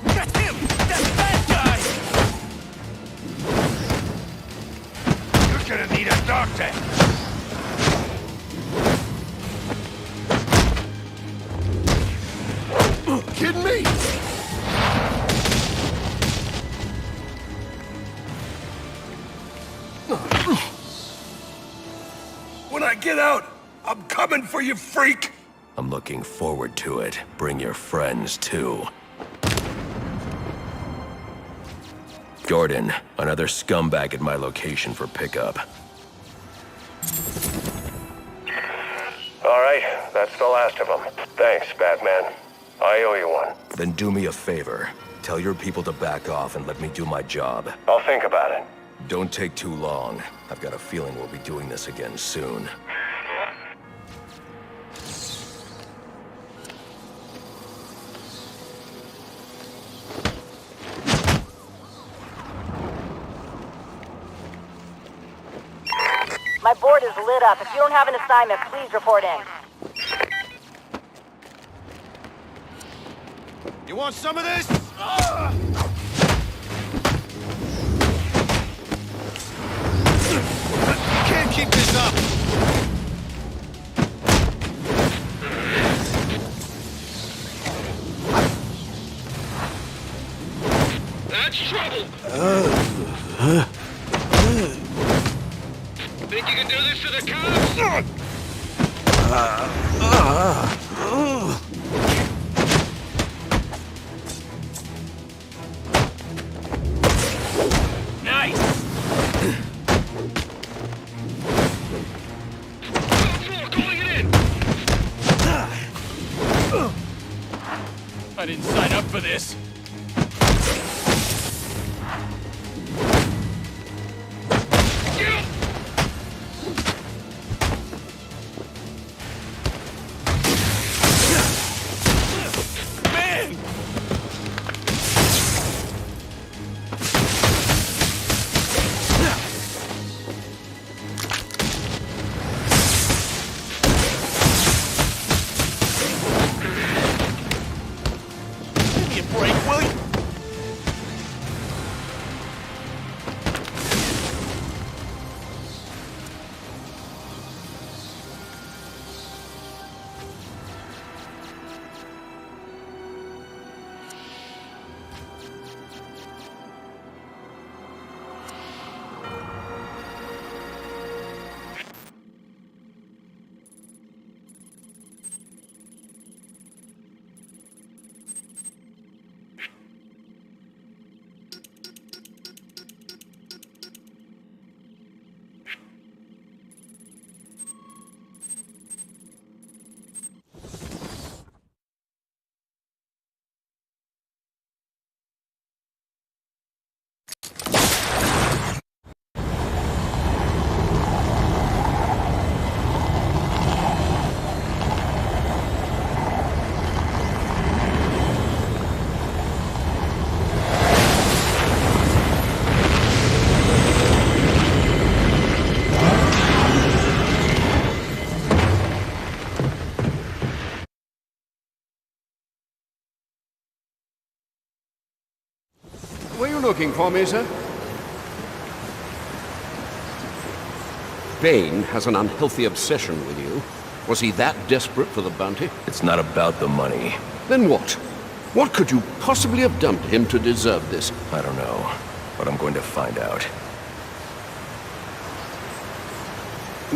That's him! That's the bad guy! You're gonna need a doctor. Kidding me? When I get out, I'm coming for you, freak! I'm looking forward to it. Bring your friends, too. Gordon, another scumbag at my location for pickup. All right, that's the last of them. Thanks, Batman. I owe you one. Then do me a favor. Tell your people to back off and let me do my job. I'll think about it. Don't take too long. I've got a feeling we'll be doing this again soon. My board is lit up. If you don't have an assignment, please report in. You want some of this? Can't keep this up. That's trouble! Think you can do this to the cops? Nice! Calling it in! I didn't sign up for this. Were you looking for me, sir? Bane has an unhealthy obsession with you. Was he that desperate for the bounty? It's not about the money. Then what? What could you possibly have done to him to deserve this? I don't know, but I'm going to find out.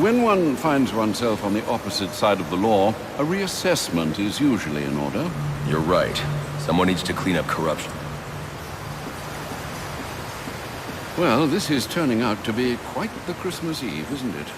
When one finds oneself on the opposite side of the law, a reassessment is usually in order. You're right. Someone needs to clean up corruption. Well, this is turning out to be quite the Christmas Eve, isn't it?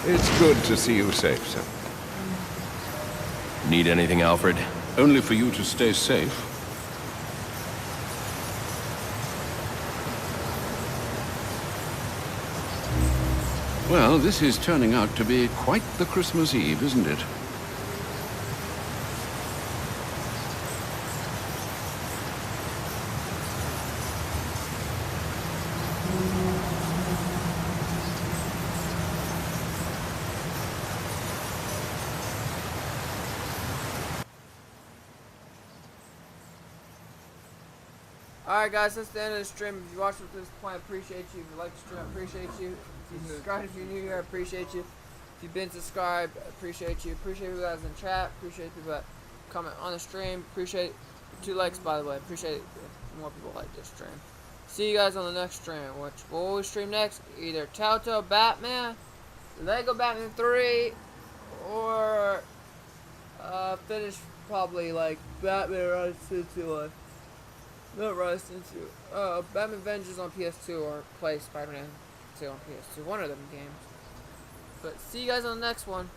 It's good to see you safe, sir. Need anything, Alfred? Only for you to stay safe. Well, this is turning out to be quite the Christmas Eve, isn't it? Alright guys, that's the end of the stream. If you watched at this point, I appreciate you. If you like the stream, I appreciate you. If you subscribed, if you're new here, I appreciate you. If you've been subscribed, I appreciate you. Appreciate you guys in chat. Appreciate people that comment on the stream. Appreciate 2 likes, by the way. Appreciate it if more people like this stream. See you guys on the next stream. Which we'll always stream next. Either Telltale Batman, Lego Batman 3, or finish probably like Batman Rise into Life. Not Rise into Batman Vengeance on PS2 or play Spider-Man 2 on PS2. One of them games. But see you guys on the next one.